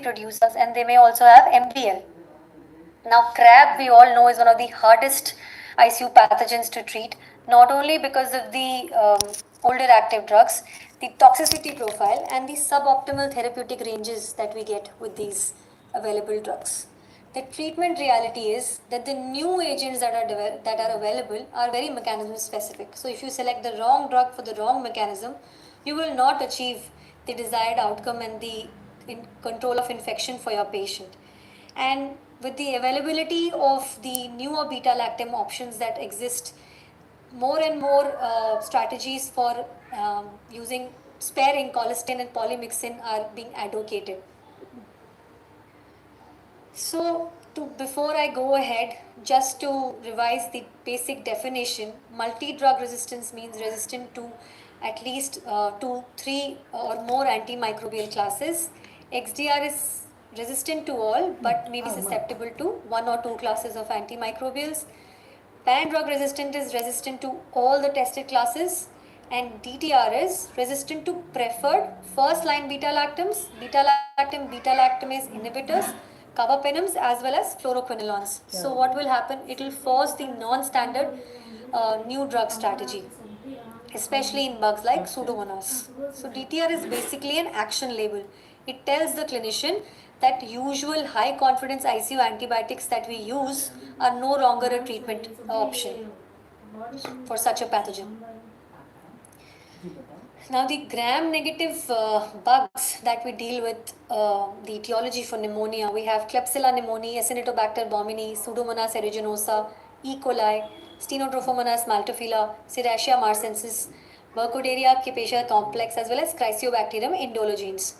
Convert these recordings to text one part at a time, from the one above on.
MC producers, and they may also have MBL. Now, crab, we all know, is one of the hardest ICU pathogens to treat, not only because of the older active drugs, the toxicity profile, and the suboptimal therapeutic ranges that we get with these available drugs. The treatment reality is that the new agents that are available are very mechanism specific. So, if you select the wrong drug for the wrong mechanism, you will not achieve the desired outcome and the control of infection for your patient. And with the availability of the newer beta lactam options that exist, more and more strategies for using sparing colistin and polymyxin are being advocated. So, before I go ahead, just to revise the basic definition, multi-drug resistance means resistant to at least 2, 3 or more antimicrobial classes. XDR is resistant to all but may be susceptible to 1 or 2 classes of antimicrobials. Pan-drug resistant is resistant to all the tested classes, and DTR is resistant to preferred first-line beta-lactams, beta-lactam, beta-lactamase inhibitors, carbapenems as well as fluoroquinolones. So what will happen? It will force the non-standard new drug strategy, especially in bugs like Pseudomonas. So DTR is basically an action label. It tells the clinician that usual high confidence ICU antibiotics that we use are no longer a treatment option for such a pathogen. Now, the gram-negative bugs that we deal with, the etiology for pneumonia, we have Klebsiella pneumoniae, Acinetobacter baumannii, Pseudomonas aeruginosa, E. coli, Stenotrophomonas maltophilia, Serratia marcensis, Burkholderia capacia complex, as well as Chrysobacterium indologenes.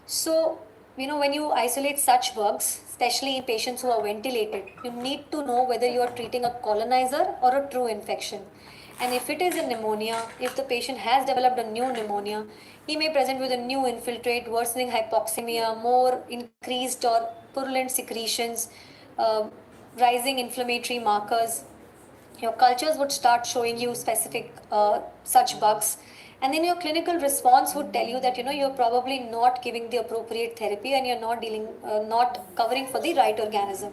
So, when you isolate such bugs, especially in patients who are ventilated, you need to know whether you are treating a colonizer or a true infection. And if it is a pneumonia, if the patient has developed a new pneumonia, he may present with a new infiltrate, worsening hypoxemia, more increased or purulent secretions, rising inflammatory markers. Your cultures would start showing you specific such bugs. And then your clinical response would tell you that you're probably not giving the appropriate therapy and you're not covering for the right organism.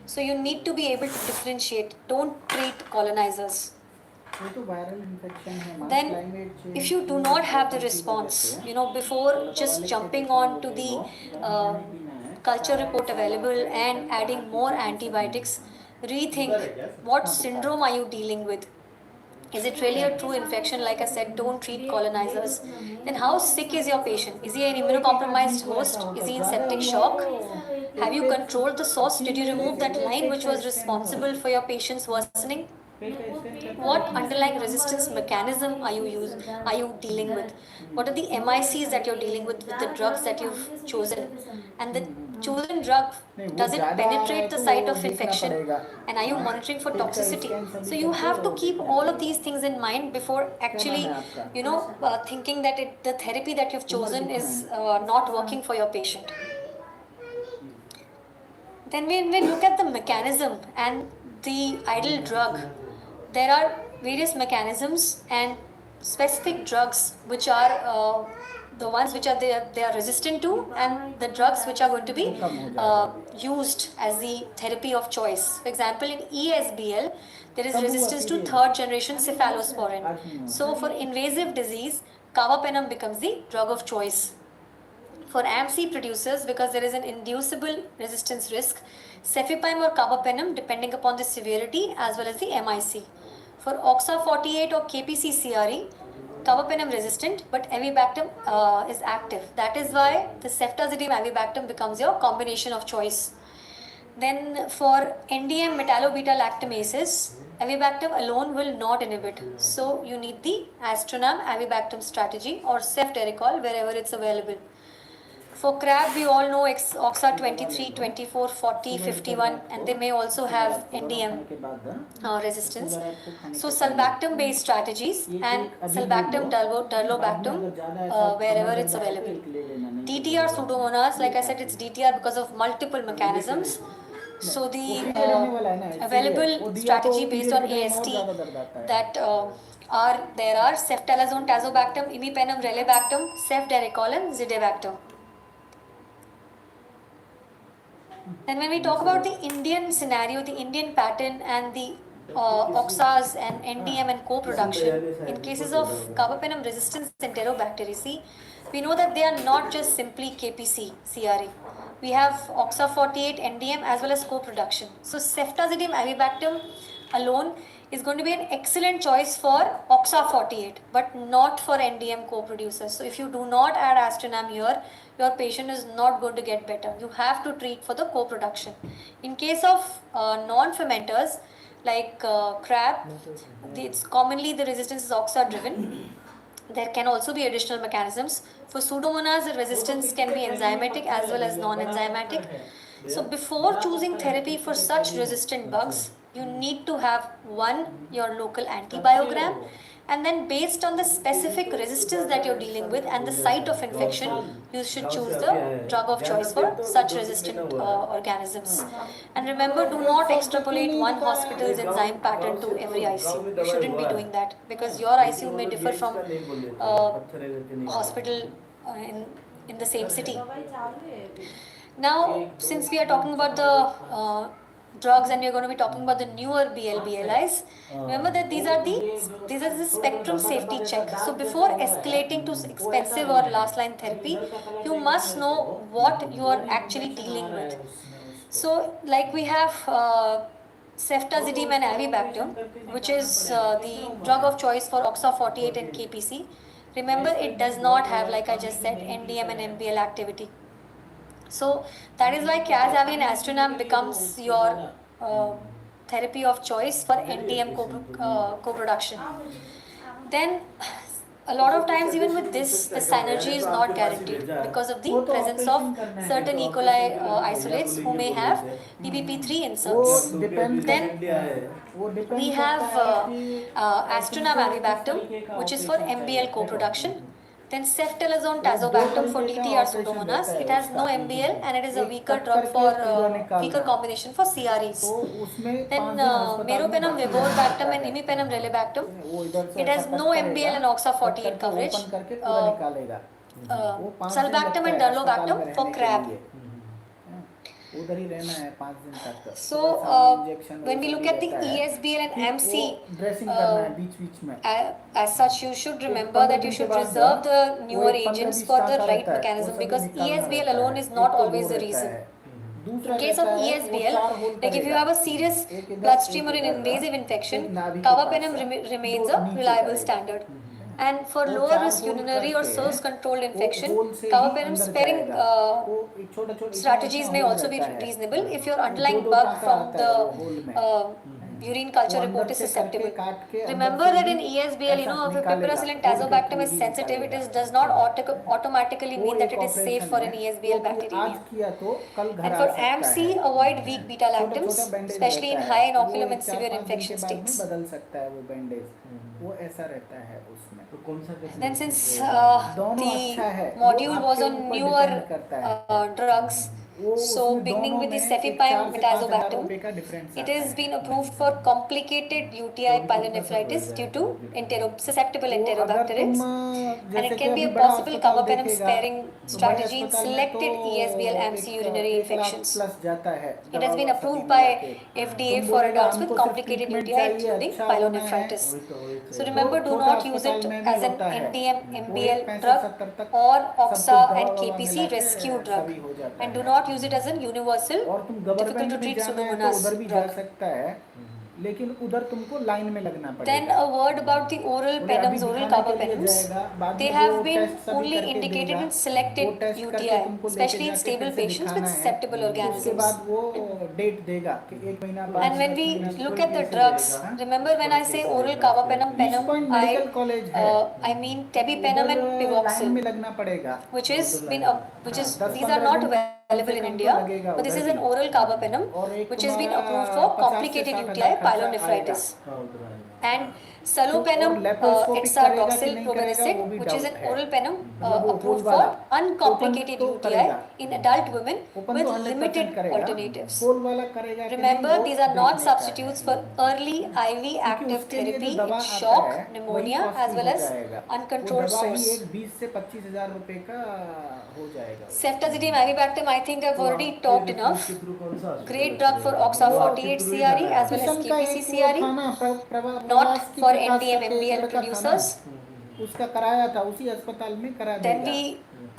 So you need to be able to differentiate. Don't treat colonizers. Then, if you do not have the response, before just jumping on to the culture report available and adding more antibiotics, rethink what syndrome are you dealing with. Is it really a true infection? Like I said, don't treat colonizers. Then how sick is your patient? Is he an immunocompromised host? Is he in septic shock? Have you controlled the source? Did you remove that line which was responsible for your patient's worsening? What underlying resistance mechanism are you dealing with? What are the MICs that you're dealing with the drugs that you've chosen? And the chosen drug, does it penetrate the site of infection? And are you monitoring for toxicity? So you have to keep all of these things in mind before actually, thinking that the therapy that you've chosen is not working for your patient. Then when we look at the mechanism and the idle drug, there are various mechanisms and specific drugs which are the ones which they are resistant to, and the drugs which are going to be used as the therapy of choice. For example, in ESBL, there is resistance to third generation cephalosporin. So for invasive disease, carbapenem becomes the drug of choice. For AMC producers, because there is an inducible resistance risk, cefepime or carbapenem depending upon the severity as well as the MIC. For OXA48 or KPC-CRE, carbapenem resistant, but avibactam is active. That is why the ceftazidime avibactam becomes your combination of choice. Then for NDM metallobeta-lactamases, avibactam alone will not inhibit. So you need the Astronam avibactam strategy or cefderichol wherever it's available. For crab, we all know OXA 23, 24, 40, 51, and they may also have NDM resistance. So, sulbactam based strategies and sulbactam, durlobactam, wherever it's available. DTR Pseudomonas, like I said, it's DTR because of multiple mechanisms. So, the available strategy based on AST that there are ceftalazone, tazobactam, imipenem, relebactam, cefderichol, and zidebactam. Then when we talk about the Indian scenario, the Indian pattern and the oxas and NDM and co-production, in cases of carbapenem resistance enterobacteriaceae, we know that they are not just simply KPC, CRE. We have OXA48, NDM as well as co-production. So ceftazidime avibactam alone is going to be an excellent choice for OXA48, but not for NDM co-producers. So if you do not add astronam here, your patient is not going to get better. You have to treat for the co-production. In case of non-fermenters like crab, it's commonly the resistance is OXA driven. There can also be additional mechanisms. For Pseudomonas, the resistance can be enzymatic as well as non-enzymatic. So before choosing therapy for such resistant bugs, you need to have one, your local antibiogram, and then based on the specific resistance that you're dealing with and the site of infection, you should choose the drug of choice for such resistant organisms. And remember, do not extrapolate one hospital's enzyme pattern to every ICU. You shouldn't be doing that because your ICU may differ from hospital in the same city. Now, since we are talking about the drugs and we are going to be talking about the newer BLBLIs, remember that these are the spectrum safety check. So before escalating to expensive or last line therapy, you must know what you are actually dealing with. So like we have ceftazidime and avibactam, which is the drug of choice for OXA48 and KPC. Remember, it does not have, like I just said, NDM and MBL activity. So that is why Cas-Avi and Astronam becomes your therapy of choice for NDM co-production. Then a lot of times even with this, the synergy is not guaranteed because of the presence of certain E. coli isolates who may have PBP3 inserts. Then we have Astronam avibactam, which is for MBL co-production. Then ceftalozone tazobactam for DTR Pseudomonas. It has no MBL and it is a weaker drug for weaker combination for CREs. Then meropenem viborbactam and imipenem relebactam. It has no MBL and OXA48 coverage. Sulbactam and durlobactam for crab. So when we look at the ESBL and MC, as such you should remember that you should reserve the newer agents for the right mechanism because ESBL alone is not always the reason. In case of ESBL, like if you have a serious bloodstream or an invasive infection, carbapenem remains a reliable standard. And for lower risk urinary or source controlled infection, carbapenem sparing strategies may also be reasonable if your underlying bug from the urine culture report is susceptible. Remember that in ESBL, if piperacillin tazobactam is sensitive, it does not automatically mean that it is safe for an ESBL bacteremia. And for AMC, avoid weak beta-lactams, especially in high inoculum and severe infection states. Then since the module was on newer drugs, so beginning with the cefepime tazobactam, it has been approved for complicated UTI pyelonephritis due to susceptible enterobacterids, and it can be a possible carbapenem sparing strategy in selected ESBL AMC urinary infections. It has been approved by FDA for adults with complicated UTI including pyelonephritis. So remember, do not use it as an NDM, MBL drug or OXA and KPC rescue drug, and do not use it as a universal, difficult to treat Pseudomonas drug. लेकिन उधर तुमको line में लगना पड़ेगा. Then a word about the oral penems, oral carbapenems. They have been only indicated in selected UTI, especially in stable patients with susceptible organisms. उसके बाद वो date देगा कि 1 महीना बाद. And when we look at the drugs, remember when I say oral carbapenem, I mean tebipenem and pivoxil, which is these are not available in India, but this is an oral carbapenem which has been approved for complicated UTI pyelonephritis. And Salopenem और laparoscopic करेगा कि etsadoxyl नहीं करेगा वो probenicid, भी which is doubt an है। oral venom मतलब वो approved होल वाला for uncomplicated ओपन तो UTI करेगा, in adult women open with तो 100% limited करेगा, alternatives. होल वाला करेगा कि नहीं Remember, वो these are not देखने का है। substitutes for early IV क्योंकि active उसके लिए therapy जो दवा in आता shock, है वही pneumonia, as कॉस्टली well हो as जाएगा, वो uncontrolled दवा ही source. एक 20 से 25 हजार रुपए का हो जाएगा। Ceftazidime avibactam, I think I've already talked enough. Great drug for OXA 48 CRE as well as Kishan का KPC एक वो था CRE. ना Not प्रवास की for प्रकाश NDM करके एक MBL लड़का था ना, producers. उसका कराया था उसी अस्पताल में करा Then देगा। we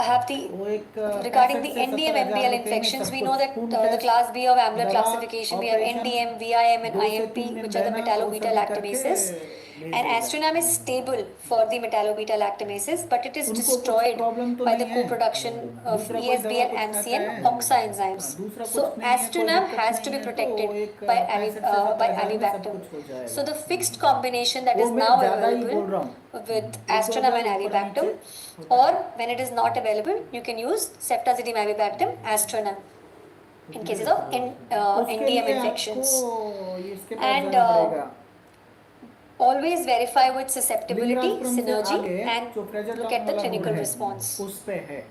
have the वो एक regarding 65 the से NDM 70 हजार MBL रुपए में infections, सब we कुछ, know that खून the test, class B of AMLA दवा, classification, we have operation, NDM, VIM and 2 से IMP, 3 दिन which are the रहना, वो metallo-beta सभी करके lactamases. भेज And देगा। astronam is stable for the metallo-beta lactamases, but it is उनको कुछ destroyed प्रॉब्लम तो by नहीं the है, co-production of दूसरा कोई दवा ESBL, कुछ AMC खाता and है, OXA enzymes. दूसरा So कुछ नहीं है, कोई astronam दिक्कत has to नहीं be है, तो protected एक by 65 से 70 by हजार में सब avibactam. कुछ हो जाएगा। So the fixed combination that वो is मैं now ज़्यादा ही available बोल रहा हूँ, with 1-2 astronam and हजार ऊपर avibactam, नीचे होता or है। when it is not available, you can use ceftazidime avibactam, astronam in cases of उसके NDM लिए infections. आपको इसके पास And जाना पड़ेगा, always verify with susceptibility, Lingarajapuram से synergy, आगे and जो look फ्रेजरटाउन at the वाला रोड clinical है response. उस पे है,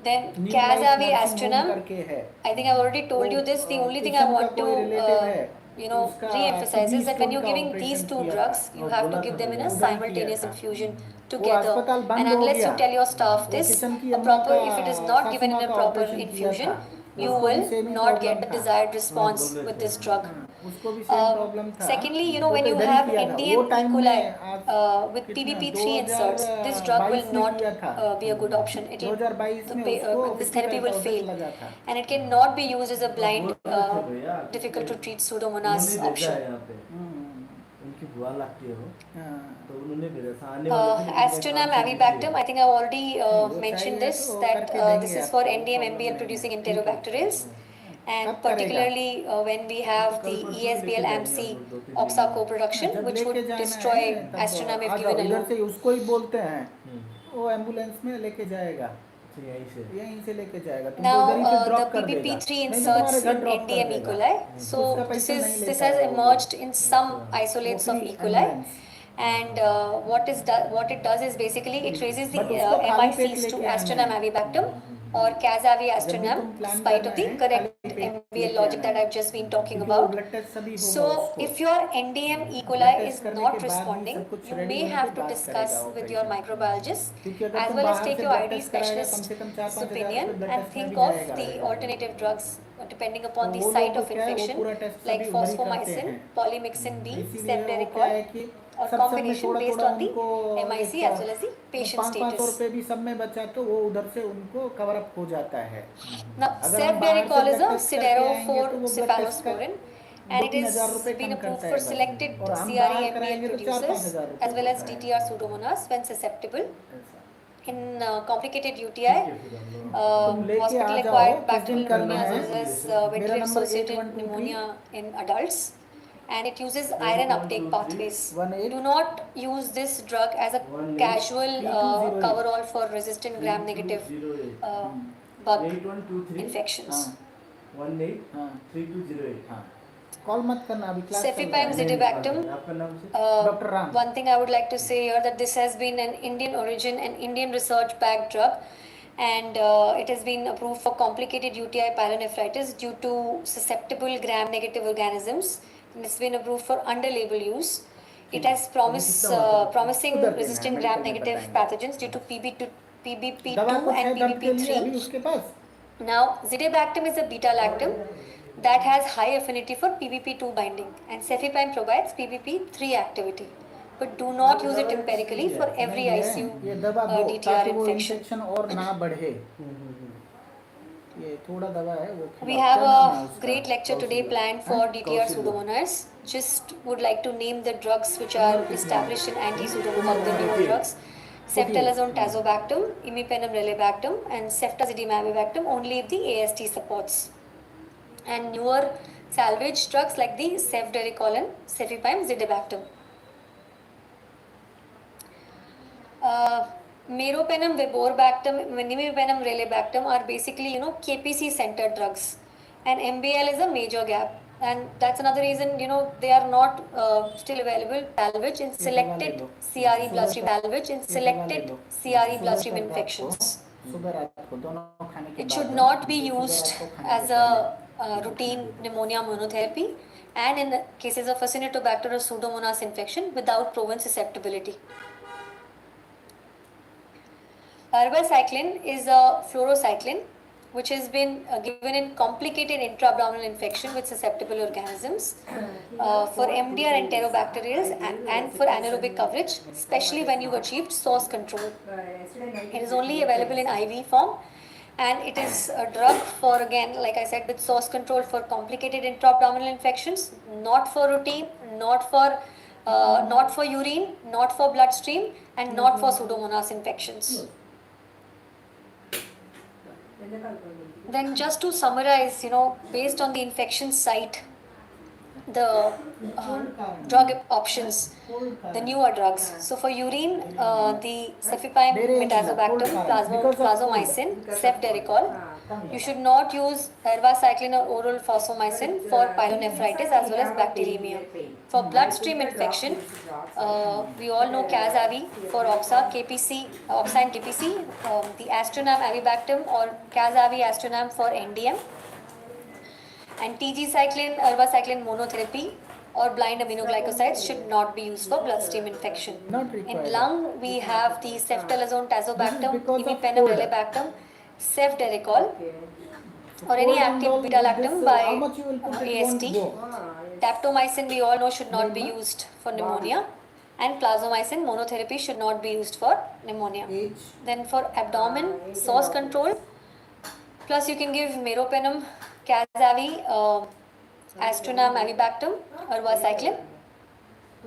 Then new life Cazavi nursing home astronam, करके है। I think I've already told you this. The only thing I Kishan का want to कोई रिलेटिव है, उसका re-emphasize kidney is that when stone you're का giving ऑपरेशन these two किया था, drugs, you have to give them in a उधर ही किया simultaneous था, infusion वो together. अस्पताल And बंद हो unless गया, you tell your staff वो this, किशन की a अम्मा proper, का if it is not सासू given माँ in a का proper ऑपरेशन किया infusion, था, you उसको भी will same he not problem get the था, desired response with this drug. उसको भी सेम प्रॉब्लम था, Secondly, वो when तो you इधर ही have किया था, वो NDM E. टाइम coli में आज with कितना PBP3 inserts, this drug will 2022 में not किया था, be a good option. It will 2022 में उसको this therapy will 55,000 fail, लगा था। and it cannot be used as a blind, difficult to treat Pseudomonas option. उनकी बुआ लगती है वो, हाँ, तो उन्होंने भेजा था आने वाले थे, लेकिन मैं Astronam काम से avibactam, busy I think I've already वो mentioned चाहिए this, तो that करके देंगे this is for आपको, NDM प्रॉब्लम MBL नहीं producing है। enterobacterials, and कब करेगा? particularly when we have the कल परसों ESBL लेके AMC जाएंगे हम लोग 2-3 OXA दिन में। co-production, जब which लेके would जाना destroy है तब Astronam आ if जाओ, given इधर alone. से उसको ही बोलते हैं, वो एम्बुलेंस में लेके जाएगा, तो यहीं से लेके जाएगा, तुमको Now, इधर ही से the ड्रॉप कर देगा, PPP3 नहीं तो inserts तुम्हारे घर in ड्रॉप कर NDM E. देगा, coli. So उसका this पैसा नहीं this लेता has है वो emerged in some वो isolates of free E. coli, ambulance, and what it does is basically it raises the but उसको खाली पेट MICs to लेके आना Astronam है, avibactam or Cazavi जब भी astronam, तुम प्लान spite करना of the है correct खाली पेट MBL लेके logic आना that है, I've just been talking क्योंकि वो about. ब्लड टेस्ट सभी होगा So उसको, if your NDM E. Blood coli test is करने not के बाद ही responding, सब कुछ you रेडी may होने have के to बाद discuss करेगा with your ऑपरेशन, microbiologist क्योंकि अगर as तुम well as बाहर take से your ब्लड ID टेस्ट कराएगा कम specialist's से कम 4-5 हजार opinion रुपये ब्लड and टेस्ट में think भी of जाएगा, the alternative drugs depending तो upon the वो site लोग of क्या है वो infection पूरा टेस्ट like सभी उधर ही करते phosphomycin, हैं, polymyxin B, इसीलिए वो क्या cefderichol है कि or सब में combination थोड़ा based थोड़ा on the उनको MIC एक as well as the patient 500 status. रुपये भी सब में बचा तो वो उधर से उनको कवर अप हो जाता है, Now, अगर हम बाहर से cefderichol is blood a test करके आएंगे तो siderophore वो ब्लड टेस्ट का cephalosporin, and it 2-3 हजार is रुपये been कम approved करता for है बस, selected और हम CRE बाहर MBL कराएंगे तो 4-5 producers हजार as रुपये well as होता है, DTR Pseudomonas when susceptible. ऐसा। In complicated UTI, तुम लेके आ hospital जाओ, acquired किस दिन bacterial करना pneumonia है, as well as मेरा ventilator number associated 8123 pneumonia in adults, and it uses iron uptake pathways. 18 Do not use this drug as a 18 casual 3208 coverall for resistant gram negative bug 8123 infections. हाँ 183208 हाँ, call मत करना अभी class चल रहा Cefepime है, zidibactam. आपका नाम से Dr. Ram. One thing I would like to say here that this has been an Indian origin and Indian research backed drug, and it has been approved for complicated UTI pyelonephritis due to susceptible gram negative organisms, and it's been approved for under label use. It has promising उधर देना है, resistant gram medical में negative बताएंगे। pathogens due to PBP2 दवा कुछ है and दर्द के लिए अभी PBP3. उसके पास, Now, zidibactam is a beta-lactam that has high affinity for PBP2 binding, and cefepime provides PBP3 activity. But do not use it empirically for every नहीं है, ICU ये दवा दो DTR ताकि वो infection. इन्फेक्शन और ना बढ़े, ये थोड़ा दवा है वो We खिलाओ, have क्या नाम है a उसका? great lecture today planned for DTR Pseudomonas. Just would like to name the drugs which are established in anti-Pseudomonas, the newer drugs. Ceftalazone tazobactam, imipenem relebactam, and ceftazidime avibactam only if the AST supports. And newer salvage drugs like the cefderichol and cefepime zidibactam. Meropenem, viborbactam, imipenem relebactam are basically KPC centered drugs, and MBL is a major gap. And that's another reason, they are not still available. Salvage in selected CRE bloodstream salvage in selected CRE bloodstream infections. Sugar आपको दोनों खाने के It बाद should है, not be sugar used आपको खाने as के a पहले। routine pneumonia monotherapy, and in the cases of Acinetobacter or Pseudomonas infection without proven susceptibility. Ervacycline is a fluorocycline which has been given in complicated intra-abdominal infection with susceptible organisms for MDR enterobacterials and for anaerobic coverage, especially when you've achieved source control. It is only available in IV form, and it is a drug for, again, like I said, with source control for complicated intra-abdominal infections, not for routine, not for urine, not for bloodstream, and not for Pseudomonas infections. Then just to summarize, based on the infection site, the drug options, the newer drugs. So for urine, the cefepime, metazobactam, plasmomycin, cefderichol. You should not use ervacycline or oral phosphomycin for pyelonephritis as well as bacteremia. For bloodstream infection, we all know Cas-Avi for OXA, KPC, OXA and KPC, the Astronam avibactam or Cas-Avi Astronam for NDM, and TG cycline, ervacycline monotherapy or blind aminoglycosides should not be used for bloodstream infection. Not required. In lung, we have the ceftalazone tazobactam, because of imipenem cold. relebactam, cefderichol, or Cold any and active all beta-lactam this, by how much you will put it won't AST. go. Daptomycin, we all know, should not be Then, used for pneumonia, and plasmomycin monotherapy should not be used for pneumonia. Age. Then for abdomen, source control, plus you can give meropenem, Cas-Avi, Astronam avibactam, ervacycline.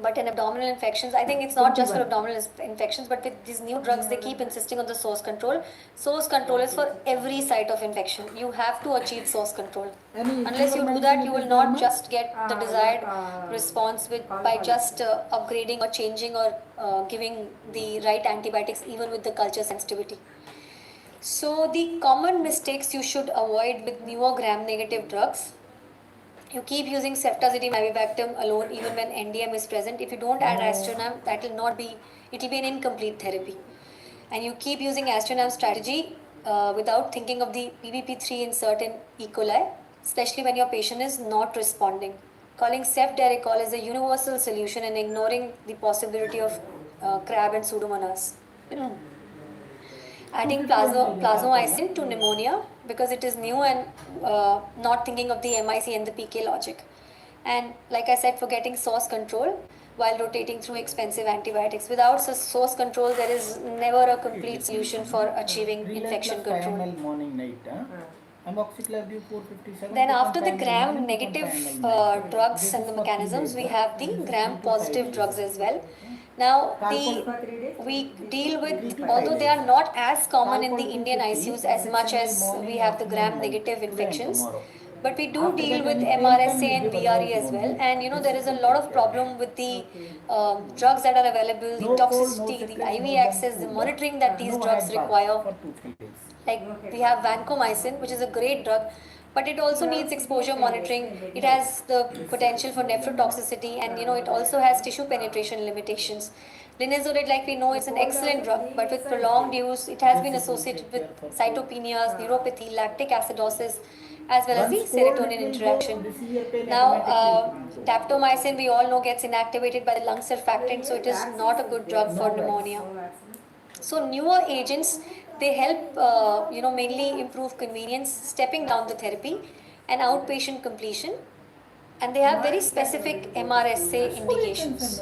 But in abdominal infections, I think it's not just for abdominal infections, but with these new drugs, they keep insisting on the source control. Source control is for every site of infection. You have to achieve source control. Unless you do that, you will not just get the desired response by just upgrading or changing or giving the right antibiotics, even with the culture sensitivity. So the common mistakes you should avoid with newer gram-negative drugs. You keep using ceftazidime avibactam alone even when NDM is present. If you don't add astronam, it will be an incomplete therapy. And you keep using astronam strategy without thinking of the PBP3 insert in E. coli, especially when your patient is not responding. Calling cefderichol is a universal solution and ignoring the possibility of crab and pseudomonas. Adding plasmomycin to pneumonia because it is new, and not thinking of the MIC and the PK logic. And like I said, for getting source control while rotating through expensive antibiotics. Without source control, there is never a complete solution for achieving infection control. Morning, night, amoxiclav 457. Then after the gram negative drugs and the mechanisms, we have the gram positive drugs as well. Now, we deal with, although they are not as common in the Indian ICUs as much as we have the gram negative infections, but we do deal with MRSA and VRE as well. And there is a lot of problem with the drugs that are available, the toxicity, the IV access, the monitoring that these drugs require. Like we have vancomycin, which is a great drug, but it also needs exposure monitoring. It has the potential for nephrotoxicity, and it also has tissue penetration limitations. Linezolid, like we know, is an excellent drug, but with prolonged use, it has been associated with cytopenias, neuropathy, lactic acidosis, as well as the serotonin interaction. Now, daptomycin, we all know, gets inactivated by the lung surfactant, so it is not a good drug for pneumonia. So newer agents, they help mainly improve convenience, stepping down the therapy, and outpatient completion, and they have very specific MRSA indications.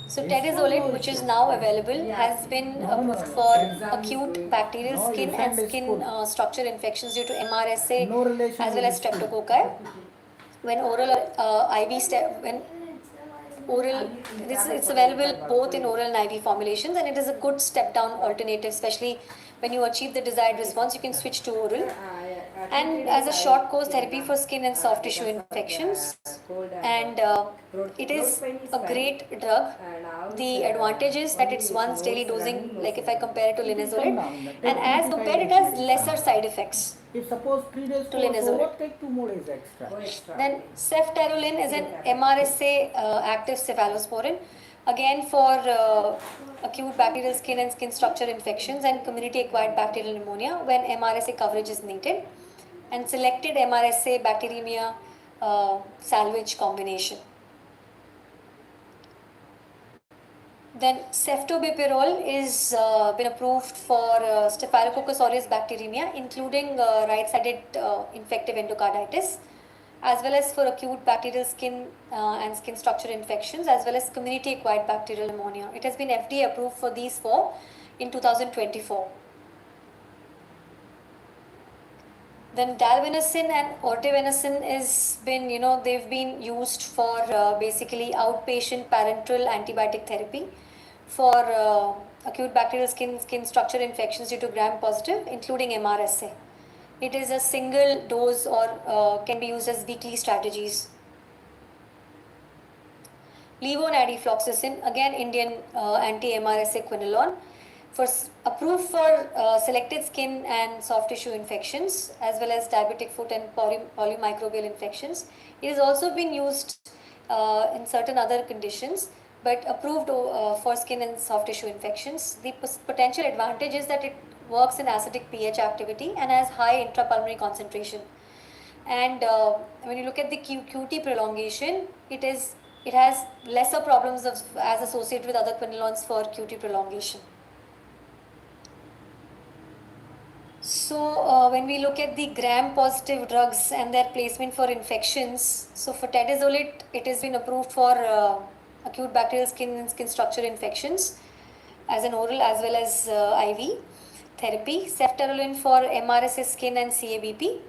So tedazolid, which is now available, has been approved for acute bacterial skin and skin structure infections due to MRSA as well as streptococci. When oral it's available both in oral and IV formulations, and it is a good step down alternative, especially when you achieve the desired response, you can switch to oral. And as a short course therapy for skin and soft tissue infections, and it is a great drug. The advantage is that it's once daily dosing, like if I compare it to linezolid, and as compared, it has lesser side effects. If suppose 3 days to course linezolid. over, take 2 more days extra. Then ceftaroline is an MRSA active cephalosporin, again for acute bacterial skin and skin structure infections and community acquired bacterial pneumonia when MRSA coverage is needed, and selected MRSA bacteremia salvage combination. Then ceftobipirol is been approved for Staphylococcus aureus bacteremia, including right-sided infective endocarditis, as well as for acute bacterial skin and skin structure infections, as well as community-acquired bacterial pneumonia. It has been FDA approved for these four in 2024. Then dalbenosin and ortevenicin is been, they've been used for basically outpatient parenteral antibiotic therapy for acute bacterial skin structure infections due to gram-positive, including MRSA. It is a single dose or can be used as weekly strategies. Levonadifloxacin, again Indian anti-MRSA quinolone, approved for selected skin and soft tissue infections as well as diabetic foot and polymicrobial infections. It has also been used in certain other conditions, but approved for skin and soft tissue infections. The potential advantage is that it works in acidic pH activity and has high intrapulmonary concentration. And when you look at the QT prolongation, it has lesser problems as associated with other quinolones for QT prolongation. So when we look at the gram-positive drugs and their placement for infections, so for tedizolid, it has been approved for acute bacterial skin and skin structure infections as an oral as well as IV therapy. Ceftaroline for MRSA skin and CABP.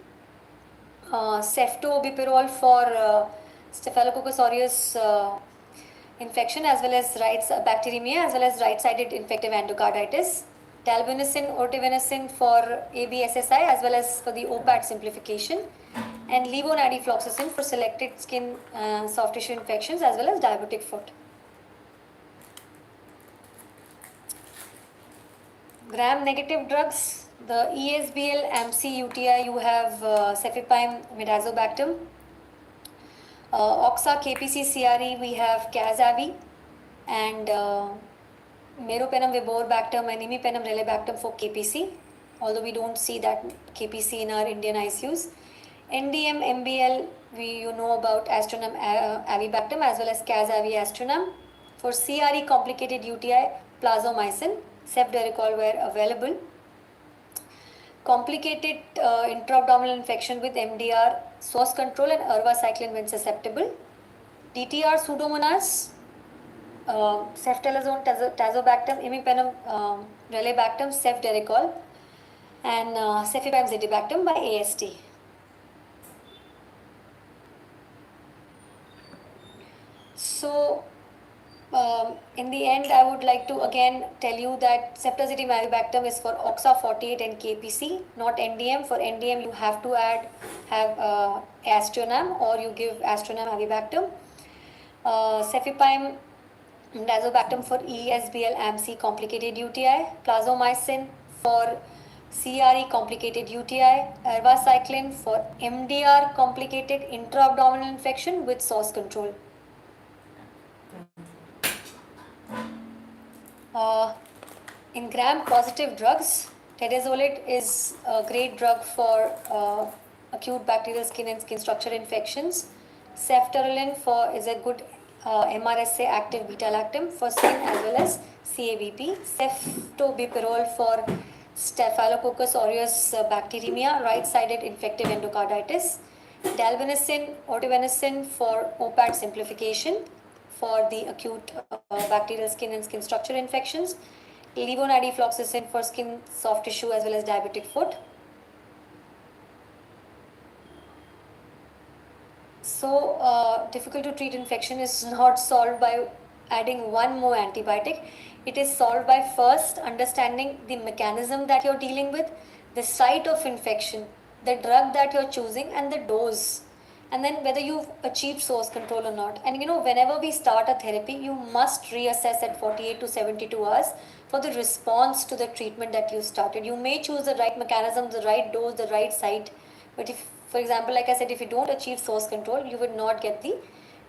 Ceftobipirol for Staphylococcus aureus infection as well as bacteremia as well as right-sided infective endocarditis. Dalbenosin, ortevenicin for ABSSI as well as for the OPAT simplification, and levonadifloxacin for selected skin soft tissue infections as well as diabetic foot. Gram-negative drugs, the ESBL, AMC, UTI, you have cefepime, midazobactam. Oxa, KPC, CRE, we have Cazavi, and meropenem, viborbactam, and imipenem, relebactam for KPC, although we don't see that KPC in our Indian ICUs. NDM, MBL, you know about Astronam, avibactam as well as Cazavi, Astronam. For CRE, complicated UTI, plazomicin, cefdoricol were available. Complicated intra-abdominal infection with MDR, source control and ervacycline when susceptible. DTR, Pseudomonas, ceftalazone, tazobactam, imipenem, relebactam, cefdoricol, and cefepime zidibactam by AST. So, in the end, I would like to again tell you that ceftazidime-avibactam is for OXA48 and KPC, not NDM. For NDM, you have to have Astronam or you give Astronam-avibactam. Cefepime Dazobactam for ESBL AMC complicated UTI, plazomicin for CRE complicated UTI, ervacycline for MDR complicated intra-abdominal infection with source control. In gram-positive drugs, tedizolid is a great drug for acute bacterial skin and skin structure infections. Ceftaroline is a good MRSA active beta-lactam for skin as well as CABP. Ceftobipirol for Staphylococcus aureus bacteremia, right-sided infective endocarditis. Dalbenosin, ortevenicin for OPAT simplification for the acute bacterial skin and skin structure infections. Levonadifloxacin for skin soft tissue as well as diabetic foot. So, difficult to treat infection is not solved by adding one more antibiotic. It is solved by first understanding the mechanism that you're dealing with, the site of infection, the drug that you're choosing, and the dose. and then whether you've achieved source control or not. And whenever we start a therapy, you must reassess at 48 to 72 hours for the response to the treatment that you started. You may choose the right mechanism, the right dose, the right site, but if, for example, like I said, if you don't achieve source control, you would not get the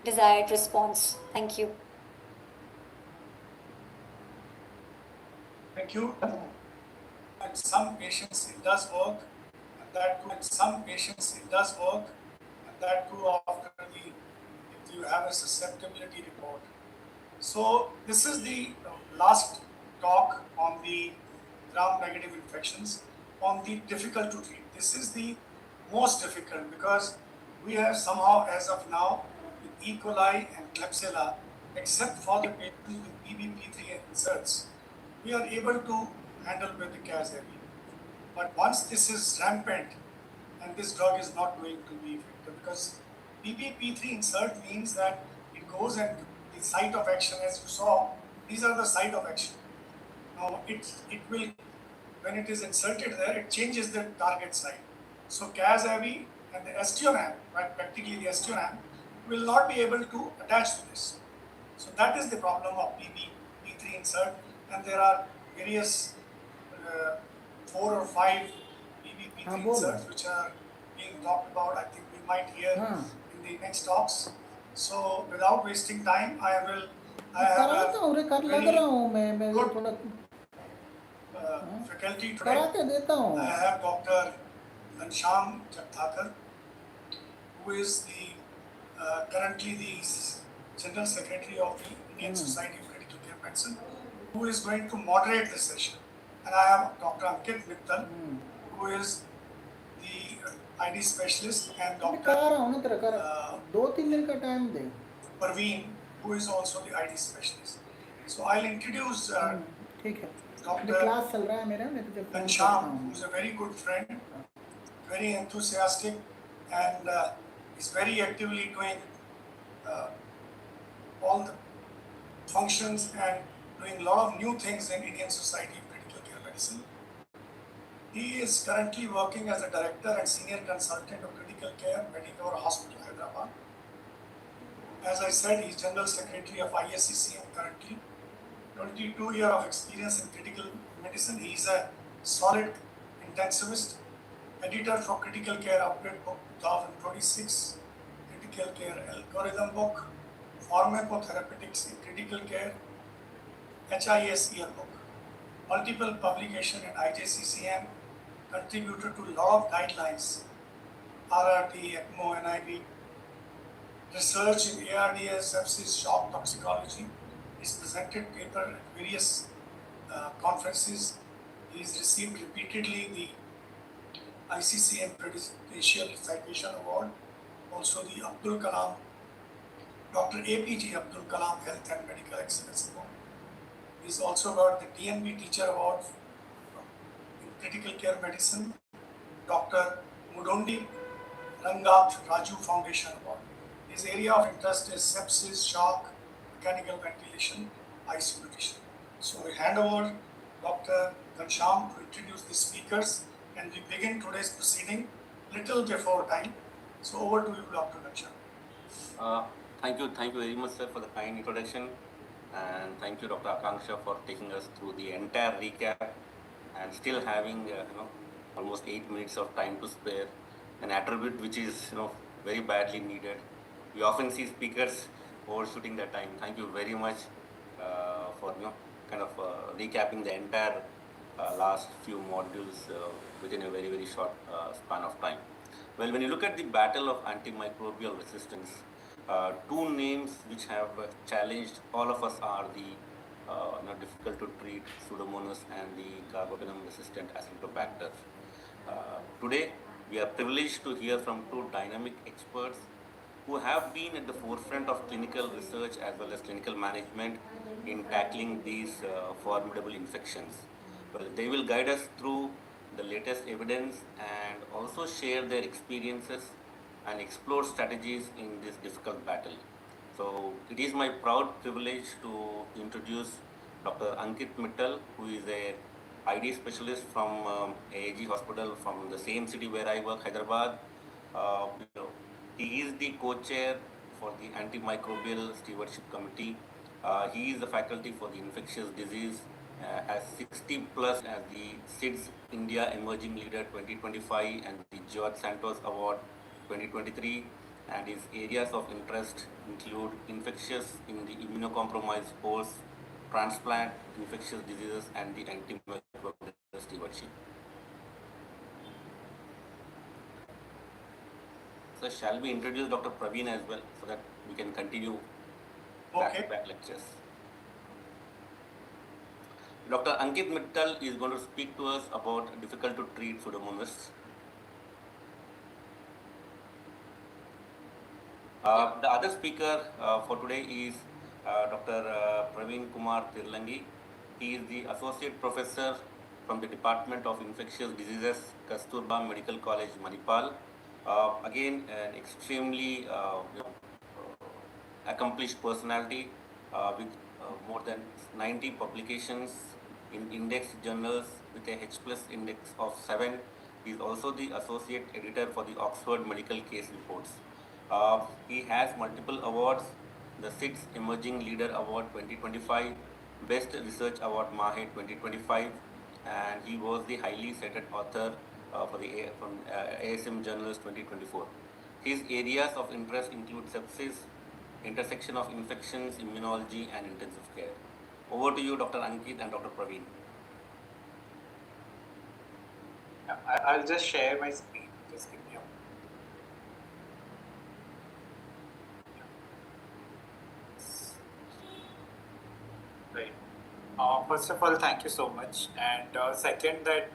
desired response. Thank you. Thank you. In some patients it does work, and that too, in some patients it does work, and that too after if you have a susceptibility report. So this is the last talk on the gram-negative infections, on the difficult to treat. This is the most difficult because we have somehow, as of now, with E. coli and Klebsiella, except for the patients with BBP3 inserts, we are able to handle with the CAS-AV. But once this is rampant, and this drug is not going to be effective because BBP3 insert means that it goes and the site of action, as you saw, these are the site of action. Now it will, when it is inserted there, it changes the target site. So CAS-AV and the Estionam, practically the Estionam, will not be able to attach to this. So that is the problem of BBP3 insert, and there are various 4 or 5 BBP3 inserts which are being talked about. I think we might hear in the next talks. So without wasting time, I have a very good faculty today. I have Dr. Ghanshyam Jagthakar, who is currently the General Secretary of the Indian Society of Critical Care Medicine, who is going to moderate the session. And I have Dr. Ankit Mittal, who is the ID specialist, and Dr. Parveen, who is also the ID specialist. So I'll introduce Dr. Ghanshyam, who is a very good friend, very enthusiastic, and is very actively doing all the functions and doing a lot of new things in Indian Society of Critical Care Medicine. He is currently working as a director and senior consultant of critical care, Medicover Hospital, Hyderabad. As I said, he is General Secretary of ISCCM currently. 22 years of experience in critical medicine. He is a solid intensivist, editor for Critical Care Update Book 2026, Critical Care Algorithm Book, Pharmacotherapeutics in Critical Care, HIS Yearbook, multiple publication in IJCCM, contributed to a lot of guidelines, RRT, ECMO, NIV, research in ARDS, sepsis, shock toxicology. He's presented paper at various conferences. He's received repeatedly the ICCM Presidential Citation Award, also the Abdul Kalam, Dr. APJ Abdul Kalam Health and Medical Excellence Award. He's also got the DNB Teacher Award in Critical Care Medicine, Dr. Mudundi Rangat Raju Foundation Award. His area of interest is sepsis, shock, mechanical ventilation, ICU nutrition. So we hand over Dr. Ghanshyam to introduce the speakers, and we begin today's proceeding little before time. So over to you, Dr. Ghanshyam. Thank you very much, sir, for the kind introduction, and thank you, Dr. Akanksha, for taking us through the entire recap and still having almost 8 minutes of time to spare, an attribute which is very badly needed. We often see speakers overshooting their time. Thank you very much for recapping the entire last few modules within a very, very short span of time. Well, when you look at the battle of antimicrobial resistance, two names which have challenged all of us are the difficult to treat Pseudomonas and the carbapenem resistant Acinetobacter. Today, we are privileged to hear from two dynamic experts who have been at the forefront of clinical research as well as clinical management in tackling these formidable infections. Well, they will guide us through the latest evidence and also share their experiences and explore strategies in this difficult battle. So it is my proud privilege to introduce Dr. Ankit Mittal, who is a ID specialist from AAG Hospital from the same city where I work, Hyderabad. He is the co-chair for the Antimicrobial Stewardship Committee. He is the faculty for the infectious disease, has 60 plus as the CIDS India Emerging Leader 2025 and the George Santos Award 2023. And his areas of interest include infectious in the immunocompromised host, transplant, infectious diseases, and the antimicrobial stewardship. So shall we introduce Dr. Praveen as well so that we can continue back lectures? Dr. Ankit Mittal is going to speak to us about difficult to treat Pseudomonas. The other speaker for today is Dr. Praveen Kumar Tirlangi. He is the Associate Professor from the Department of Infectious Diseases, Kasturba Medical College, Manipal. Again, an extremely accomplished personality with more than 90 publications in index journals with a H plus index of 7. He is also the associate editor for the Oxford Medical Case Reports. He has multiple awards, the CIDS Emerging Leader Award 2025, Best Research Award MAHE 2025, and he was the highly cited author from ASM Journals 2024. His areas of interest include sepsis, intersection of infections, immunology, and intensive care. Over to you, Dr. Ankit and Dr. Praveen. I'll just share my screen. Just give me a Right. First of all, thank you so much. And second, that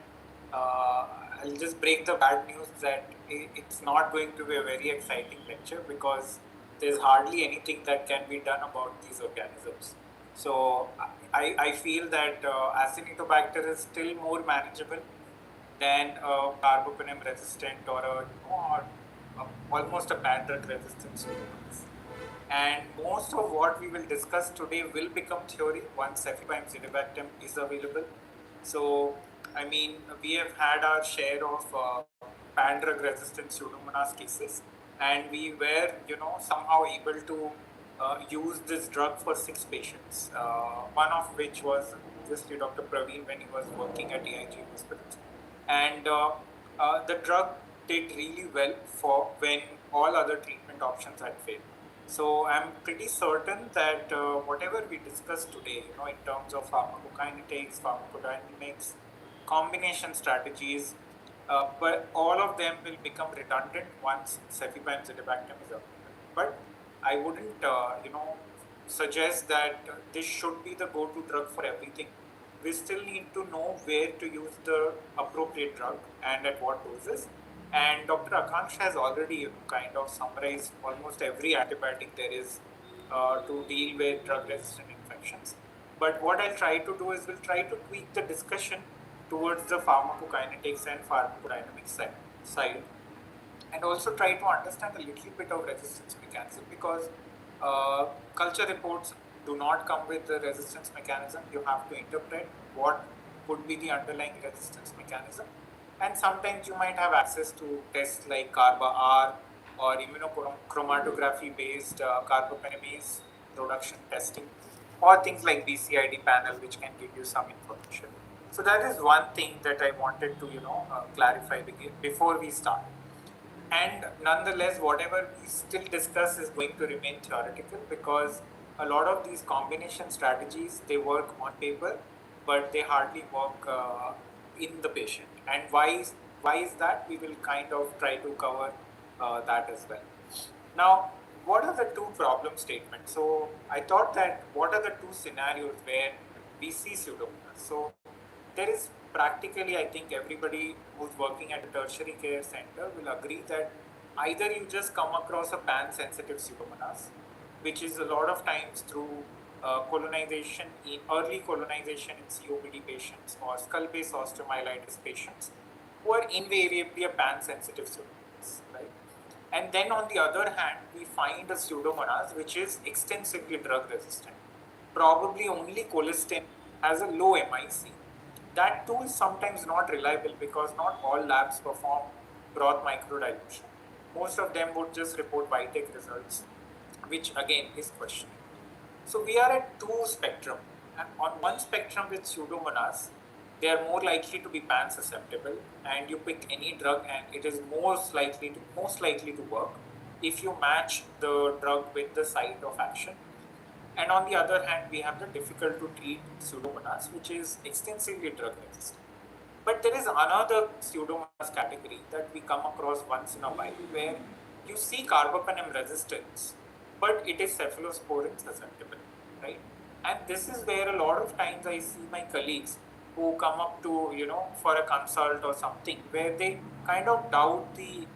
I'll just break the bad news that it's not going to be a very exciting lecture because there's hardly anything that can be done about these organisms. So I feel that Acinetobacter is still more manageable than a carbapenem resistant or almost a pan drug resistant Pseudomonas. And most of what we will discuss today will become theory once cefepime-zidibactam is available. So, I mean, we have had our share of pan drug resistant Pseudomonas cases, and we were, somehow able to use this drug for 6 patients. One of which was obviously Dr. Praveen when he was working at AIG hospitals. And the drug did really well for when all other treatment options had failed. So I'm pretty certain that whatever we discussed today, in terms of pharmacokinetics, pharmacodynamics, combination strategies, but all of them will become redundant once cefepime-zidibactam is available. But I wouldn't, suggest that this should be the go-to drug for everything. We still need to know where to use the appropriate drug and at what doses. And Dr. Akanksha has already kind of summarized almost every antibiotic there is to deal with drug-resistant infections. But what I'll try to do is we'll try to tweak the discussion towards the pharmacokinetics and pharmacodynamics side, and also try to understand a little bit of resistance mechanism because culture reports do not come with the resistance mechanism. You have to interpret what could be the underlying resistance mechanism. And sometimes you might have access to tests like CARBA-R or immunochromatography based carbapenemase production testing, or things like BCID panel, which can give you some information. So that is one thing that I wanted to clarify before we start. And nonetheless, whatever we still discuss is going to remain theoretical because a lot of these combination strategies, they work on paper, but they hardly work in the patient. And why is that? We will kind of try to cover that as well. Now, what are the 2 problem statements? So I thought that what are the 2 scenarios where we see Pseudomonas? So there is practically, I think everybody who's working at a tertiary care center will agree that either you just come across a pan-sensitive Pseudomonas, which is a lot of times through colonization, early colonization in COPD patients or skull-base osteomyelitis patients who are invariably a pan-sensitive Pseudomonas, right? And then on the other hand, we find a Pseudomonas which is extensively drug resistant. Probably only colistin has a low MIC. That too is sometimes not reliable because not all labs perform broth microdilution. most of them would just report Vitek results, which again is questionable. So we are at two spectrum. And on one spectrum with Pseudomonas, they are more likely to be pan susceptible, and you pick any drug and it is most likely to work if you match the drug with the site of action. And on the other hand, we have the difficult to treat Pseudomonas, which is extensively drug resistant. But there is another Pseudomonas category that we come across once in a while where you see carbapenem resistance, but it is cephalosporin susceptible, right? And this is where a lot of times I see my colleagues who come up to, for a consult or something, where they kind of doubt the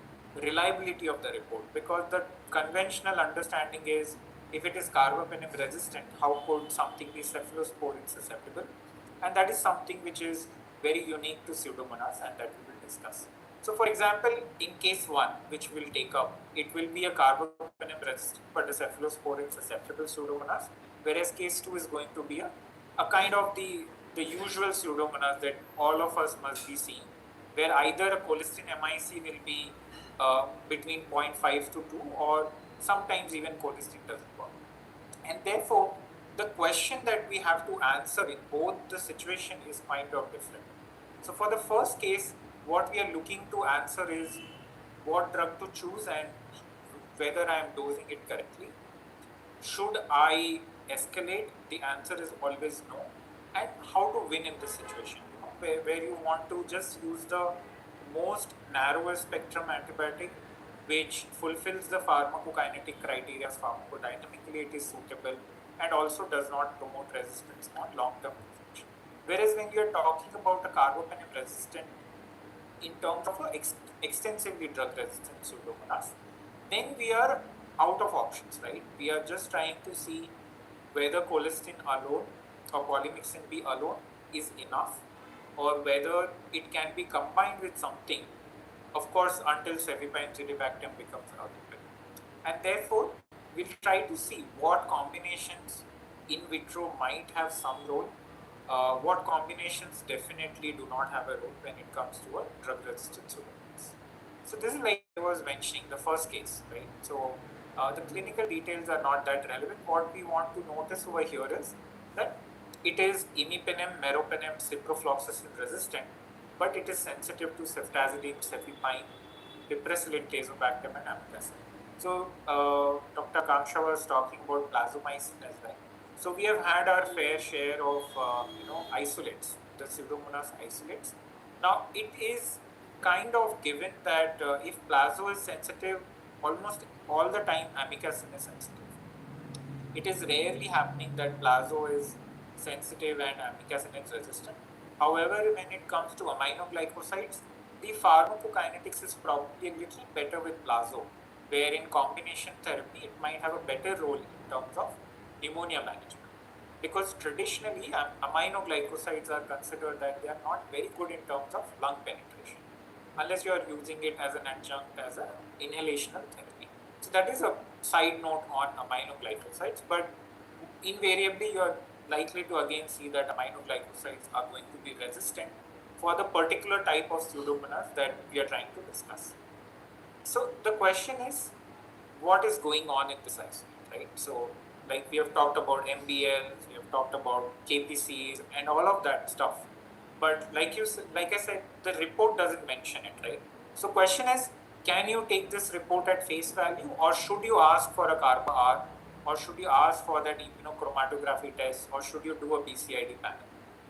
reliability of the report, because the conventional understanding is if it is carbapenem resistant, how could something be cephalosporin susceptible? And that is something which is very unique to Pseudomonas and that we will discuss. So for example, in case 1, which we'll take up, it will be a carbapenem resistant but a cephalosporin susceptible Pseudomonas, whereas case 2 is going to be a kind of the usual Pseudomonas that all of us must be seeing, where either a colistin MIC will be between 0.5 to 2, or sometimes even colistin doesn't work. And therefore, the question that we have to answer in both the situation is kind of different. So for the first case, what we are looking to answer is what drug to choose and whether I am dosing it correctly. Should I escalate? The answer is always no. And how to win in this situation, where you want to just use the most narrowest spectrum antibiotic which fulfills the pharmacokinetic criteria, pharmacodynamically it is suitable, and also does not promote resistance on long-term infection. Whereas when you are talking about a carbapenem resistant in terms of extensively drug-resistant Pseudomonas, then we are out of options, right? We are just trying to see whether colistin alone or polymyxin B alone is enough, or whether it can be combined with something, of course, until cefepime tridibactam becomes available. And therefore, we'll try to see what combinations in vitro might have some role, what combinations definitely do not have a role when it comes to a drug-resistant Pseudomonas. So this is like I was mentioning the first case, right? So the clinical details are not that relevant. What we want to notice over here is that it is imipenem, meropenem, ciprofloxacin resistant, but it is sensitive to ceftazidime, cefepime, piperacillin, tazobactam, and amikacin. So Dr. Kanksha was talking about plasmomycin as well. So we have had our fair share of isolates, the Pseudomonas isolates. Now it is kind of given that if plazo is sensitive, almost all the time amikacin is sensitive. It is rarely happening that plazo is sensitive and amikacin is resistant. However, when it comes to aminoglycosides, the pharmacokinetics is probably a little better with plazo, where in combination therapy it might have a better role in terms of pneumonia management. Because traditionally, aminoglycosides are considered that they are not very good in terms of lung penetration, unless you are using it as an adjunct, as an inhalational therapy. So that is a side note on aminoglycosides, but invariably you are likely to again see that aminoglycosides are going to be resistant for the particular type of Pseudomonas that we are trying to discuss. So the question is, what is going on in this isolate, right? So like we have talked about MBLs, we have talked about KPCs and all of that stuff. But like I said, the report doesn't mention it, right? So question is, can you take this report at face value, or should you ask for a CARBA-R, or should you ask for that immunochromatography test, or should you do a BCID panel?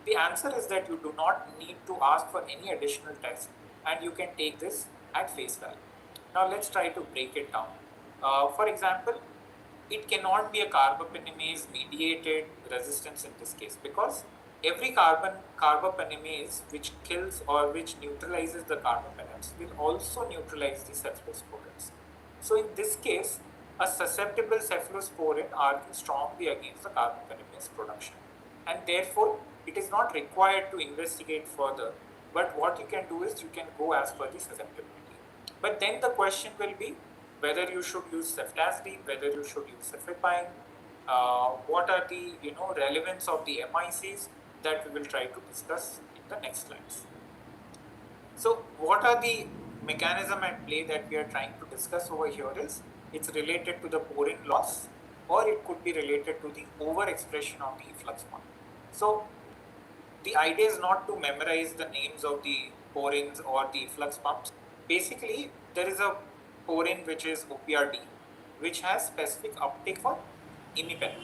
The answer is that you do not need to ask for any additional test, and you can take this at face value. Now let's try to break it down. For example, it cannot be a carbapenemase mediated resistance in this case, because every carbapenemase which kills or which neutralizes the carbapenems will also neutralize the cephalosporins. So in this case, a susceptible cephalosporin argues strongly against the carbapenemase production, and therefore it is not required to investigate further. But what you can do is you can go as per the susceptibility. But then the question will be whether you should use ceftazidime, whether you should use cefepime, what are the relevance of the MICs that we will try to discuss in the next slides. So what are the mechanism at play that we are trying to discuss over here is it's related to the porin loss, or it could be related to the overexpression of the efflux pump. So the idea is not to memorize the names of the porins or the efflux pumps. Basically, there is a porin which is OPRD, which has specific uptake for imipenem.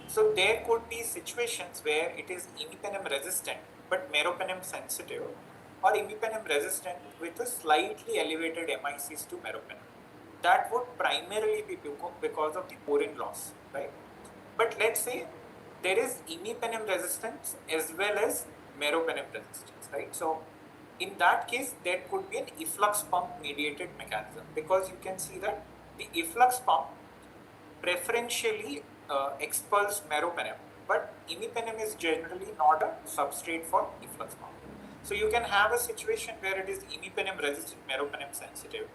So there could be situations where it is imipenem resistant but meropenem sensitive, or imipenem resistant with a slightly elevated MICs to meropenem. That would primarily be because of the porin loss, right? But let's say there is imipenem resistance as well as meropenem resistance, right? So in that case, there could be an efflux pump mediated mechanism, because you can see that the efflux pump preferentially expels meropenem, but imipenem is generally not a substrate for efflux pump. So you can have a situation where it is imipenem resistant, meropenem sensitive.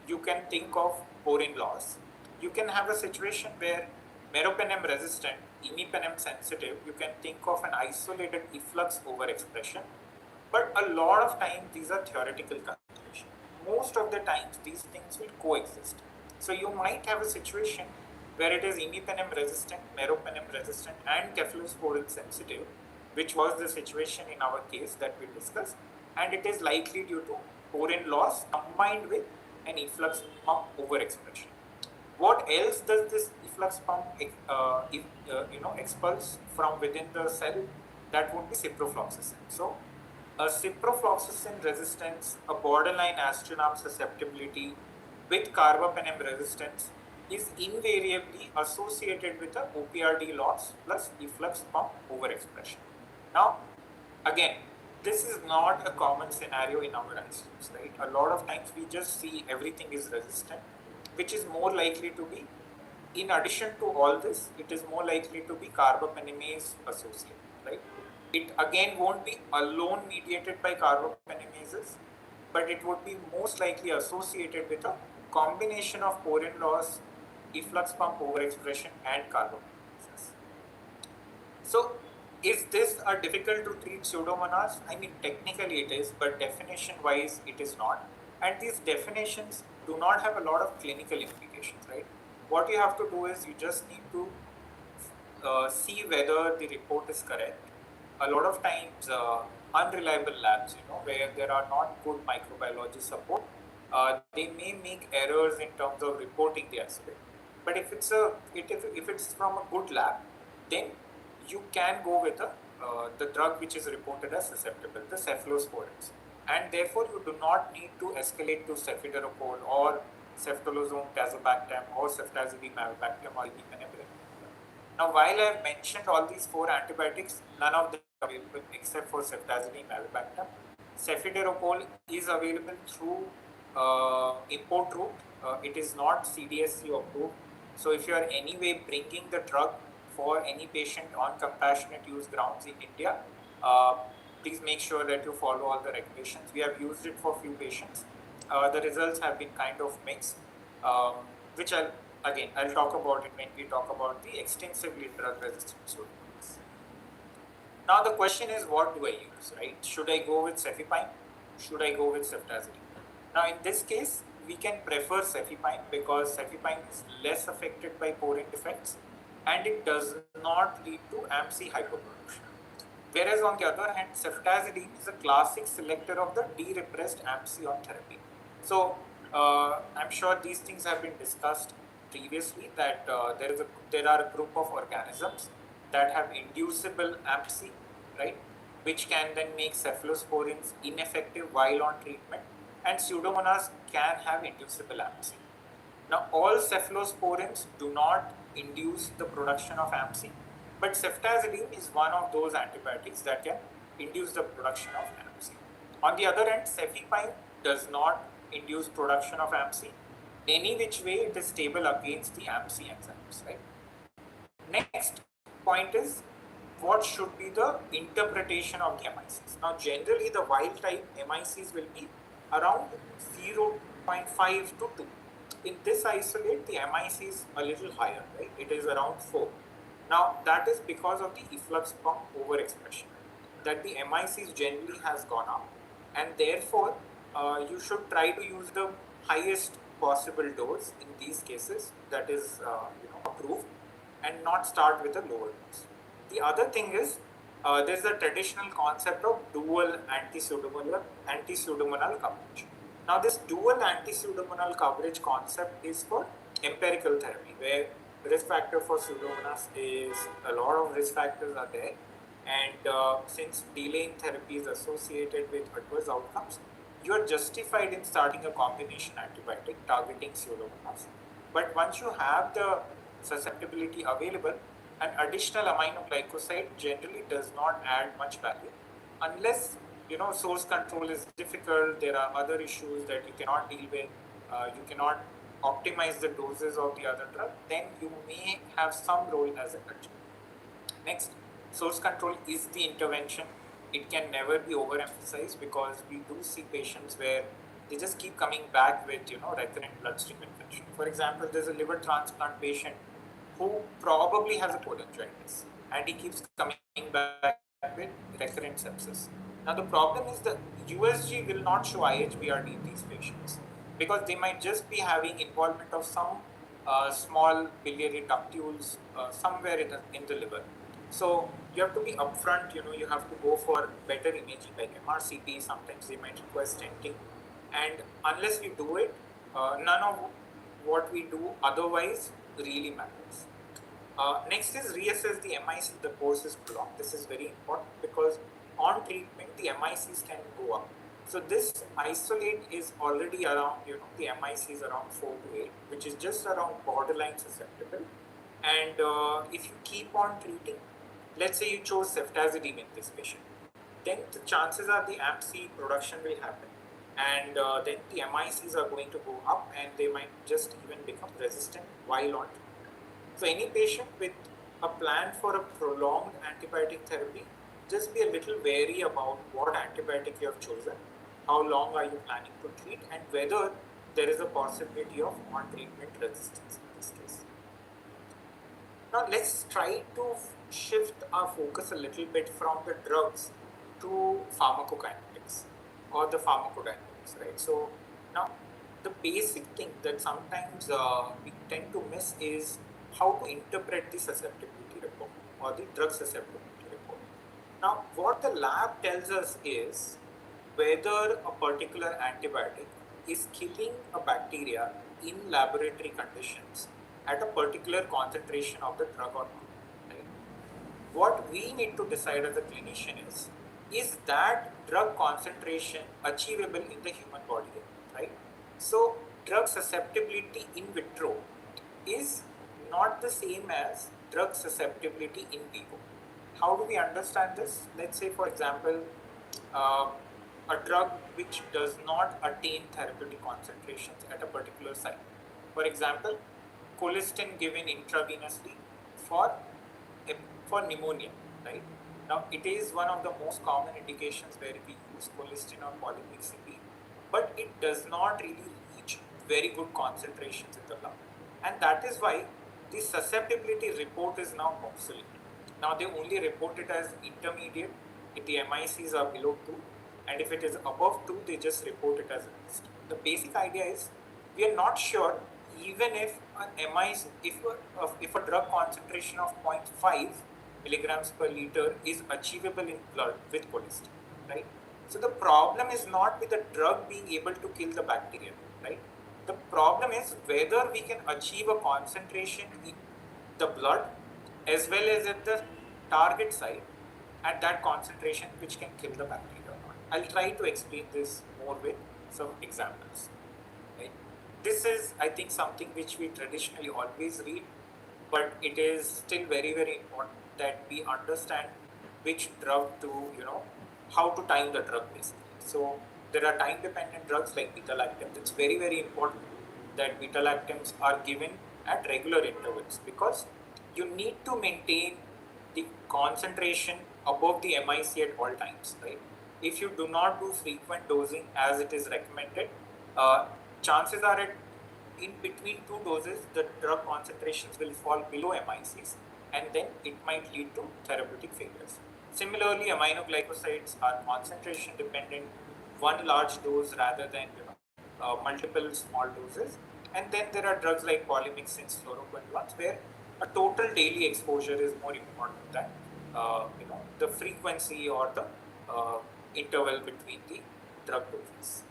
You can think of porin loss. You can have a situation where meropenem resistant, imipenem sensitive. You can think of an isolated efflux overexpression. But a lot of times these are theoretical calculations. Most of the times these things will coexist. So you might have a situation where it is imipenem resistant, meropenem resistant, and cephalosporin sensitive, which was the situation in our case that we discussed, and it is likely due to porin loss combined with an efflux pump overexpression. What else does this efflux pump expels from within the cell? That would be ciprofloxacin. So a ciprofloxacin resistance, a borderline astronome susceptibility with carbapenem resistance is invariably associated with a OPRD loss plus efflux pump overexpression. Now, again, this is not a common scenario in our isotopes, right? A lot of times we just see everything is resistant, which is more likely to be, in addition to all this, it is more likely to be carbapenemase associated, right? It again won't be alone mediated by carbapenemases, but it would be most likely associated with a combination of porin loss, efflux pump overexpression, and carbapenemases. So, is this a difficult to treat Pseudomonas? I mean, technically it is, but definition wise it is not. And these definitions do not have a lot of clinical implications, right? What you have to do is you just need to see whether the report is correct. A lot of times, unreliable labs, where there are not good microbiology support, they may make errors in terms of reporting the isolate. But if it's from a good lab, then you can go with the drug which is reported as susceptible, the cephalosporins, and therefore you do not need to escalate to cefiderocol or ceftolozone tazobactam or ceftazidime avibactam or imipenem. Now, while I have mentioned all these 4 antibiotics, none of them are available except for ceftazidime avibactam. Cefiderocol is available through import route. It is not CDSC approved. So, if you are anyway bringing the drug for any patient on compassionate use grounds in India, please make sure that you follow all the regulations. We have used it for few patients. The results have been kind of mixed, which I'll talk about it when we talk about the extensively drug-resistant Pseudomonas. Now the question is, what do I use, right? Should I go with cefepime? Should I go with ceftazidime? Now in this case, we can prefer cefepime because cefepime is less affected by porin defects and it does not lead to AMC hyperproduction. Whereas on the other hand, ceftazidime is a classic selector of the de-repressed AMC on therapy. So I'm sure these things have been discussed previously, that there are a group of organisms that have inducible AMC, right, which can then make cephalosporins ineffective while on treatment, and Pseudomonas can have inducible AMC. Now, all cephalosporins do not induce the production of AMC, but ceftazidime is one of those antibiotics that can induce the production of AMC. On the other hand, cefepime does not induce production of AMC. Any which way, it is stable against the AMC enzymes, right? Next point is, what should be the interpretation of the MICs? Now, generally, the wild type MICs will be around 0.5 to 2. In this isolate, the MIC is a little higher, right? It is around 4. Now, that is because of the efflux pump overexpression, that the MICs generally has gone up, and therefore, you should try to use the highest possible dose in these cases that is approved, and not start with a lower dose. The other thing is there's a traditional concept of dual anti-pseudomonal coverage. Now this dual anti-pseudomonal coverage concept is for empirical therapy, where risk factor for Pseudomonas is a lot of risk factors are there, and since delaying therapy is associated with adverse outcomes, you are justified in starting a combination antibiotic targeting Pseudomonas. But once you have the susceptibility available, an additional aminoglycoside generally does not add much value unless source control is difficult. There are other issues that you cannot deal with. You cannot optimize the doses of the other drug. Then you may have some role as an adjunct. Next, source control is the intervention. It can never be overemphasized because we do see patients where they just keep coming back with recurrent bloodstream infection. For example, there's a liver transplant patient who probably has a cholangitis, and he keeps coming back with recurrent sepsis. Now the problem is the USG will not show IHBRD in these patients because they might just be having involvement of some small biliary ductules somewhere in the liver. So you have to be upfront. You have to go for better imaging like MRCP. Sometimes they might request stenting, and unless we do it, none of what we do otherwise really matters. Next is reassess the MIC. The course is prolonged. This is very important because on treatment the MICs can go up. So this isolate is already around, the MIC is around 4 to 8, which is just around borderline susceptible. And if you keep on treating, let's say you chose ceftazidime in this patient, then the chances are the AMC production will happen, and then the MICs are going to go up, and they might just even become resistant while on treatment. So any patient with a plan for a prolonged antibiotic therapy, just be a little wary about what antibiotic you have chosen, how long are you planning to treat, and whether there is a possibility of on-treatment resistance in this case. Now let's try to shift our focus a little bit from the drugs to pharmacokinetics or the pharmacodynamics, right? So now the basic thing that sometimes we tend to miss is how to interpret the susceptibility report or the drug susceptibility report. Now what the lab tells us is whether a particular antibiotic is killing a bacteria in laboratory conditions at a particular concentration of the drug or not. Right? What we need to decide as a clinician is that drug concentration achievable in the human body, right? So drug susceptibility in vitro is not the same as drug susceptibility in vivo. How do we understand this? Let's say, for example, a drug which does not attain therapeutic concentrations at a particular site. For example, colistin given intravenously for pneumonia, right? Now, it is one of the most common indications where we use colistin or polymyxin, but it does not really reach very good concentrations in the lung. And that is why the susceptibility report is now obsolete. Now, they only report it as intermediate if the MICs are below 2, and if it is above 2, they just report it as a risk. The basic idea is we are not sure even if an if a drug concentration of 0.5 milligrams per liter is achievable in blood with colistin, right? So the problem is not with the drug being able to kill the bacteria, right? The problem is whether we can achieve a concentration in the blood as well as at the target site at that concentration which can kill the bacteria or not. I'll try to explain this more with some examples. Right? This is, I think, something which we traditionally always read, but it is still very, very important that we understand which drug to, how to time the drug basically. So there are time-dependent drugs like beta-lactams. It's very, very important that beta-lactams are given at regular intervals because you need to maintain the concentration above the MIC at all times, right? If you do not do frequent dosing as it is recommended, chances are in between 2 doses, the drug concentrations will fall below MICs, and then it might lead to therapeutic failures. Similarly, aminoglycosides are concentration dependent. one large dose rather than multiple small doses. And then there are drugs like polymyxins, fluoroquinolones, where a total daily exposure is more important than the frequency or the interval between the drug doses.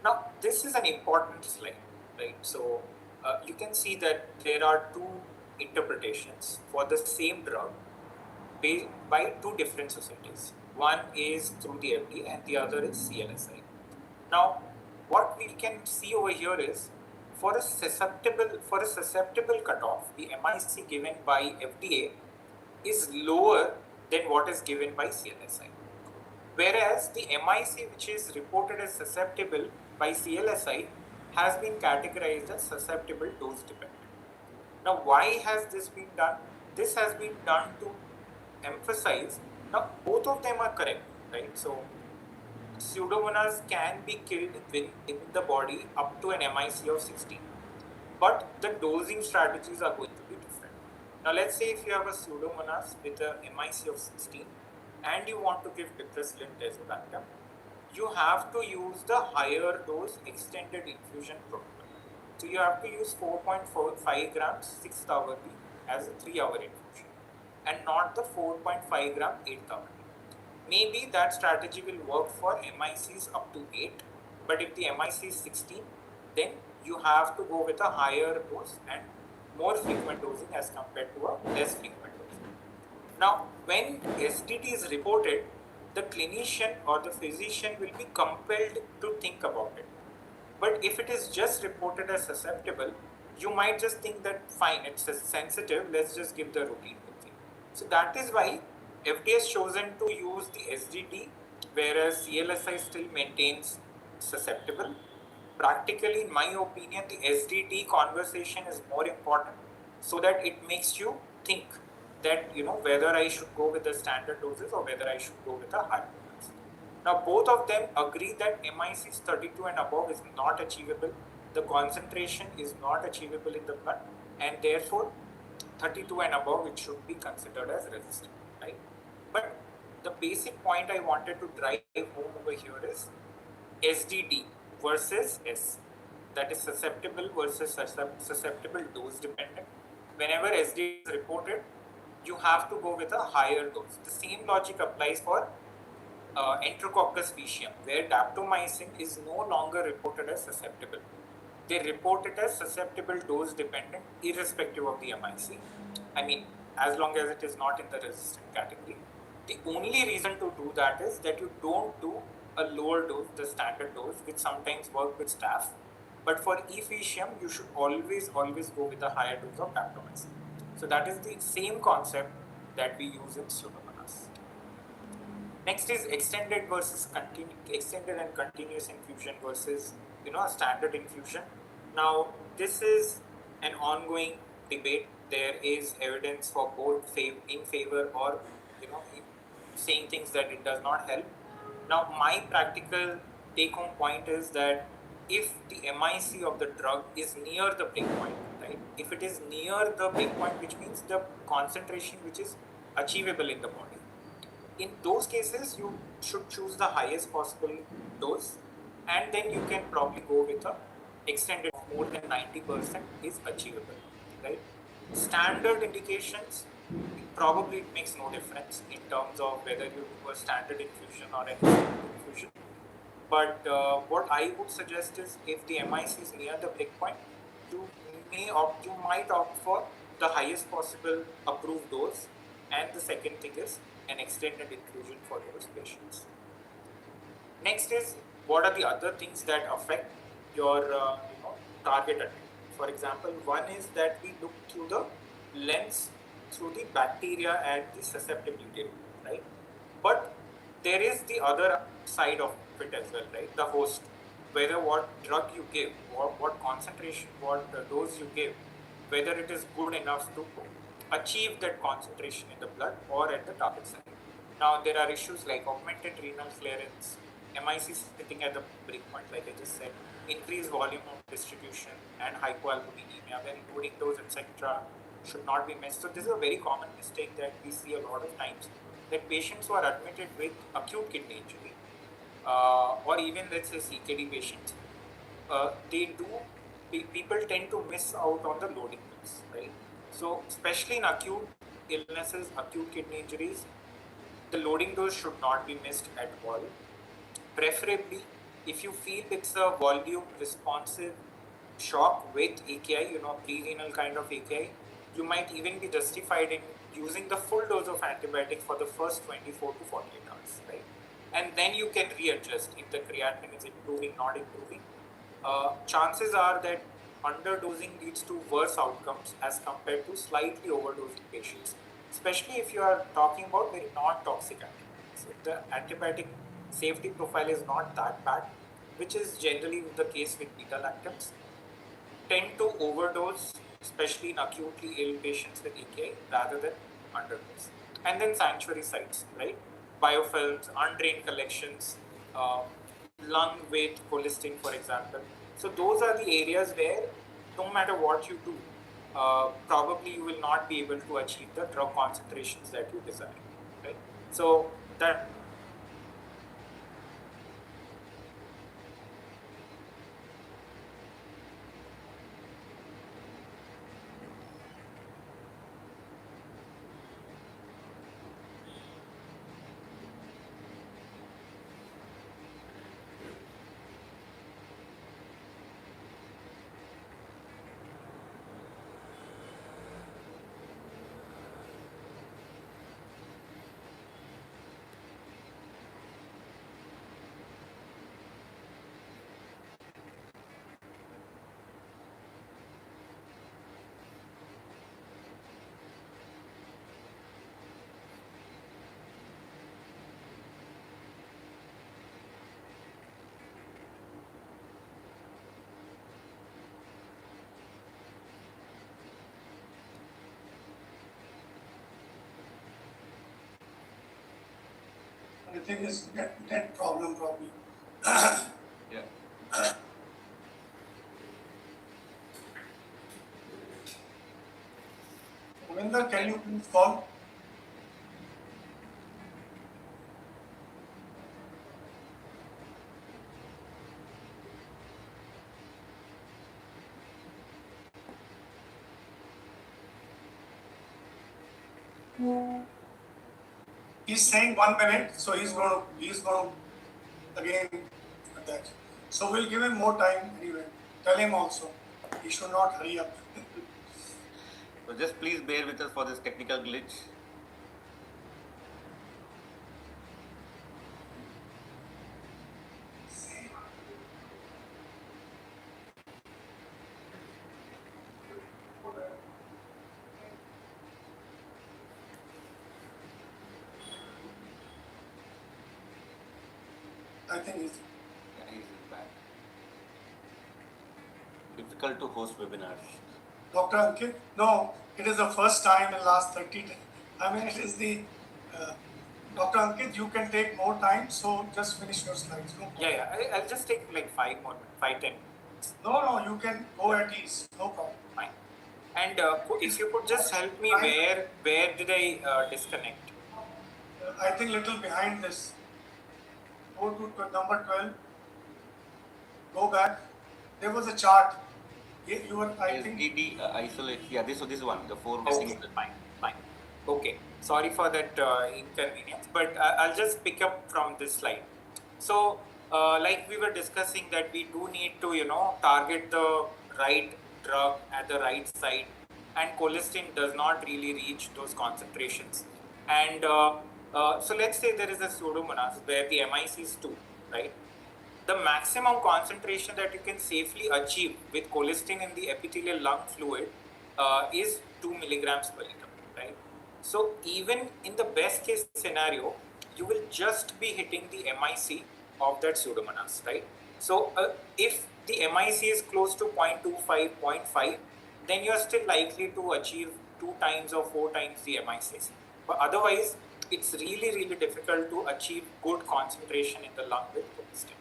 Now, this is an important slide, right? So you can see that there are two interpretations for the same drug by two different societies. One is through the FDA and the other is CLSI. Now, what we can see over here is for a susceptible cutoff, the MIC given by FDA is lower than what is given by CLSI. Whereas the MIC which is reported as susceptible by CLSI has been categorized as susceptible dose dependent. Now, why has this been done? This has been done to emphasize, now both of them are correct, right? So Pseudomonas can be killed in the body up to an MIC of 16, but the dosing strategies are going to be different. Now let's say if you have a Pseudomonas with a MIC of 16 and you want to give piperacillin tazobactam, you have to use the higher dose extended infusion protocol. So you have to use 4.45 grams 6th hourly as a 3-hour infusion and not the 4.5 gram 8th hourly. Maybe that strategy will work for MICs up to 8, but if the MIC is 16, then you have to go with a higher dose and more frequent dosing as compared to a less frequent dosing. Now, when SDT is reported, the clinician or the physician will be compelled to think about it. But if it is just reported as susceptible, you might just think that fine, it's sensitive, let's just give the routine dosing. So that is why FDA has chosen to use the SDT, whereas CLSI still maintains susceptible. Practically, in my opinion, the SDT conversation is more important so that it makes you think that whether I should go with the standard doses or whether I should go with a higher dose. Now, both of them agree that MIC 32 and above is not achievable. The concentration is not achievable in the blood, and therefore 32 and above it should be considered as resistant, right? But the basic point I wanted to drive home over here is SDD versus S, that is susceptible versus susceptible dose dependent. Whenever SDD is reported, you have to go with a higher dose. The same logic applies for Enterococcus faecium, where daptomycin is no longer reported as susceptible. They report it as susceptible dose dependent irrespective of the MIC. I mean, as long as it is not in the resistant category. The only reason to do that is that you don't do a lower dose, the standard dose, which sometimes work with staph. But for E-faecium, you should always go with a higher dose of daptomycin. So that is the same concept that we use in Pseudomonas. Next is extended and continuous infusion versus a standard infusion. Now this is an ongoing debate. There is evidence for both in favor or saying things that it does not help. Now my practical take home point is that if the MIC of the drug is near the break point, right? If it is near the break point, which means the concentration which is achievable in the body, in those cases you should choose the highest possible dose, and then you can probably go with a extended more than 90% is achievable, right? Standard indications, probably it makes no difference in terms of whether you do a standard infusion or an extended infusion. But what I would suggest is if the MIC is near the break point, you might opt for the highest possible approved dose, and the second thing is an extended infusion for those patients. Next is what are the other things that affect your target attack. For example, one is that we look through the lens through the bacteria and the susceptibility, right? But there is the other side of it as well, right? The host, whether what drug you give, what concentration, what dose you give, whether it is good enough to achieve that concentration in the blood or at the target site. Now there are issues like augmented renal clearance, MIC sitting at the breakpoint, like I just said, increased volume of distribution, and hypoalbuminemia, where loading dose, etc., should not be missed. So this is a very common mistake that we see a lot of times, that patients who are admitted with acute kidney injury or even let's say CKD patients, people tend to miss out on the loading dose, right? So especially in acute illnesses, acute kidney injuries, the loading dose should not be missed at all. Preferably, if you feel it's a volume responsive shock with AKI, pre-renal kind of AKI, you might even be justified in using the full dose of antibiotic for the first 24 to 48 hours, right? And then you can readjust if the creatinine is improving, not improving. Chances are that underdosing leads to worse outcomes as compared to slightly overdosing patients, especially if you are talking about very non-toxic antibiotics. If the antibiotic safety profile is not that bad, which is generally the case with beta-lactams, tend to overdose, especially in acutely ill patients with AKI, rather than underdose. And then sanctuary sites, right? Biofilms, undrained collections, lung with colistin, for example. So those are the areas where no matter what you do, probably you will not be able to achieve the drug concentrations that you desire, right? So that I think it's net problem probably. Yeah. Ravinder, can you please call? He's saying 1 minute, so he's going to again that. So we'll give him more time anyway. Tell him also he should not hurry up. So just please bear with us for this technical glitch. I think he's Yeah, he's back. Difficult to host webinars. Dr. Ankit. No, it is the first time in last 30 days. I mean, it is the Dr. Ankit. You can take more time, so just finish your slides. No problem. yeah. I'll just take like 5 more, 5-10 minutes. No, you can go at ease. No problem. Fine. And if you could just help me, where did I disconnect? I think little behind this. Go to number 12. Go back. There was a chart. You were, I think. SDD isolate. Yeah, this one. The 4 Okay, missing. fine. Okay, sorry for that inconvenience, but I'll just pick up from this slide. So, like we were discussing, that we do need to, target the right drug at the right site, and colistin does not really reach those concentrations. And so let's say there is a Pseudomonas where the MIC is 2, right? The maximum concentration that you can safely achieve with colistin in the epithelial lung fluid is 2 milligrams per liter, right? So even in the best case scenario, you will just be hitting the MIC of that Pseudomonas, right? So if the MIC is close to 0.25, 0.5, then you are still likely to achieve 2 times or 4 times the MICs. But otherwise, it's really, really difficult to achieve good concentration in the lung with colistin.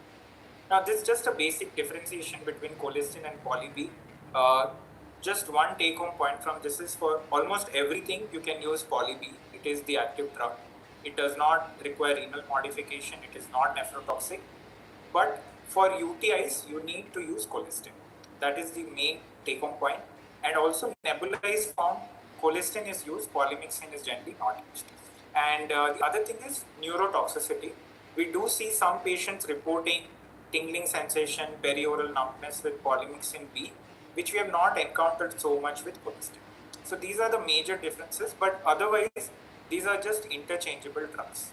Now, this is just a basic differentiation between colistin and poly B. Just one take-home point from this is, for almost everything you can use poly B. It is the active drug. It does not require renal modification. It is not nephrotoxic. But for UTIs, you need to use colistin. That is the main take-home point. And also nebulized form, colistin is used, polymyxin is generally not used. And the other thing is neurotoxicity. We do see some patients reporting tingling sensation, perioral numbness with polymyxin B, which we have not encountered so much with colistin. So these are the major differences, but otherwise, these are just interchangeable drugs.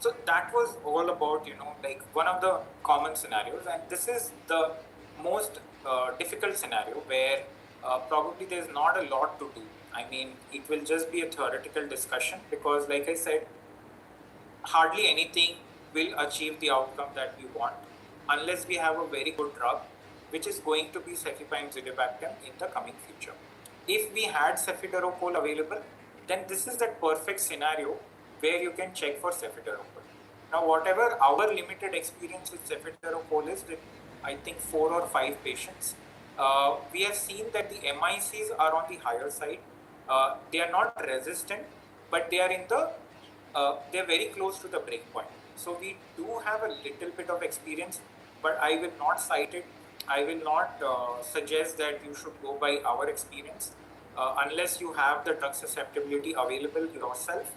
So that was all about, like one of the common scenarios, and this is the most difficult scenario where probably there's not a lot to do. I mean, it will just be a theoretical discussion because, like I said, hardly anything will achieve the outcome that we want unless we have a very good drug, which is going to be cefepime-zidibactam in the coming future. If we had cefiderocol available, then this is that perfect scenario where you can check for cefiderocol. Now, whatever our limited experience with cefiderocol is with, I think, 4 or 5 patients, we have seen that the MICs are on the higher side. They are not resistant, but they are in the they're very close to the break point. So we do have a little bit of experience, but I will not cite it. I will not suggest that you should go by our experience unless you have the drug susceptibility available yourself.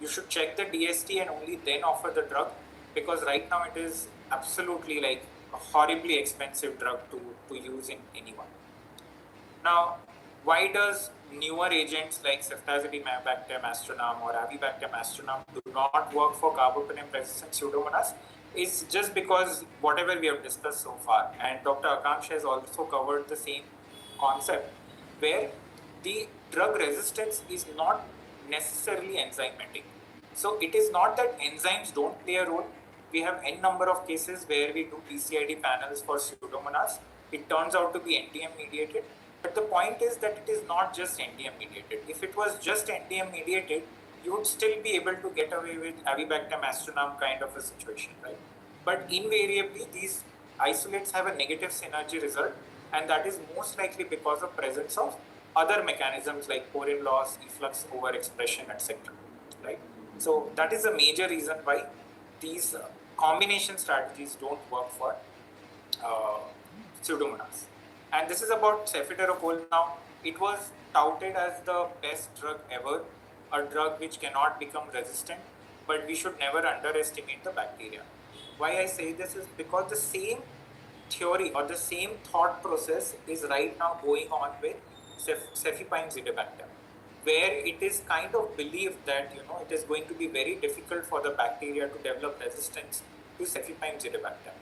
You should check the DST and only then offer the drug, because right now it is absolutely like a horribly expensive drug to use in anyone. Now, why does newer agents like ceftazidime-avibactam astronam or avibactam astronam do not work for carbapenem-resistant Pseudomonas? It's just because whatever we have discussed so far, and Dr. Akanksha has also covered the same concept, where the drug resistance is not necessarily enzymatic. So it is not that enzymes don't play a role. We have n number of cases where we do PCID panels for Pseudomonas. It turns out to be NTM mediated. But the point is that it is not just NTM mediated. If it was just NTM mediated, you would still be able to get away with avibactam astronam kind of a situation, right? But invariably, these isolates have a negative synergy result, and that is most likely because of presence of other mechanisms like porin loss, efflux overexpression, etc. Right? So that is a major reason why these combination strategies don't work for Pseudomonas. And this is about cefiderocol. Now, it was touted as the best drug ever, a drug which cannot become resistant, but we should never underestimate the bacteria. Why I say this is because the same theory or the same thought process is right now going on with cefepime-zidibactam, where it is kind of believed that it is going to be very difficult for the bacteria to develop resistance to cefepime-zidibactam.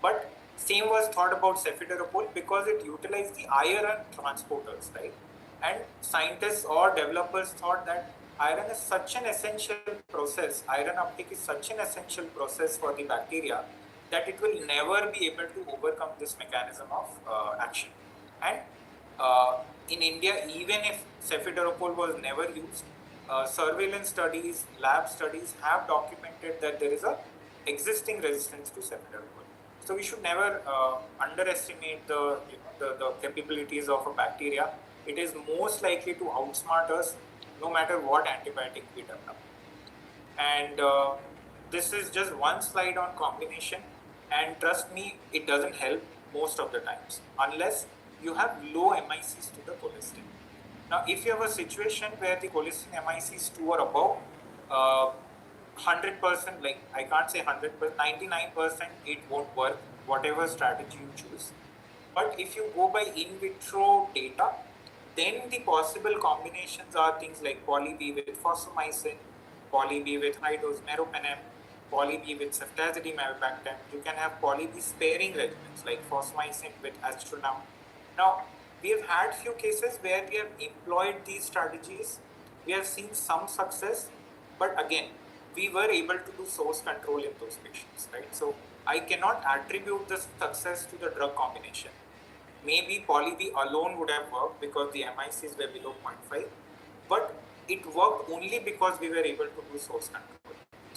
But same was thought about cefiderocol because it utilized the iron transporters, right? And scientists or developers thought that iron is such an essential process, iron uptake is such an essential process for the bacteria that it will never be able to overcome this mechanism of action. And in India, even if cefiderocol was never used, surveillance studies, lab studies have documented that there is a existing resistance to cefiderocol. So we should never underestimate the capabilities of a bacteria. It is most likely to outsmart us no matter what antibiotic we develop. And this is just one slide on combination, and trust me, it doesn't help most of the times unless you have low MICs to the colistin. Now, if you have a situation where the colistin MICs 2 or above, 100%, like I can't say 100%, 99% it won't work, whatever strategy you choose. But if you go by in vitro data, then the possible combinations are things like poly B with fosfomycin, poly B with high dose meropenem, poly B with ceftazidime-avibactam. You can have poly B sparing regimens like fosfomycin with astronam. Now, we have had few cases where we have employed these strategies. We have seen some success, but again, we were able to do source control in those patients, right? So I cannot attribute the success to the drug combination. Maybe poly B alone would have worked because the MICs were below 0.5, but it worked only because we were able to do source control.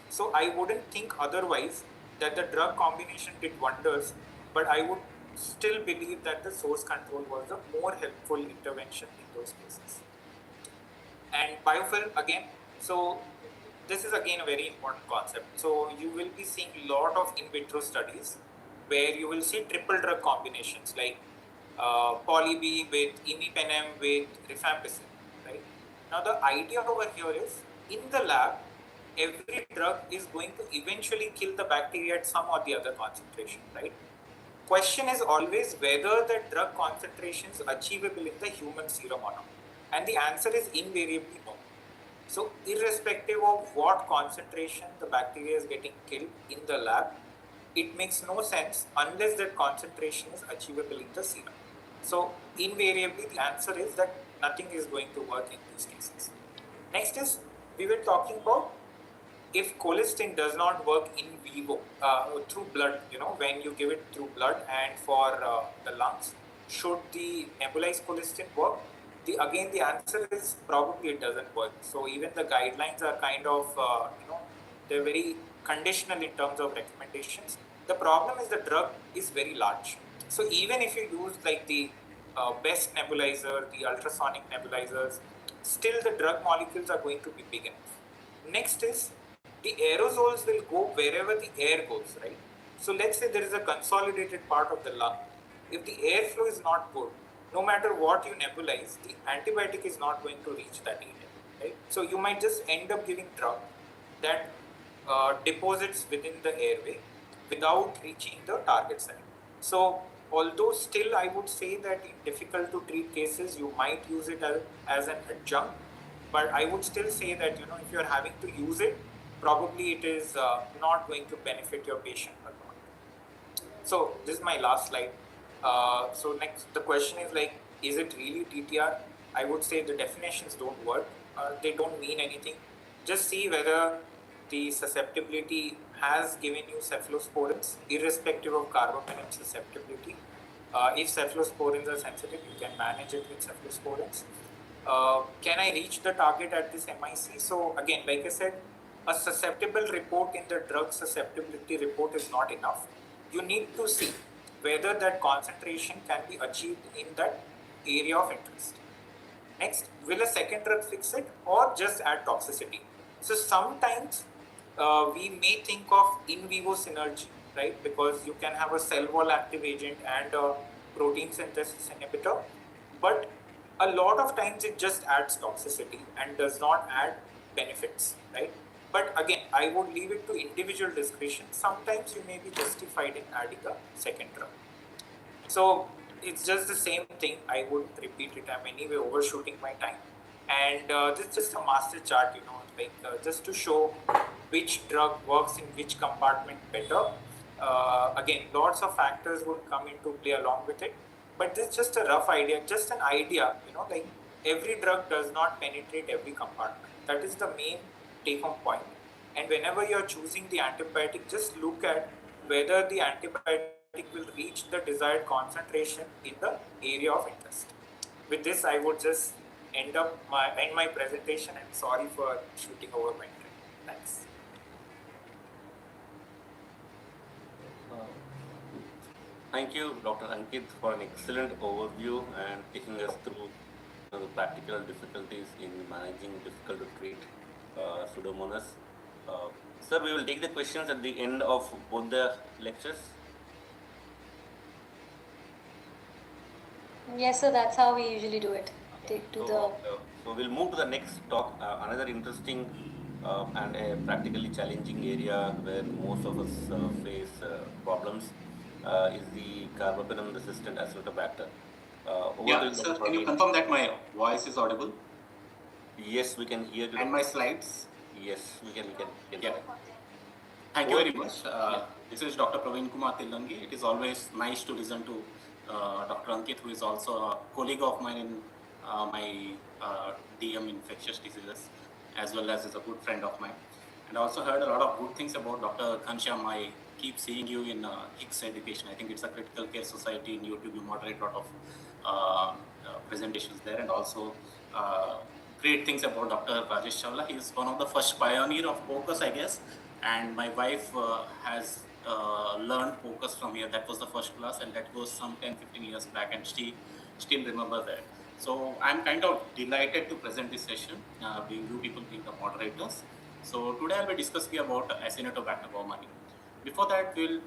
So I wouldn't think otherwise that the drug combination did wonders, but I would still believe that the source control was a more helpful intervention in those cases. And biofilm again, so this is again a very important concept. So you will be seeing a lot of in vitro studies where you will see triple drug combinations like poly B with imipenem with rifampicin, right? Now the idea over here is in the lab, every drug is going to eventually kill the bacteria at some or the other concentration, right? Question is always whether the drug concentration is achievable in the human serum or not. And the answer is invariably no. So irrespective of what concentration the bacteria is getting killed in the lab, it makes no sense unless that concentration is achievable in the serum. So invariably the answer is that nothing is going to work in these cases. Next is, we were talking about if colistin does not work in vivo through blood, when you give it through blood and for the lungs, should the nebulized colistin work? Again, the answer is probably it doesn't work. So even the guidelines are kind of, they're very conditional in terms of recommendations. The problem is the drug is very large. So even if you use like the best nebulizer, the ultrasonic nebulizers, still the drug molecules are going to be big enough. Next is the aerosols will go wherever the air goes, right? So let's say there is a consolidated part of the lung. If the airflow is not good, no matter what you nebulize, the antibiotic is not going to reach that area, right? So you might just end up giving drug that deposits within the airway without reaching the target site. So although still I would say that in difficult to treat cases, you might use it as an adjunct, but I would still say that, if you're having to use it, probably it is not going to benefit your patient a lot. So this is my last slide. So next, the question is like, is it really TTR? I would say the definitions don't work. They don't mean anything. Just see whether the susceptibility has given you cephalosporins, irrespective of carbapenem susceptibility. If cephalosporins are sensitive, you can manage it with cephalosporins. Can I reach the target at this MIC? So again, like I said, a susceptible report in the drug susceptibility report is not enough. You need to see whether that concentration can be achieved in that area of interest. Next, will a second drug fix it or just add toxicity? So sometimes we may think of in vivo synergy, right? Because you can have a cell wall active agent and a protein synthesis inhibitor, but a lot of times it just adds toxicity and does not add benefits, right? But again, I would leave it to individual discretion. Sometimes you may be justified in adding a second drug. So it's just the same thing. I wouldn't repeat it. I'm anyway overshooting my time. And this is just a master chart, just to show which drug works in which compartment better. Again, lots of factors would come into play along with it. But this is just a rough idea, just an idea, like every drug does not penetrate every compartment. That is the main take-home point. And whenever you're choosing the antibiotic, just look at whether the antibiotic will reach the desired concentration in the area of interest. With this, I would just end my presentation, and sorry for shooting over my time. Thanks. Thank you, Dr. Ankit, for an excellent overview and taking us through the practical difficulties in managing difficult to treat Pseudomonas. Sir, we will take the questions at the end of both the lectures. Yes, sir, that's how we usually do it. So we'll move to the next talk, another interesting and a practically challenging area where most of us face problems is the carbapenem resistant Acinetobacter. Yeah, sir, can you confirm that my voice is audible? Yes, we can hear you. And my slides? Yes, we can. Yeah. Thank you very much. This is Dr. Praveen Kumar Tillangi. It is always nice to listen to Dr. Ankit, who is also a colleague of mine in my DM infectious diseases, as well as is a good friend of mine. And I also heard a lot of good things about Dr. Ghanshyam. I keep seeing you in HICS education. I think it's a critical care society in YouTube. You moderate a lot of presentations there, and also great things about Dr. Rajesh Chawla. He is one of the first pioneer of POCUS, I guess. And my wife has learned POCUS from here. That was the first class, and that was some 10-15 years back, and she still remember that. So I'm kind of delighted to present this session, being you people being the moderators. So today I'll be discussing about Acinetobacter baumannii. Before that, we'll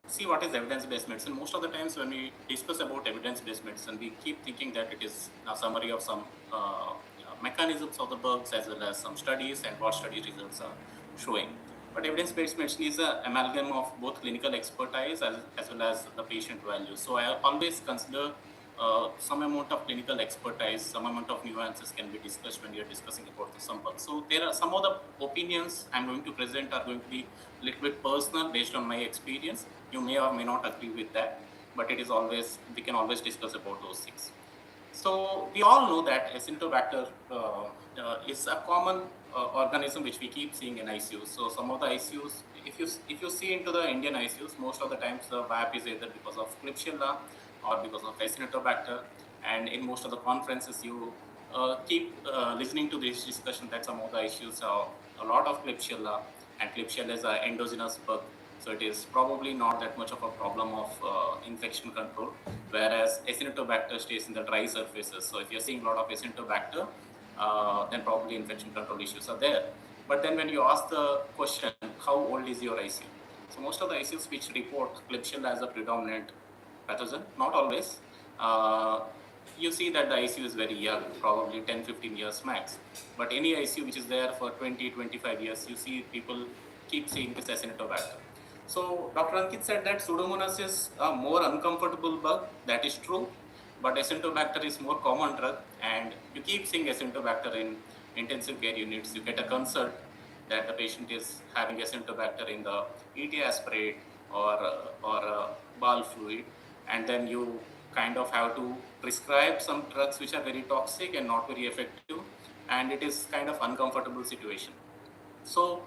see what is evidence-based medicine. Most of the times when we discuss about evidence-based medicine, we keep thinking that it is a summary of some mechanisms of the bugs as well as some studies and what study results are showing. But evidence-based medicine is an amalgam of both clinical expertise as well as the patient values. So I always consider some amount of clinical expertise, some amount of nuances can be discussed when you're discussing about the some bugs. So there are some of the opinions I'm going to present are going to be a little bit personal based on my experience. You may or may not agree with that, but it is always, we can always discuss about those things. So we all know that Acinetobacter is a common organism which we keep seeing in ICUs. So some of the ICUs, if you see into the Indian ICUs, most of the times the VAP is either because of Klebsiella or because of Acinetobacter. And in most of the conferences, you keep listening to this discussion that some of the ICUs have a lot of Klebsiella, and Klebsiella is an endogenous bug. So it is probably not that much of a problem of infection control, whereas Acinetobacter stays in the dry surfaces. So if you're seeing a lot of Acinetobacter, then probably infection control issues are there. But then when you ask the question, how old is your ICU? So most of the ICUs which report Klebsiella as a predominant pathogen, not always. You see that the ICU is very young, probably 10, 15 years max. But any ICU which is there for 20, 25 years, you see people keep seeing this Acinetobacter. So Dr. Ankit said that Pseudomonas is a more uncomfortable bug. That is true, but Acinetobacter is more common drug, and you keep seeing Acinetobacter in intensive care units. You get a consult that the patient is having Acinetobacter in the ET aspirate or bowel fluid, and then you kind of have to prescribe some drugs which are very toxic and not very effective, and it is kind of uncomfortable situation. So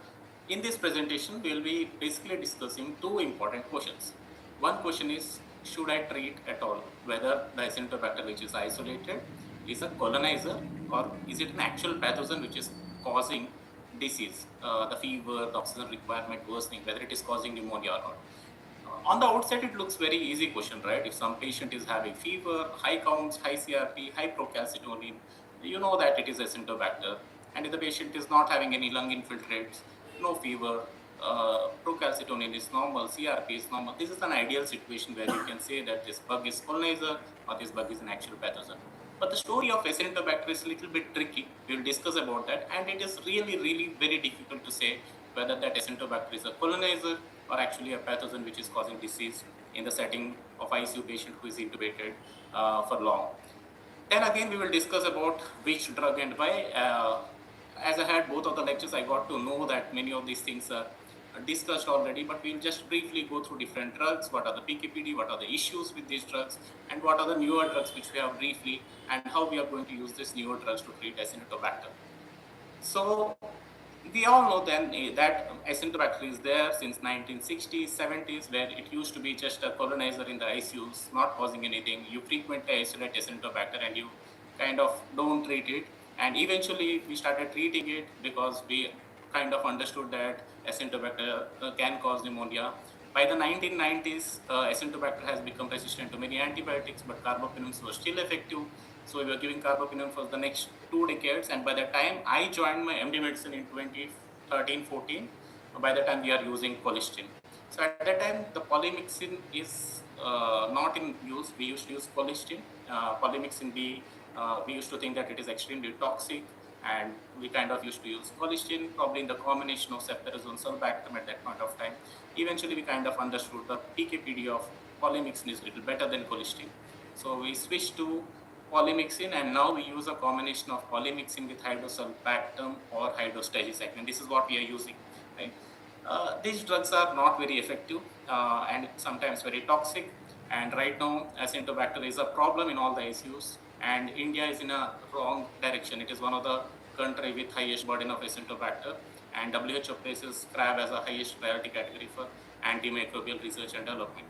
in this presentation, we will be basically discussing two important questions. One question is, should I treat at all whether the Acinetobacter which is isolated is a colonizer, or is it an actual pathogen which is causing disease, the fever, the oxygen requirement worsening, whether it is causing pneumonia or not. On the outset, it looks very easy question, right? If some patient is having fever, high counts, high CRP, high procalcitonin, you know that it is Acinetobacter. And if the patient is not having any lung infiltrates, no fever, procalcitonin is normal, CRP is normal, this is an ideal situation where you can say that this bug is colonizer or this bug is an actual pathogen. But the story of Acinetobacter is a little bit tricky. We'll discuss about that, and it is really, really very difficult to say whether that Acinetobacter is a colonizer or actually a pathogen which is causing disease in the setting of ICU patient who is intubated for long. Then again, we will discuss about which drug and why. As I had both of the lectures, I got to know that many of these things are discussed already, but we'll just briefly go through different drugs, what are the PKPD, what are the issues with these drugs, and what are the newer drugs which we have briefly, and how we are going to use these newer drugs to treat Acinetobacter. So we all know then that Acinetobacter is there since 1960s, 70s, where it used to be just a colonizer in the ICUs, not causing anything. You frequently isolate Acinetobacter and you kind of don't treat it. And eventually we started treating it because we kind of understood that Acinetobacter can cause pneumonia. By the 1990s, Acinetobacter has become resistant to many antibiotics, but carbapenems were still effective. So we were giving carbapenem for the next 2 decades. And by the time I joined my MD medicine in 2013-14, by the time we are using colistin. So at that time, the polymyxin is not in use. We used to use colistin. Polymyxin B, we used to think that it is extremely toxic, and we kind of used to use colistin, probably in the combination of ceftriaxone, sulbactam at that point of time. Eventually, we kind of understood the PKPD of polymyxin is a little better than colistin. So we switched to polymyxin, and now we use a combination of polymyxin with hydrosulbactam or hydrostagicycline. This is what we are using, right? These drugs are not very effective and sometimes very toxic. And right now, Acinetobacter is a problem in all the ICUs, and India is in a wrong direction. It is one of the country with highest burden of Acinetobacter, and WHO places CRAB as a highest priority category for antimicrobial research and development.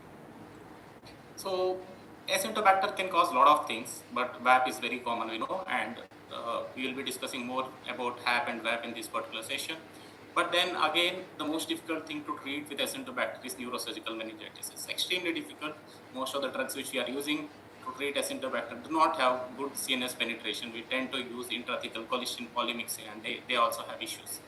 So Acinetobacter can cause a lot of things, but VAP is very common, we know, and we will be discussing more about HAP and VAP in this particular session. But then again, the most difficult thing to treat with Acinetobacter is neurosurgical meningitis. It's extremely difficult. Most of the drugs which we are using to treat Acinetobacter do not have good CNS penetration. We tend to use intrathecal colistin polymyxin, and they also have issues.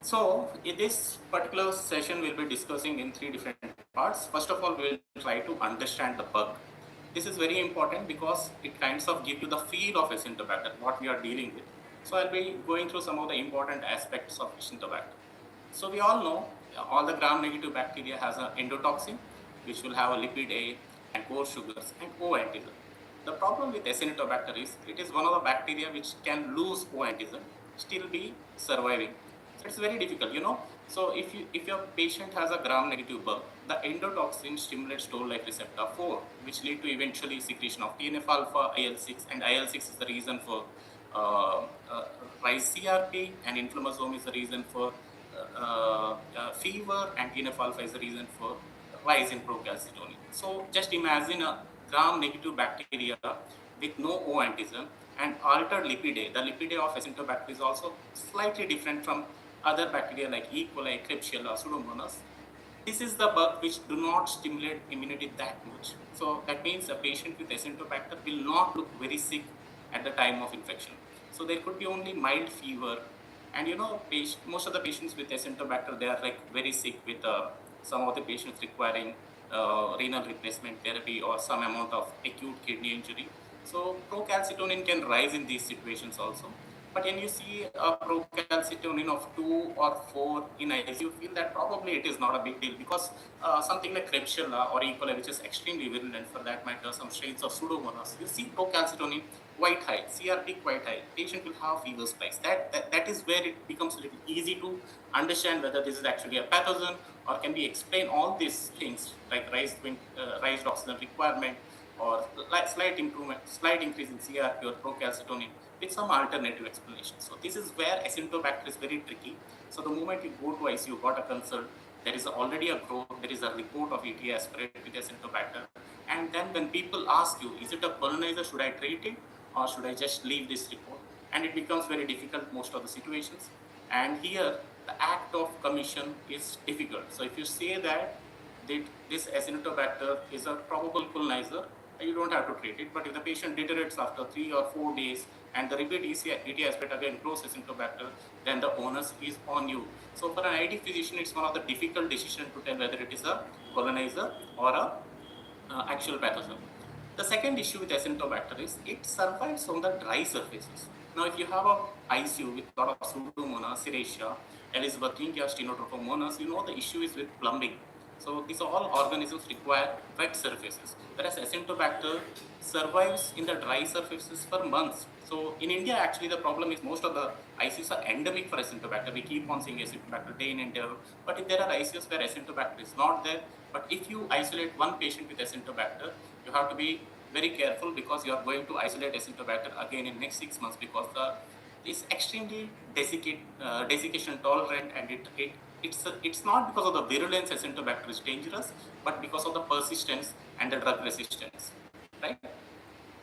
So in this particular session, we'll be discussing in 3 different parts. First of all, we'll try to understand the bug. This is very important because it kinds of gives you the feel of Acinetobacter, what we are dealing with. So I'll be going through some of the important aspects of Acinetobacter. So we all know all the gram-negative bacteria has an endotoxin, which will have a lipid A and core sugars and O antigen. The problem with Acinetobacter is it is one of the bacteria which can lose O antigen, still be surviving. So it's very difficult, you know. So if your patient has a gram-negative bug, the endotoxin stimulates toll-like receptor 4, which lead to eventually secretion of TNF-alpha, IL-6, and IL-6 is the reason for rise CRP, and inflammasome is the reason for fever, and TNF-alpha is the reason for rise in procalcitonin. So just imagine a gram-negative bacteria with no O antigen and altered lipid A. The lipid A of Acinetobacter is also slightly different from other bacteria like E. coli, Klebsiella, Pseudomonas. This is the bug which do not stimulate immunity that much. So that means a patient with Acinetobacter will not look very sick at the time of infection. So there could be only mild fever, and you know, most of the patients with Acinetobacter, they are like very sick with some of the patients requiring renal replacement therapy or some amount of acute kidney injury. So procalcitonin can rise in these situations also. But when you see a procalcitonin of 2 or 4 in ICU, you feel that probably it is not a big deal because something like Klebsiella or E. coli, which is extremely virulent, for that matter, some strains of Pseudomonas, you see procalcitonin quite high, CRP quite high, patient will have fever spikes. That is where it becomes a little easy to understand whether this is actually a pathogen or can we explain all these things like raised oxygen requirement or slight improvement, slight increase in CRP or procalcitonin with some alternative explanation. So this is where Acinetobacter is very tricky. So the moment you go to ICU, got a consult, there is already a growth, there is a report of ET aspirate with Acinetobacter, and then when people ask you, is it a colonizer, should I treat it or should I just leave this report? And it becomes very difficult most of the situations. And here, the act of commission is difficult. So if you say that this Acinetobacter is a probable colonizer, you don't have to treat it. But if the patient deteriorates after 3 or 4 days and the repeat ET aspirate again grows Acinetobacter, then the onus is on you. So for an ID physician, it's one of the difficult decisions to tell whether it is a colonizer or a actual pathogen. The second issue with Acinetobacter is it survives on the dry surfaces. Now, if you have a ICU with a lot of Pseudomonas, Serratia, Elizabethingia, Stenotrophomonas, you know the issue is with plumbing. So these all organisms require wet surfaces, whereas Acinetobacter survives in the dry surfaces for months. So in India, actually, the problem is most of the ICUs are endemic for Acinetobacter. We keep on seeing Acinetobacter day in and day out. But if there are ICUs where Acinetobacter is not there, but if you isolate one patient with Acinetobacter, you have to be very careful because you are going to isolate Acinetobacter again in next 6 months because it's extremely desiccation tolerant, and it's not because of the virulence Acinetobacter is dangerous, but because of the persistence and the drug resistance, right?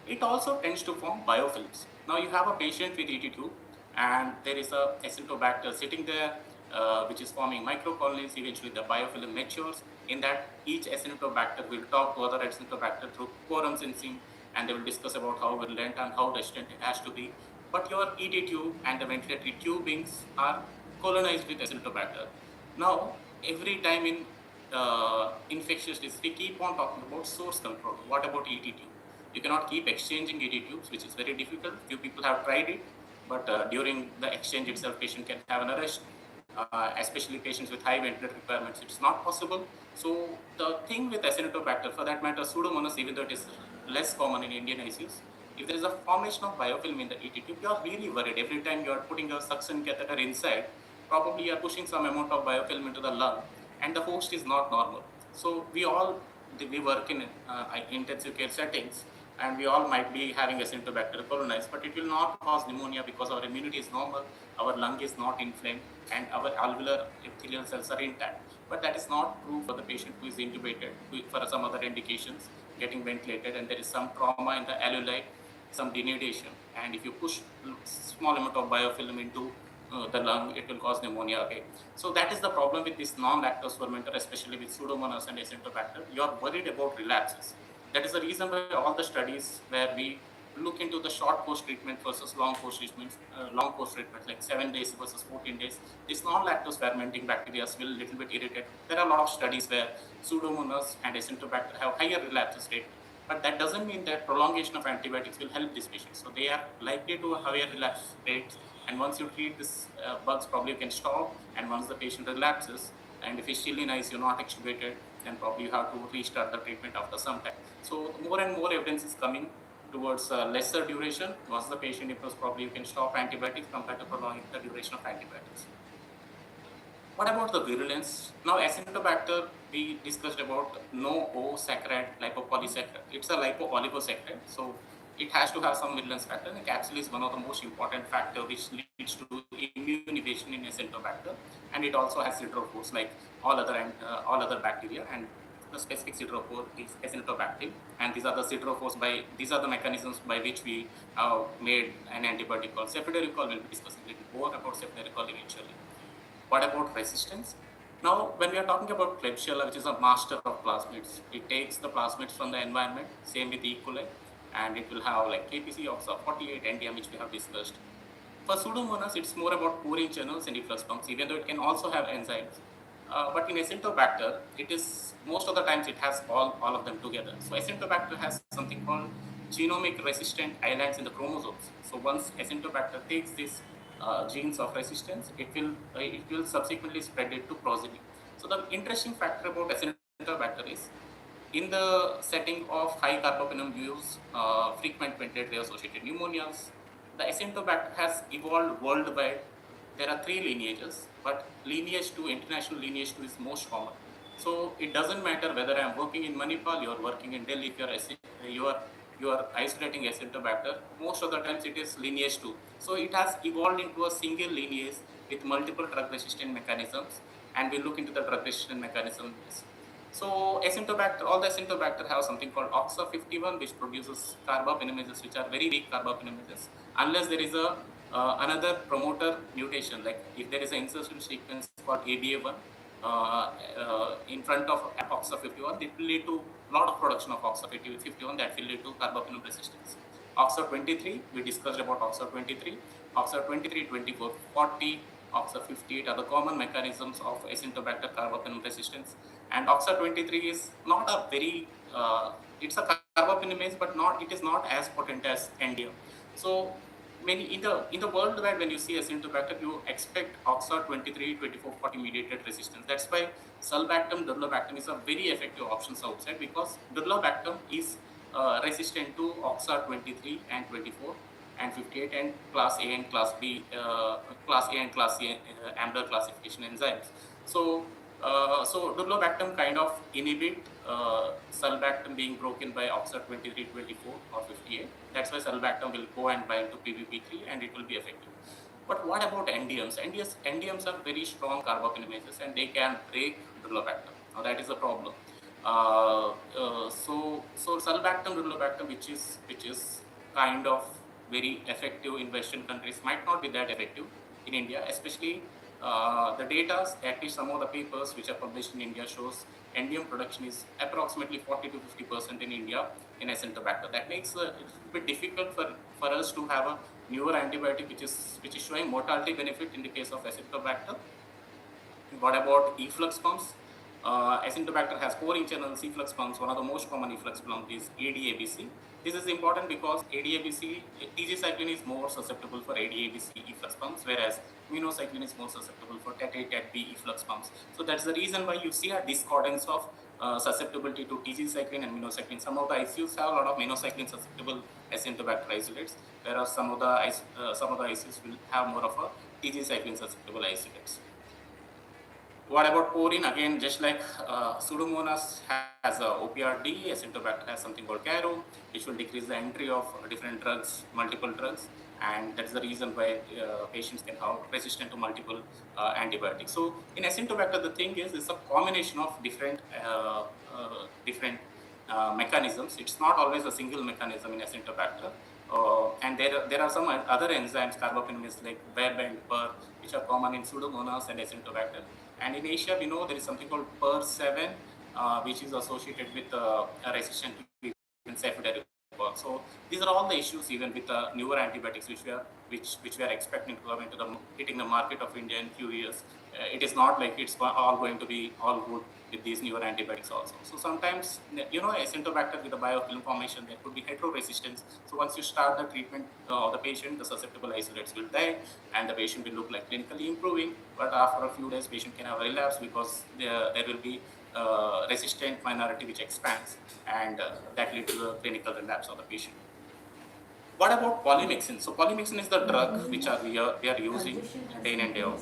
It also tends to form biofilms. Now you have a patient with ET tube and there is a Acinetobacter sitting there, which is forming microcolonies. Eventually the biofilm matures. In that, each Acinetobacter will talk to other Acinetobacter through quorum sensing, and they will discuss about how virulent and how resistant it has to be. But your ET tube and the ventilatory tubings are colonized with Acinetobacter. Now, every time in infectious disease, we keep on talking about source control. What about ET tube? You cannot keep exchanging ET tubes, which is very difficult. Few people have tried it, but during the exchange itself, patient can have an arrest. Especially patients with high ventilator requirements, it's not possible. So the thing with Acinetobacter, for that matter, Pseudomonas, even though it is less common in Indian ICUs, if there is a formation of biofilm in the ET tube, you are really worried. Every time you are putting a suction catheter inside, probably you are pushing some amount of biofilm into the lung, and the host is not normal. So we work in intensive care settings, and we all might be having Acinetobacter colonized, but it will not cause pneumonia because our immunity is normal, our lung is not inflamed, and our alveolar epithelial cells are intact. But that is not true for the patient who is intubated, for some other indications, getting ventilated, and there is some trauma in the alveoli, some denudation, and if you push small amount of biofilm into the lung, it will cause pneumonia. Okay, so that is the problem with this non-lactose fermenter, especially with Pseudomonas and Acinetobacter. You are worried about relapses. That is the reason why all the studies where we look into the short course treatment versus long course treatments, like 7 days versus 14 days. These non-lactose fermenting bacteria will little bit irritate. There are a lot of studies where Pseudomonas and Acinetobacter have higher relapse rate, but that doesn't mean that prolongation of antibiotics will help these patients. So they are likely to have higher relapse rates, and once you treat this bugs, probably you can stop, and once the patient relapses, and if he's still in ICU, not extubated, then probably you have to restart the treatment after some time. So more and more evidence is coming towards lesser duration. Once the patient improves, probably you can stop antibiotics compared to prolonging the duration of antibiotics. What about the virulence? Now, Acinetobacter, we discussed about no O saccharide lipopolysaccharide. It's a lipo-oligosaccharide, so it has to have some virulence factor. The capsule is one of the most important factor which leads to immune evasion in Acinetobacter, and it also has siderophores like all other bacteria, and the specific siderophore is Acinetobacter, and these are the mechanisms by which we made an antibiotic called cefiderocol. We'll be discussing a little more about cefiderocol eventually. What about resistance? Now, when we are talking about Klebsiella, which is a master of plasmids, it takes the plasmids from the environment, same with E. coli, and it will have like KPC of 48 NDM, which we have discussed. For Pseudomonas, it's more about pouring channels and efflux pumps, even though it can also have enzymes. But in Acinetobacter, it is most of the times it has all of them together. So Acinetobacter has something called genomic resistant islands in the chromosomes. So once Acinetobacter takes this genes of resistance, it will subsequently spread it to progeny. So the interesting factor about Acinetobacter is, in the setting of high carbapenem use, frequent ventilator associated pneumonias, the Acinetobacter has evolved worldwide. There are 3 lineages, but lineage 2, international lineage 2 is most common. So it doesn't matter whether I am working in Manipal, you are working in Delhi, if you are isolating Acinetobacter, most of the times it is lineage 2. So it has evolved into a single lineage with multiple drug resistant mechanisms, and we'll look into the drug resistant mechanisms. So Acinetobacter, all the Acinetobacter have something called OXA51, which produces carbapinamases, which are very weak carbapinamases, unless there is a another promoter mutation, like if there is an insertion sequence called ABA1 in front of OXA51, it will lead to a lot of production of OXA51 that will lead to carbapinum resistance. OXA23, we discussed about OXA23, OXA23, 24, 40, OXA58 are the common mechanisms of Acinetobacter carbapenem resistance. And OXA23 is not a very, it's a carbapinamase, but it is not as potent as NDM. So in the worldwide, when you see Acinetobacter, you expect OXA23, 24, 40 mediated resistance. That's why sulbactam, durlobactam is a very effective options outside, because durlobactam is resistant to OXA23 and 24 and 58 and class A and class B, class A and class C Ambler classification enzymes. So durlobactam kind of inhibit sulbactam being broken by OXA23, 24 or 58. That's why sulbactam will go and bind to PBP3 and it will be effective. But what about NDMs? NDMs are very strong carbapinamases and they can break durlobactam. Now that is a problem. So sulbactam, durlobactam, which is kind of very effective in Western countries, might not be that effective in India, especially the data, at least some of the papers which are published in India, shows NDM production is approximately 40 to 50% in India in Acinetobacter. That makes it a bit difficult for us to have a newer antibiotic which is showing mortality benefit in the case of Acinetobacter. What about efflux pumps? Acinetobacter has 4 internal efflux pumps. One of the most common efflux pumps is ADABC. This is important because ADABC, TG-cycline is more susceptible for ADABC efflux pumps, whereas minocycline is more susceptible for TAT-B efflux pumps. So that's the reason why you see a discordance of susceptibility to TG-cycline and minocycline. Some of the ICUs have a lot of minocycline susceptible Acinetobacter isolates, whereas some of the ICUs will have more of a TG-cycline susceptible isolates. What about pouring? Again, just like Pseudomonas has a OPRD, Acinetobacter has something called CARO, which will decrease the entry of different drugs, multiple drugs, and that's the reason why patients can have resistant to multiple antibiotics. So in Acinetobacter, the thing is, it's a combination of different mechanisms. It's not always a single mechanism in Acinetobacter. And there are some other enzymes, carbapinamases like Web and PER, which are common in Pseudomonas and Acinetobacter. And in Asia, we know there is something called PER7, which is associated with resistant to cefiderocol. recall. So these are all the issues even with the newer antibiotics which we are expecting to come into the hitting the market of India in few years. It is not like it's all going to be all good with these newer antibiotics also. So sometimes, Acinetobacter with the biofilm formation, there could be heteroresistance. So once you start the treatment of the patient, the susceptible isolates will die and the patient will look like clinically improving. But after a few days, patient can have a relapse because there will be resistant minority which expands and that leads to the clinical relapse of the patient. What about polymyxin? So polymyxin is the drug which we are using day in and day out.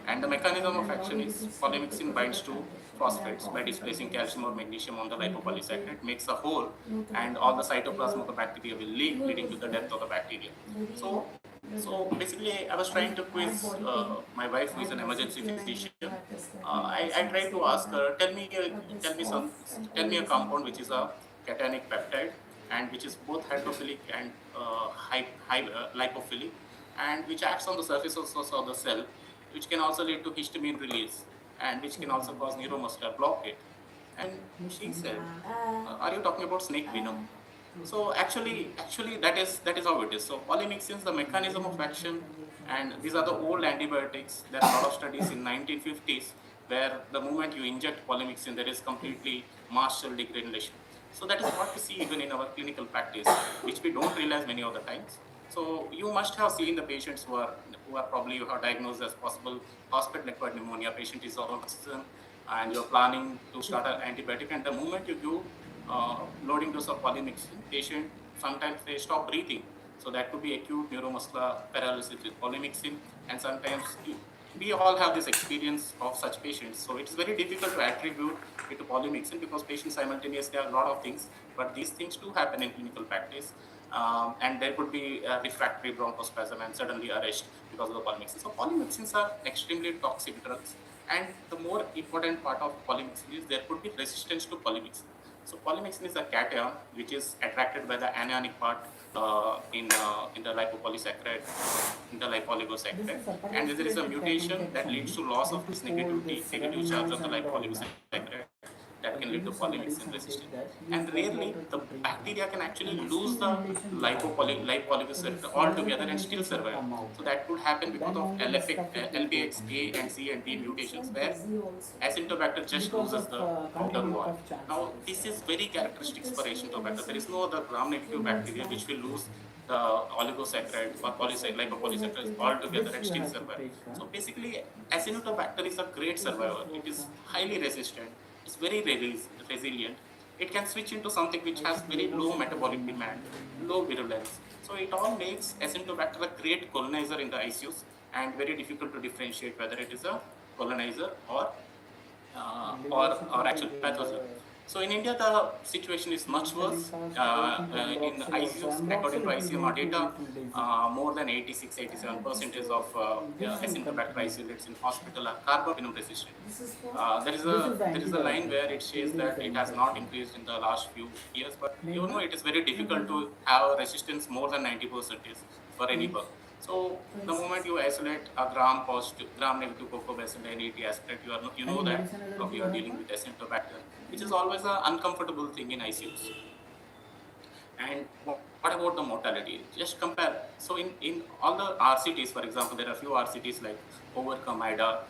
And the mechanism of action is polymyxin binds to phosphates by displacing calcium or magnesium on the lipopolysaccharide, makes a hole, and all the cytoplasm of the bacteria will leak, leading to the death of the bacteria. So basically, I was trying to quiz my wife, who is an emergency physician. I tried to ask her, tell me a compound which is a cationic peptide and which is both hydrophilic and lipophilic, and which acts on the surface of the cell, which can also lead to histamine release and which can also cause neuromuscular blockade. And she said, "Are you talking about snake venom?" So actually that is how it is. So polymyxin, the mechanism of action, and these are the old antibiotics. There are a lot of studies in 1950s where the moment you inject polymyxin, there is completely mass cell degranulation. So that is what we see even in our clinical practice, which we don't realize many of the times. So you must have seen the patients who are probably you have diagnosed as possible hospital-acquired pneumonia. Patient is on oxygen, and you're planning to start an antibiotic, and the moment you do loading dose of polymyxin, patient sometimes they stop breathing. So that could be acute neuromuscular paralysis with polymyxin, and sometimes we all have this experience of such patients. So it's very difficult to attribute it to polymyxin because patients simultaneously have a lot of things, but these things do happen in clinical practice. And there could be refractory bronchospasm and suddenly arrest because of the polymyxin. So polymyxins are extremely toxic drugs, and the more important part of polymyxin is there could be resistance to polymyxin. So polymyxin is a cation which is attracted by the anionic part in the lipopolysaccharide, in the lipooligosaccharide, and there is a mutation that leads to loss of this negative charge of the lipooligosaccharide that can lead to polymyxin resistance. And rarely the bacteria can actually lose the lipooligosaccharide altogether and still survive. So that could happen because of LPX A and C and D mutations where Acinetobacter just loses the outer wall. Now, this is very characteristic for Acinetobacter. There is no other gram-negative bacteria which will lose the oligosaccharide or lipopolysaccharides altogether and still survive. So basically, Acinetobacter is a great survivor. It is highly resistant. It's very resilient. It can switch into something which has very low metabolic demand, low virulence. So it all makes Acinetobacter a great colonizer in the ICUs and very difficult to differentiate whether it is a colonizer or actual pathogen. So in India, the situation is much worse. In the ICUs, according to ICMR data, more than 86-87% of Acinetobacter isolates in hospital are carbapenem resistant. There is a line where it says that it has not increased in the last few years, but it is very difficult to have resistance more than 90% for any bug. So the moment you isolate a gram-negative cocobacilli and ET aspirate, you know that you are dealing with Acinetobacter, which is always an uncomfortable thing in ICUs. And what about the mortality? Just compare. So in all the RCTs, for example, there are a few RCTs like Overcome, IDA.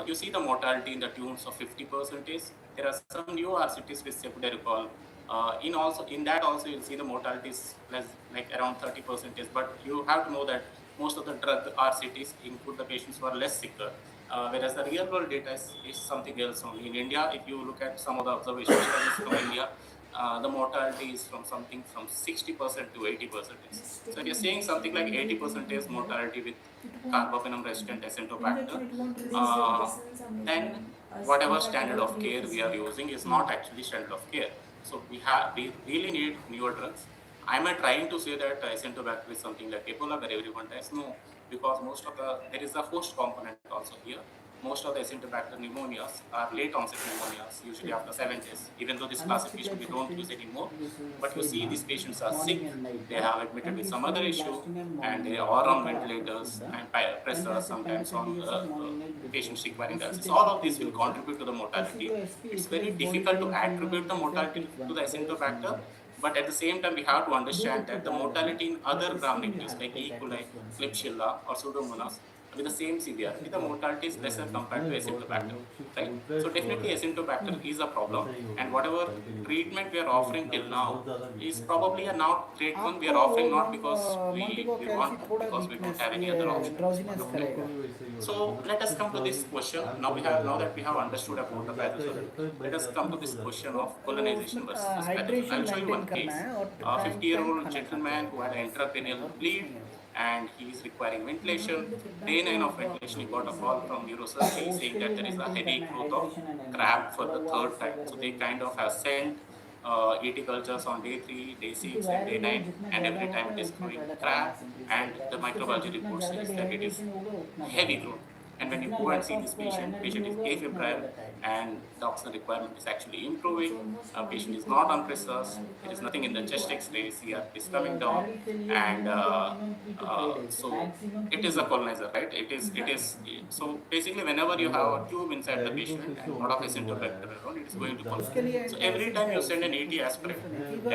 You see the mortality in the tunes of 50%. There are some new RCTs with cepudericol. In that also you'll see the mortality is less, like around 30%. But you have to know that most of the drug RCTs include the patients who are less sicker. Whereas the real world data is something else only. In India, if you look at some of the observation studies from India, the mortality is from something from 60% to 80%. So you're saying something like 80% mortality with carbapenem resistant Acinetobacter, then whatever standard of care we are using is not actually standard of care. So we really need newer drugs. Am I trying to say that Acinetobacter is something like Ebola where everyone dies? No, because there is a host component also here. Most of the Acinetobacter pneumonias are late onset pneumonias, usually after 7 days. Even though this classification we don't use anymore, but you see these patients are sick, they have admitted with some other issue, and they are on ventilators and pressors, sometimes on patients requiring dialysis. All of these will contribute to the mortality. It's very difficult to attribute the mortality to the Acinetobacter But at the same time, we have to understand that the mortality in other gram-negatives like E. coli, Klebsiella, or Pseudomonas with the same severity, the mortality is lesser compared to Acinetobacter, right? So definitely Acinetobacter is a problem, and whatever treatment we are offering till now is probably a now treatment we are offering not because we want to, because we don't have any other option. Drowsiness करेगा. So let us come to this question. Now that we have understood about the pathology, let us come to this question of colonization versus pathology. Hydration I'll show you maintain one करना case. है और A time 50-year-old gentleman who had intracranial bleed and he is requiring ventilation. Day 9 of ventilation, he got a call from neurosurgery saying that there is a heavy growth of crab for the third time. So they kind of have sent ET cultures on day 3, day 6, and day 9, and every time it is growing crab, and the microbiology report says that it is heavy growth. And when you go and see this patient, patient is afebrile and the oxygen requirement is actually improving. Patient is not on pressors. There is nothing in the chest X-ray. CRP is coming down, and so it is a colonizer, right? It is. So basically, whenever you have a tube inside the patient and a lot of Acinetobacter around, it is going to colonize. So every time you send an AT aspirate,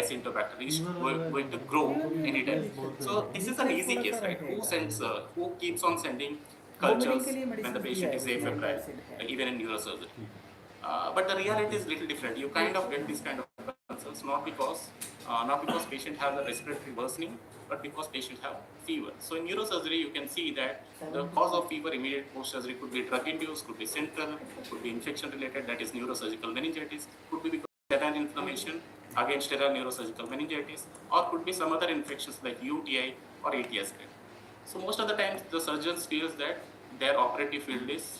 Acinetobacter is going to grow anytime. So this is an easy case, right? Who keeps on sending cultures when the patient is afebrile, even in neurosurgery. But the reality is little different. You kind of get this kind of concerns not because patient have the respiratory worsening, but because patient have fever. So in neurosurgery, you can see that the cause of fever immediate post-surgery could be drug-induced, could be central, could be infection-related, that is neurosurgical meningitis, could be because of sterile inflammation, again sterile neurosurgical meningitis, or could be some other infections like UTI or ATS. So most of the times the surgeons feels that their operative field is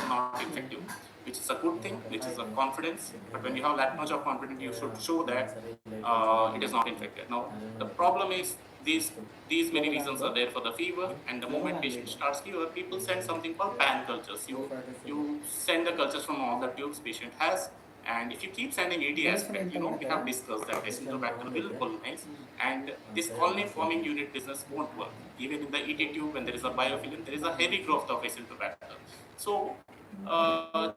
not effective, which is a good thing, which is a confidence. But when you have that much of confidence, you should show that it is not infected. Now the problem is these many reasons are there for the fever, and the moment patient starts fever, people send something called pan cultures. You send the cultures from all the tubes patient has. And if you keep sending AT aspirate, we have discussed that Acinetobacter will colonize, and this colony forming unit business won't work. Even in the ET tube, when there is a biofilm, there is a heavy growth of Acinetobacter. So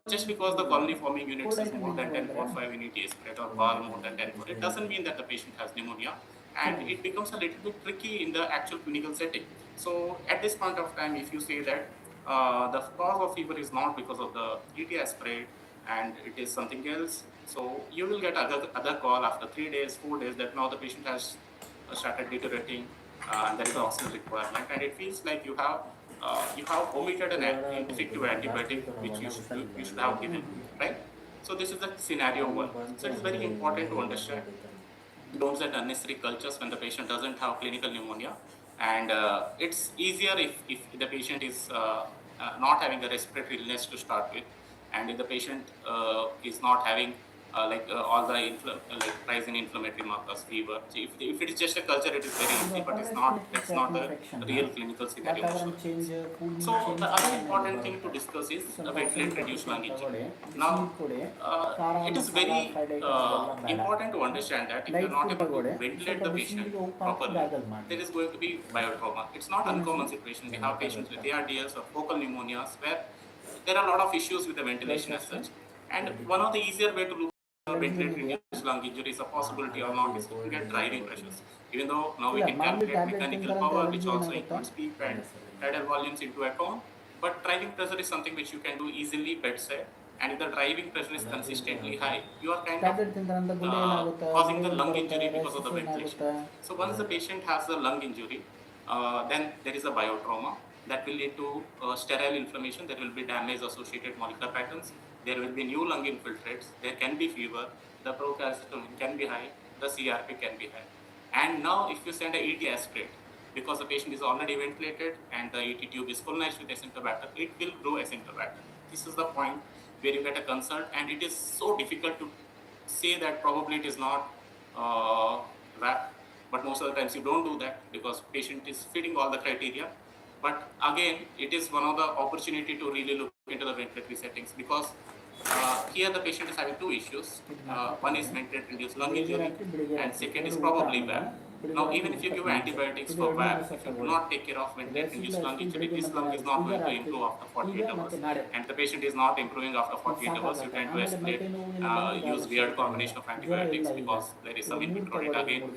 just because the colony forming units is more than 10.5 in ET aspirate or far more than 10, it doesn't mean that the patient has pneumonia, and it becomes a little bit tricky in the actual clinical setting. So at this point of time, if you say that the cause of fever is not because of the ET aspirate, and it is something else, so you will get other call after 3 days, 4 days that now the patient has started deteriorating, and there is oxygen requirement, and it feels like you have omitted an effective antibiotic which you should have given, right? So this is the scenario one. So it is very important to understand. Don't send unnecessary cultures when the patient doesn't have clinical pneumonia, and it's easier if the patient is not having a respiratory illness to start with, and if the patient is not having all the rising inflammatory markers, fever. So if it is just a culture, it is very easy, but it's not the real clinical scenario. So the other important thing to discuss is the ventilate-reduced lung injury. Now, it is very important to understand that if you are not able to ventilate the patient properly, there is going to be biotrauma. It's not an uncommon situation. We have patients with ARDS or focal pneumonias where there are a lot of issues with the ventilation as such. And one of the easier way to look at ventilate-reduced lung injury is a possibility or not is to get driving pressures. Even though now we can calculate mechanical power, which also includes peak and tidal volumes into account, but driving pressure is something which you can do easily bedside. And if the driving pressure is consistently high, you are kind of causing the lung injury because of the ventilation. So once the patient has the lung injury, then there is a biotrauma that will lead to sterile inflammation. There will be damage associated molecular patterns. There will be new lung infiltrates. There can be fever. The procalcitonin can be high. The CRP can be high. And now if you send a ET aspirate, because the patient is already ventilated and the ET tube is colonized with Acinetobacter, it will grow Acinetobacter. This is the point where you get a concern, and it is so difficult to say that probably it is not RAP, but most of the times you don't do that because patient is fitting all the criteria. But again, it is one of the opportunity to really look into the ventilatory settings, because here the patient is having two issues. One is ventilate-reduced lung injury, and second is probably VAP. Now, even if you give antibiotics for VAP, if you do not take care of ventilator-induced lung injury, this lung is not going to improve after 48 hours, and the patient is not improving after 48 hours. You tend to escalate, use weird combination of antibiotics because there is some in-vitro data again.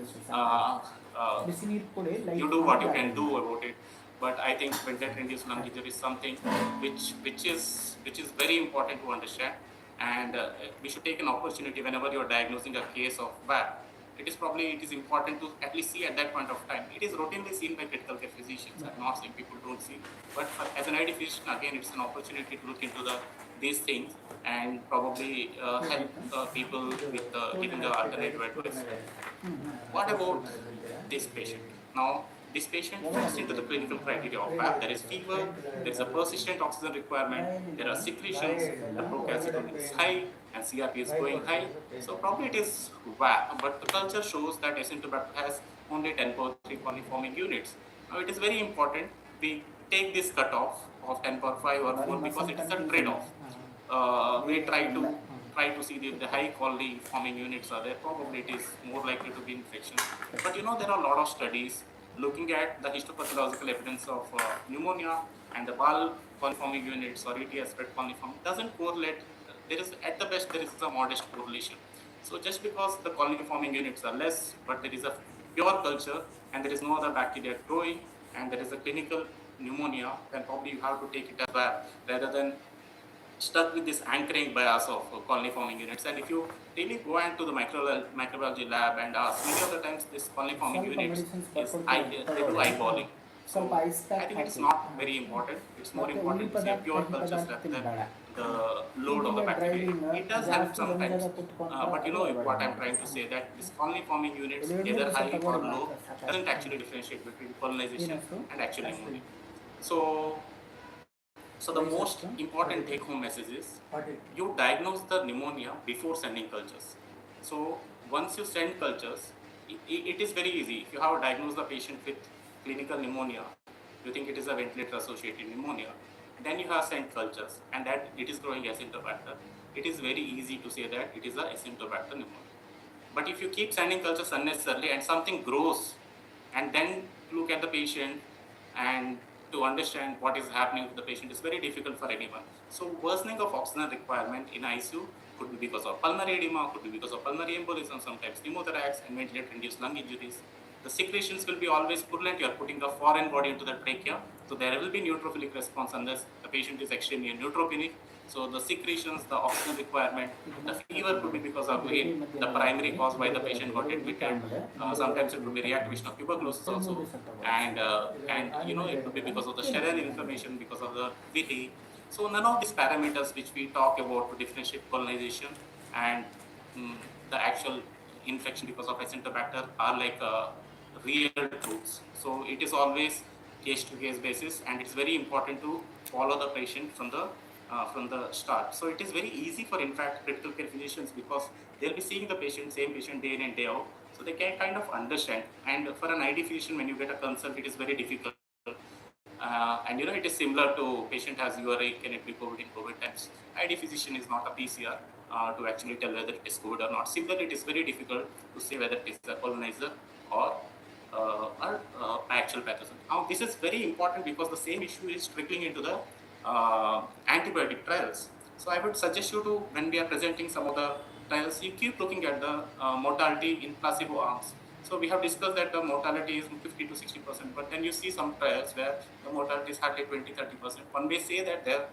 You do what you can do about it, but I think ventilator-induced lung injury is something which is very important to understand, and we should take an opportunity whenever you are diagnosing a case of VAP. It is important to at least see at that point of time. It is routinely seen by critical care physicians. I'm not saying people don't see, but as an ID physician, again, it's an opportunity to look into these things and probably help people with giving the alternative advice. What about this patient? Now, this patient fits into the clinical criteria of VAP. There is fever, there is a persistent oxygen requirement, there are secretions, the procalcitonin is high, and CRP is going high. So probably it is VAP, but the culture shows that Acinetobacter has only 10^3 coliforming units. Now it is very important we take this cutoff of 10^5 or 4 because it is a trade-off. We try to see if the high quality forming units are there, probably it is more likely to be infection. But there are a lot of studies looking at the histopathological evidence of pneumonia, and the BAL coliforming units or ETS spread coliform doesn't correlate. There is, at the best, there is a modest correlation. So just because the coliforming units are less, but there is a pure culture and there is no other bacteria growing and there is a clinical pneumonia, then probably you have to take it as VAP rather than stuck with this anchoring bias of colony-forming units. And if you really go into the microbiology lab and ask, many of the times this colony-forming units is they do eyeballing. So I think it's not very important. It's more important to see pure cultures rather than the load of the bacteria. It does help sometimes, but what I'm trying to say, that this colony-forming units, either high or low, doesn't actually differentiate between colonization and actual pneumonia. So the most important take-home message is you diagnose the pneumonia before sending cultures. So once you send cultures, it is very easy. If you have diagnosed the patient with clinical pneumonia, you think it is a ventilator-associated pneumonia, then you have sent cultures and that it is growing Acinetobacter, it is very easy to say that it is a Acinetobacter pneumonia. But if you keep sending cultures unnecessarily and something grows, and then look at the patient and to understand what is happening with the patient is very difficult for anyone. So worsening of oxygen requirement in ICU could be because of pulmonary edema, could be because of pulmonary embolism, sometimes pneumothorax and ventilator-induced lung injuries. The secretions will be always purulent. You are putting a foreign body into the trachea, so there will be neutrophilic response unless the patient is extremely neutropenic. So the secretions, the oxygen requirement, the fever could be because of again the primary cause why the patient got admitted. Sometimes it could be reactivation of tuberculosis also, and it could be because of the sterile inflammation, because of the VT. So none of these parameters which we talk about to differentiate colonization and the actual infection because of Acinetobacter are like real truths. So it is always case-to-case basis, and it's very important to follow the patient from the start. So it is very easy for, in fact, critical care physicians because they'll be seeing the same patient day in and day out, so they can kind of understand. And for an ID physician, when you get a consult, it is very difficult. And it is similar to patient has URI, can it be COVID in COVID times? ID physician is not a PCR to actually tell whether it is COVID or not. Similarly, it is very difficult to say whether it is a colonizer or actual pathogen. Now, this is very important because the same issue is trickling into the antibiotic trials. So I would suggest you to, when we are presenting some of the trials, you keep looking at the mortality in placebo arms. So we have discussed that the mortality is 50 to 60%, but then you see some trials where the mortality is hardly 20-30%. One may say that their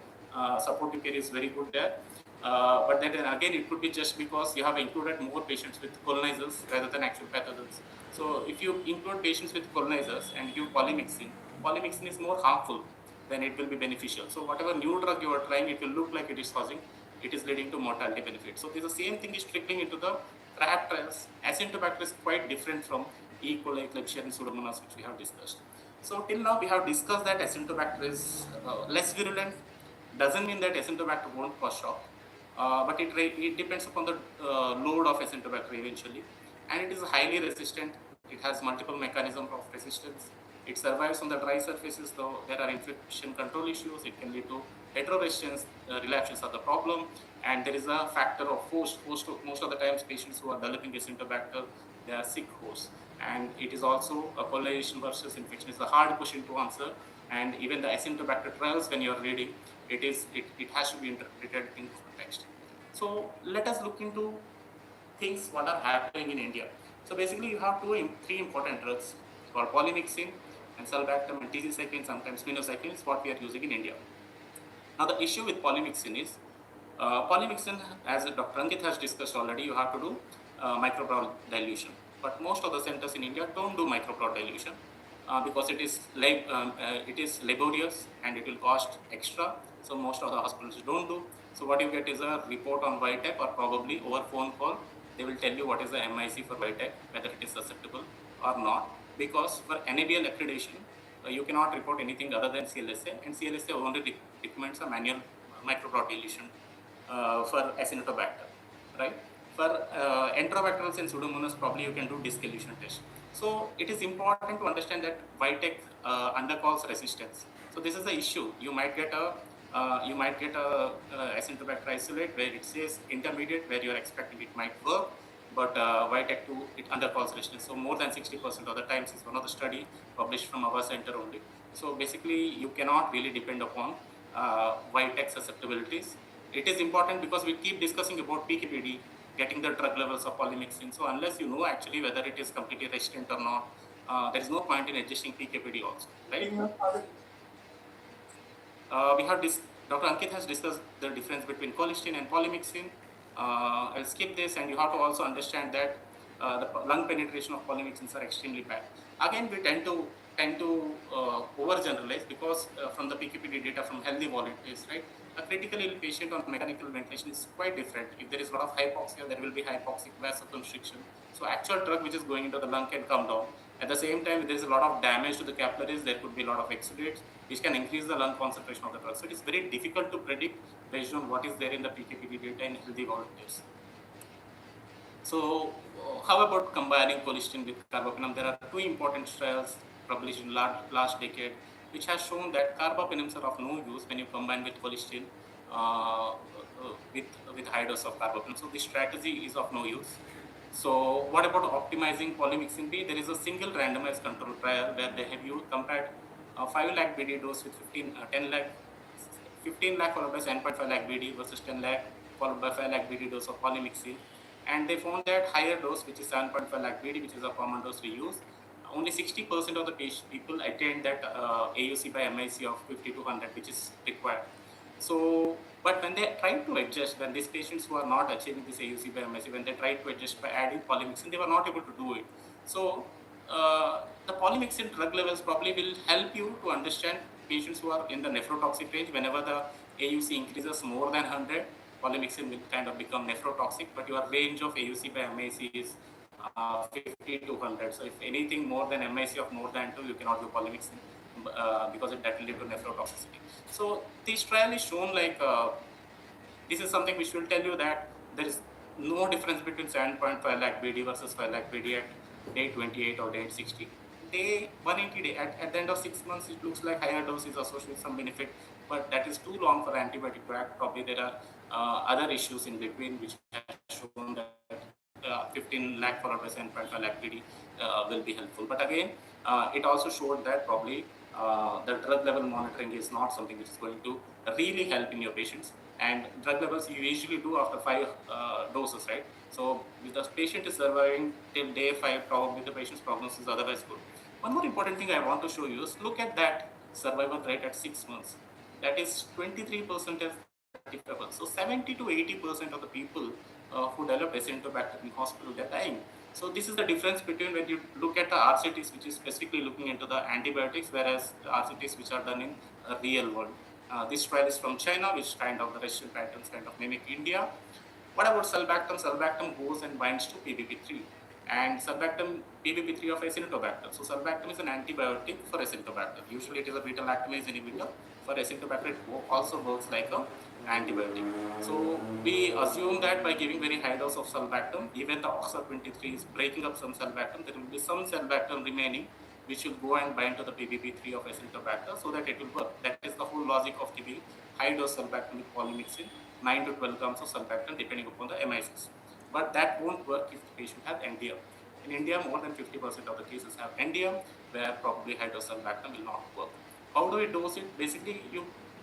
supportive care is very good there, but then again it could be just because you have included more patients with colonizers rather than actual pathogens. So if you include patients with colonizers and give polymyxin is more harmful than it will be beneficial. So whatever new drug you are trying, it will look like it is leading to mortality benefit. So the same thing is trickling into the TRAP trials. Acinetobacter is quite different from E. coli, Klebsiella, and Pseudomonas, which we have discussed. So till now we have discussed that Acinetobacter is less virulent. Doesn't mean that Acinetobacter won't cause shock, but it depends upon the load of Acinetobacter eventually, and it is highly resistant. It has multiple mechanisms of resistance. It survives on the dry surfaces, though there are infection control issues. It can lead to heteroresistance, relapses are the problem, and there is a factor of host. Most of the times, patients who are developing Acinetobacter, they are sick hosts, and it is also a correlation versus infection is a hard question to answer, and even the Acinetobacter trials, when you are reading, it has to be interpreted in context. So let us look into things what are happening in India. So basically you have three important drugs called polymyxin and sulbactam and tizicycline, sometimes minocycline is what we are using in India. Now the issue with polymyxin is, polymyxin, as Dr. Ankit has discussed already, you have to do microbial dilution. But most of the centers in India don't do microbial dilution because it is laborious and it will cost extra. So most of the hospitals don't do. So what you get is a report on Vitec, or probably over phone call, they will tell you what is the MIC for Vitec, whether it is susceptible or not. Because for NABL accreditation, you cannot report anything other than CLSA, and CLSA only recommends a manual microbial dilution for Acinetobacter, right? For Enterobacterals and Pseudomonas, probably you can do disc elution test. So it is important to understand that Vitec undercalls resistance. So this is the issue. You might get a Acinetobacter isolate where it says intermediate, where you are expecting it might work, but Vitec 2, it undercalls resistance. So more than 60% of the times is one of the study published from our center only. So basically you cannot really depend upon Vitec susceptibilities. It is important because we keep discussing about PKPD, getting the drug levels of polymyxin. So unless you know actually whether it is completely resistant or not, there is no point in adjusting PKPD also, right? Dr. Ankit has discussed the difference between colistin and polymyxin. I'll skip this, and you have to also understand that the lung penetration of polymyxins are extremely bad. Again, we tend to overgeneralize because from the PKPD data from healthy volunteers, right? A critically ill patient on mechanical ventilation is quite different. If there is a lot of hypoxia, there will be hypoxic vasoconstriction. So actual drug which is going into the lung can come down. At the same time, if there is a lot of damage to the capillaries, there could be a lot of exudates, which can increase the lung concentration of the drug. So it is very difficult to predict based on what is there in the PKPD data in healthy volunteers. So how about combining colistin with carbapenem? There are two important trials published in last decade, which has shown that carbapenems are of no use when you combine with colistin with high dose of carbapenem. So this strategy is of no use. So what about optimizing polymyxin B? There is a single randomized control trial where they have compared 5 lakh BD dose with 15 lakh followed by 7.5 lakh BD versus 10 lakh followed by 5 lakh BD dose of polymyxin. And they found that higher dose, which is 7.5 lakh BD, which is a common dose we use, only 60% of the people attained that AUC by MIC of 50 to 100, which is required. So, but when they tried to adjust, when these patients who are not achieving this AUC by MIC, when they tried to adjust by adding polymyxin, they were not able to do it. So, the polymyxin drug levels probably will help you to understand patients who are in the nephrotoxic range. Whenever the AUC increases more than 100, polymyxin will kind of become nephrotoxic, but your range of AUC by MIC is 50 to 100. So if anything more than MIC of more than 2, you cannot do polymyxin because that will lead to nephrotoxicity. So this trial is shown like, this is something which will tell you that there is no difference between 7.5 lakh BD versus 5 lakh BD at day 28 or day 60. Day 180 day, at the end of 6 months, it looks like higher dose is associated with some benefit, but that is too long for antibiotic to act. Probably there are other issues in between which have shown that 15 lakh followed by 7.5 lakh BD will be helpful. But again, it also showed that probably the drug level monitoring is not something which is going to really help in your patients. And drug levels you usually do after 5 doses, right? So if the patient is surviving till day 5, probably the patient's prognosis is otherwise good. One more important thing I want to show you is look at that survival rate at 6 months. That is 23% as 35%. So 70 to 80% of the people who develop Acinetobacter in hospital, they're dying. So this is the difference between when you look at the RCTs, which is specifically looking into the antibiotics, whereas the RCTs which are done in real world. This trial is from China, which kind of the Russian patterns kind of mimic India. What about sulbactam? Sulbactam goes and binds to PBP3, and sulbactam PBP3 of Acinetobacter. So sulbactam is an antibiotic for Acinetobacter. Usually it is a beta-lactamase inhibitor. For Acinetobacter, it also works like a antibiotic. So we assume that by giving very high dose of sulbactam, even the OXA23 is breaking up some sulbactam, there will be some sulbactam remaining, which will go and bind to the PBP3 of Acinetobacter so that it will work. That is the whole logic of giving high dose sulbactam with polymyxin, 9 to 12 grams of sulbactam depending upon the MICs. But that won't work if the patient has NDF. In India, more than 50% of the cases have NDM, where probably hydrosulbactam will not work. How do we dose it? Basically,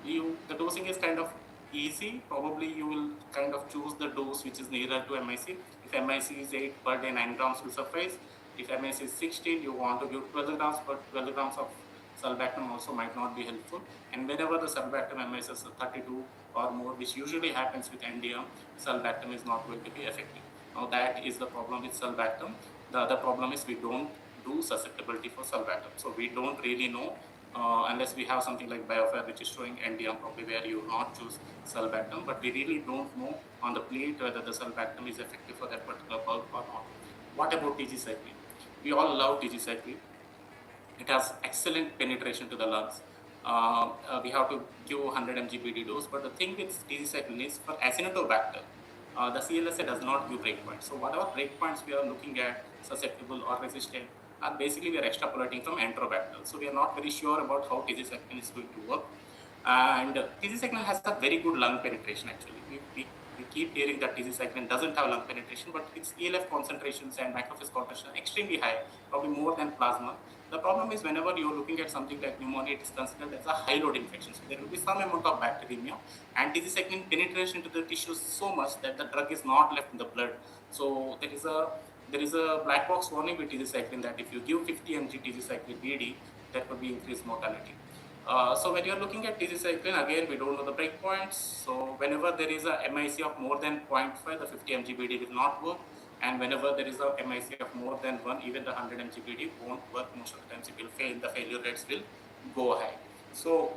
the dosing is kind of easy. Probably you will kind of choose the dose which is nearer to MIC. If MIC is 8 per day, 9 grams will suffice. If MIC is 16, you want to give 12 grams, but 12 grams of sulbactam also might not be helpful. And whenever the sulbactam MIC is 32 or more, which usually happens with NDM, sulbactam is not going to be effective. Now that is the problem with sulbactam. The other problem is we don't do susceptibility for sulbactam. So we don't really know unless we have something like BioFire which is showing NDM, probably where you will not choose sulbactam, but we really don't know on the plate whether the sulbactam is effective for that particular bulk or not. What about TG-cycline? We all love TG-cycline. It has excellent penetration to the lungs. We have to give 100 mg BD dose, but the thing with TG-cycline is for Acinetobacter, the CLSA does not give breakpoints. So whatever breakpoints we are looking at, susceptible or resistant, are basically we are extrapolating from Enterobacter. So we are not very sure about how TG-cycline is going to work. And TG-cycline has a very good lung penetration actually. We keep hearing that TG-cycline doesn't have lung penetration, but its ELF concentrations and macrophage concentration are extremely high, probably more than plasma. The problem is whenever you're looking at something like pneumonia, it is considered as a high load infection. So there will be some amount of bacteremia, and TG-cycline penetration into the tissues so much that the drug is not left in the blood. So there is a black box warning with TG-cycline that if you give 50 mg TG-cycline BD, there could be increased mortality. So when you're looking at TG-cycline, again, we don't know the breakpoints. So whenever there is a MIC of more than 0.5, the 50 mg BD will not work. And whenever there is a MIC of more than 1, even the 100 mg BD won't work. Most of the times it will fail. The failure rates will go high. So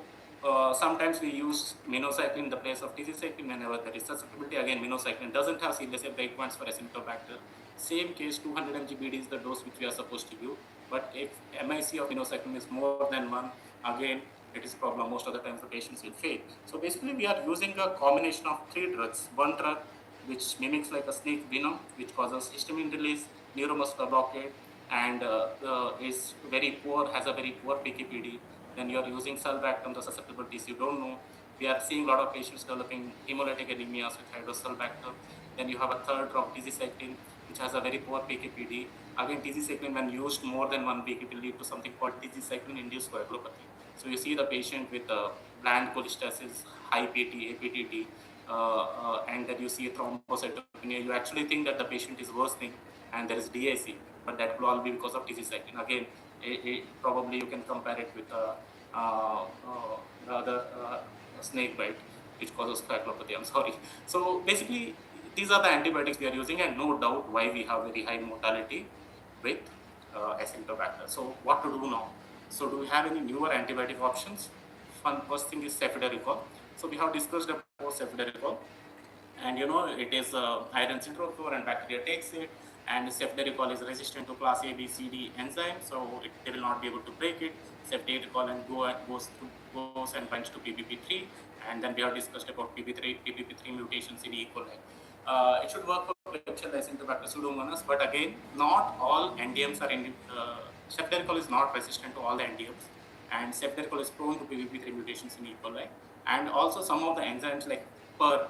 sometimes we use minocycline in the place of TG-cycline whenever there is susceptibility. Again, minocycline doesn't have CLSA breakpoints for Acinetobacter. Same case, 200 mg BD is the dose which we are supposed to give. But if MIC of minocycline is more than 1, again, it is a problem. Most of the times the patients will fail. So basically we are using a combination of 3 drugs. One drug which mimics like a snake venom, which causes histamine release, neuromuscular blockade, and is very poor, has a very poor PKPD. Then you are using sulbactam, the susceptibilities you don't know. We are seeing a lot of patients developing hemolytic anemias with hydrosulbactam. Then you have a third drug, TG-cycline, which has a very poor PKPD. Again, TG-cycline when used more than 1 week, it will lead to something called TG-cycline-induced coagulopathy. So you see the patient with bland cholestasis, high PT, APTT, and then you see thrombocytopenia. You actually think that the patient is worsening and there is DIC, but that will all be because of TG-cycline. Again, probably you can compare it with the other snake bite, which causes coagulopathy. I'm sorry. So basically, these are the antibiotics we are using, and no doubt why we have very high mortality with Acinetobacter. So what to do now? So do we have any newer antibiotic options? First thing is cefiderocol. So we have discussed about cefiderocol, and you know it is iron syndrome and bacteria takes it, and cefiderocol is resistant to class A, B, C, D enzyme, so they will not be able to break it. Cefiderocol and goes and binds to PPP3, and then we have discussed about PPP3 mutations in E. coli. It should work for Klebsiella Acinetobacter Pseudomonas, but again, not all NDMs are cefiderocol is not resistant to all the NDMs, and cefiderocol is prone to PPP3 mutations in E. coli, and also some of the enzymes like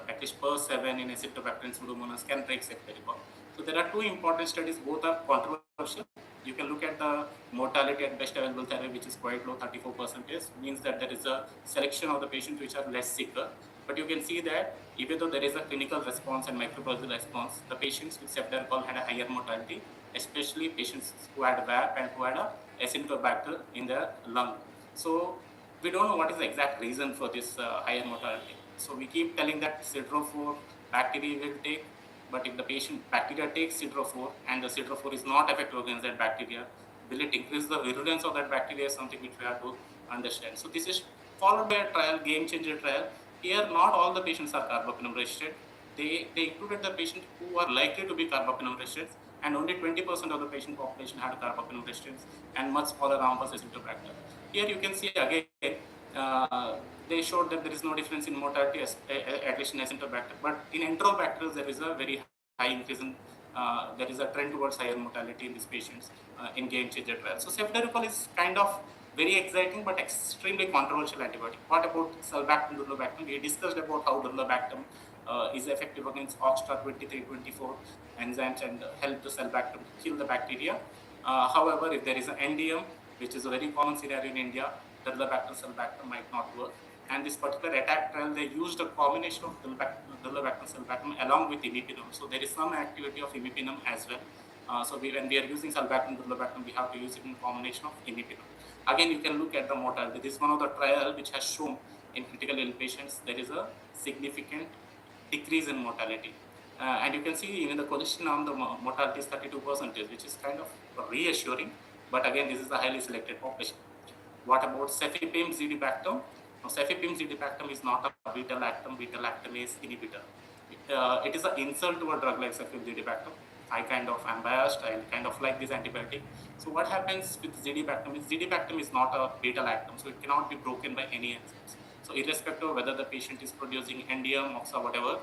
at least PER7 in Acinetobacter and Pseudomonas can break cefiderocol. So there are 2 important studies, both are controversial. You can look at the mortality at best available therapy, which is quite low, 34%, means that there is a selection of the patients which are less sicker. But you can see that even though there is a clinical response and microbiological response, the patients with cefiderocol had a higher mortality, especially patients who had VAP and who had a Acinetobacter in their lung. So we don't know what is the exact reason for this higher mortality. So we keep telling that CIDRO4 bacteria will take, but if the patient bacteria takes CIDRO4 and the CIDRO4 is not effective against that bacteria, will it increase the virulence of that bacteria is something which we have to understand. So this is followed by a trial, game changer trial. Here not all the patients are carbapenem resistant. They included the patients who are likely to be carbapenem resistant, and only 20% of the patient population had carbapenem resistance, and much smaller arm was Acinetobacter. Here you can see again, they showed that there is no difference in mortality at least in Acinetobacter, but in Enterobacter there is a very high increase in, there is a trend towards higher mortality in these patients in game changer trial. So cefiderocol is kind of very exciting but extremely controversial antibiotic. What about sulbactam, durlobactam? We discussed about how durlobactam is effective against OXTA23-24 enzymes and help the cell bacter kill the bacteria. However, if there is an NDM, which is a very common scenario in India, Dulabacter cell bacter might not work. And this particular attack trial, they used a combination of Dulabacter cell bacter along with imipenem. So there is some activity of imipenem as well. So when we are using sulbactam, dulabactam, we have to use it in combination of imipenem. Again, you can look at the mortality. This is one of the trial which has shown in critical ill patients there is a significant decrease in mortality. And you can see even the colchicine the mortality is 32%, which is kind of reassuring. But again, this is a highly selected population. What about cefepime-zidibactam? Now, cefepime-zidibactam is not a beta-lactamase inhibitor. It is an insult to a drug like cefepime-zidibactam. I'm biased, I kind of like this antibiotic. So what happens with zidibactam is not a beta-lactam, so it cannot be broken by any enzymes. So irrespective of whether the patient is producing NDM, OXA, whatever,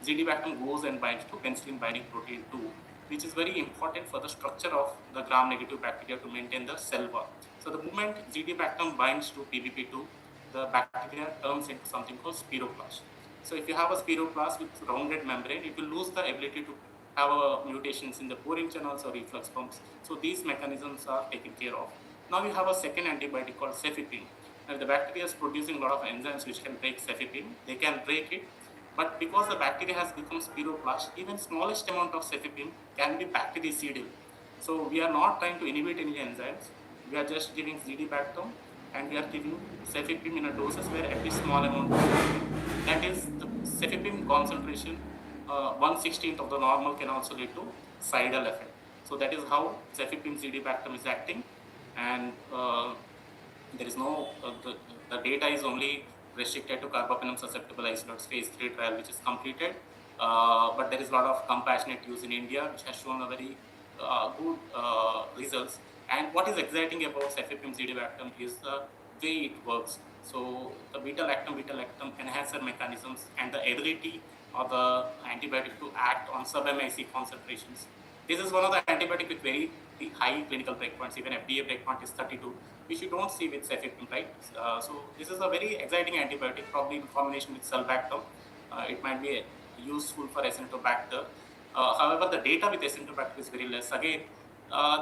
zidibactam goes and binds to penicillin binding protein 2, which is very important for the structure of the gram-negative bacteria to maintain the cell wall. So the moment zidibactam binds to PBP2, the bacteria turns into something called spiroblast. So if you have a spiroblast with rounded membrane, it will lose the ability to have mutations in the porin channels or reflux pumps. So these mechanisms are taken care of. Now we have a second antibiotic called cefepime. Now the bacteria is producing a lot of enzymes which can break cefepime. They can break it, but because the bacteria has become spiroblast, even smallest amount of cefepime can be bactericidal. So we are not trying to inhibit any enzymes. We are just giving zidibactam and we are giving cefepime in a doses where at least small amount of cefepime. That is the cefepime concentration 1/16th of the normal can also lead to cidal effect. So that is how cefepime-zidibactam is acting, and there is no the data is only restricted to carbapenem susceptible isolates phase 3 trial, which is completed. But there is a lot of compassionate use in India, which has shown a very good results. And what is exciting about cefepime-zidibactam is the way it works. So the beta-lactam enhancer mechanisms and the ability of the antibiotic to act on sub-MIC concentrations. This is one of the antibiotic with very high clinical breakpoints. Even FDA breakpoint is 32, which you don't see with cefepime, right? So this is a very exciting antibiotic, probably in combination with sulbactam. It might be useful for Acinetobacter. However, the data with Acinetobacter is very less. Again,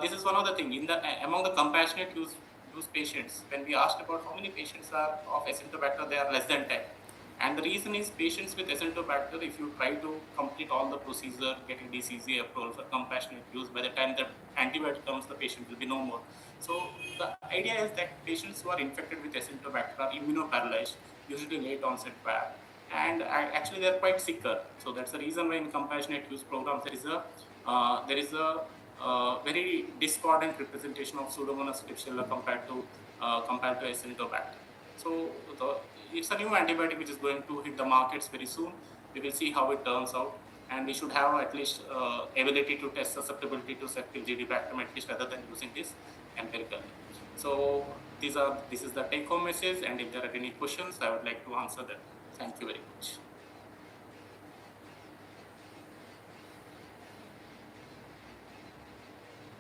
this is one of the things among the compassionate use patients. When we asked about how many patients are of Acinetobacter, they are less than 10. And the reason is patients with Acinetobacter, if you try to complete all the procedure, getting DCCA approval for compassionate use, by the time the antibiotic comes, the patient will be no more. So the idea is that patients who are infected with Acinetobacter are immunoparalyzed, usually late onset VAP, and actually they are quite sicker. So that's the reason why in compassionate use programs there is a very discordant representation of Pseudomonas Klebsiella compared to Acinetobacter. So it's a new antibiotic which is going to hit the markets very soon. We will see how it turns out, and we should have at least ability to test susceptibility to cefepime-zidibactam at least, rather than using this empirically. So this is the take-home message, and if there are any questions, I would like to answer them. Thank you very much.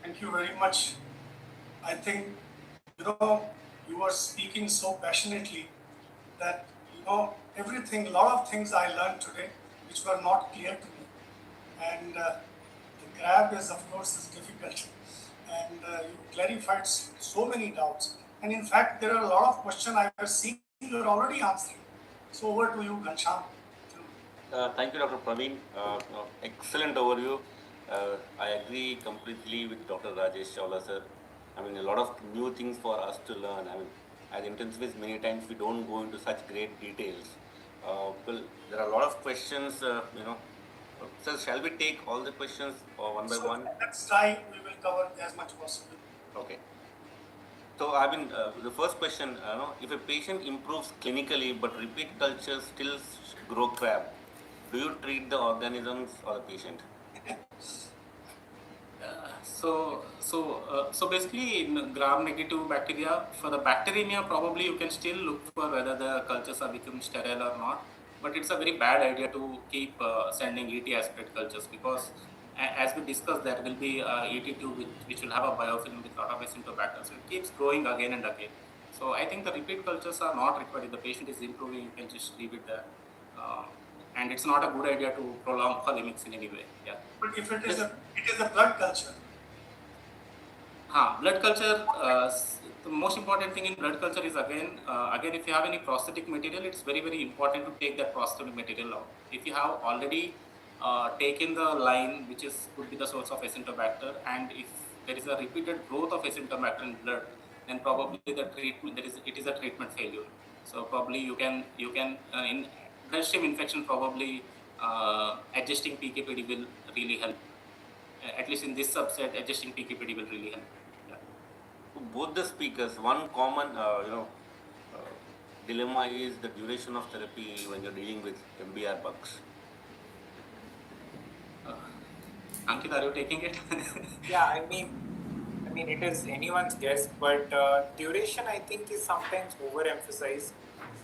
Thank you very much. I think, you are speaking so passionately that, everything, a lot of things I learned today which were not clear to me. And the grab is, of course, is difficult. And you clarified so many doubts. And in fact, there are a lot of questions I was seeing you are already answering. So over to you, Ghanshyam. Thank you, Dr. Praveen. Excellent overview. I agree completely with Dr. Rajesh Chawla, sir. I mean, a lot of new things for us to learn. I mean, as intensivists, many times we don't go into such great details. Well, there are a lot of questions, So shall we take all the questions one by one? Next time we will cover as much possible. Okay. So, I mean, the first question, if a patient improves clinically but repeat cultures still grow crab, do you treat the organisms or the patient? So basically in gram-negative bacteria, for the bacteremia, probably you can still look for whether the cultures are becoming sterile or not. But it's a very bad idea to keep sending ET aspirate cultures, because as we discussed, there will be ET2 which will have a biofilm with a lot of Acinetobacter. So it keeps growing again and again. So I think the repeat cultures are not required. If the patient is improving, you can just leave it there. and it's not a good idea to prolong polemics in any way. Yeah. But if it is a blood culture. Blood culture, the most important thing in blood culture is again, if you have any prosthetic material, it's very, very important to take that prosthetic material out. If you have already taken the line, which could be the source of Acinetobacter, and if there is a repeated growth of Acinetobacter in blood, then probably the treatment, it is a treatment failure. So probably you can in bloodstream infection, probably adjusting PKPD will really help. At least in this subset, adjusting PKPD will really help. Both the speakers, one common dilemma is the duration of therapy when you're dealing with MBR bugs. Ankit, are you taking it? Yeah, I mean, it is anyone's guess, but duration, I think, is sometimes overemphasized.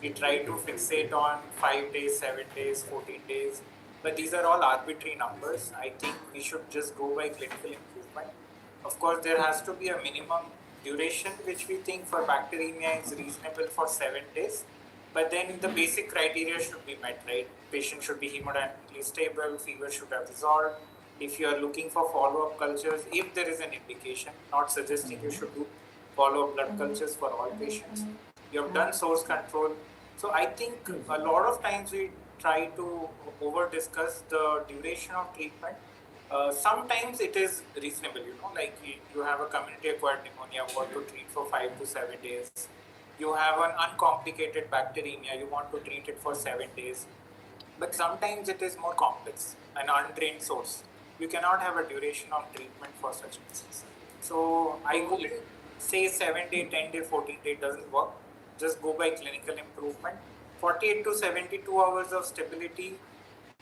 We try to fixate on 5 days, 7 days, 14 days, but these are all arbitrary numbers. I think we should just go by clinical improvement. Of course, there has to be a minimum duration which we think for bacteremia is reasonable for 7 days, but then the basic criteria should be met, right? Patient should be hemodynamically stable, fever should have resolved. If you are looking for follow-up cultures, if there is an indication, not suggesting you should do follow-up blood cultures for all patients. You have done source control. So I think a lot of times we try to over-discuss the duration of treatment. Sometimes it is reasonable, like you have a community-acquired pneumonia, you want to treat for 5 to 7 days. You have an uncomplicated bacteremia, you want to treat it for 7 days. But sometimes it is more complex, an untrained source. You cannot have a duration of treatment for such cases. So I would say 7 day, 10 day, 14 day doesn't work. Just go by clinical improvement. 48 to 72 hours of stability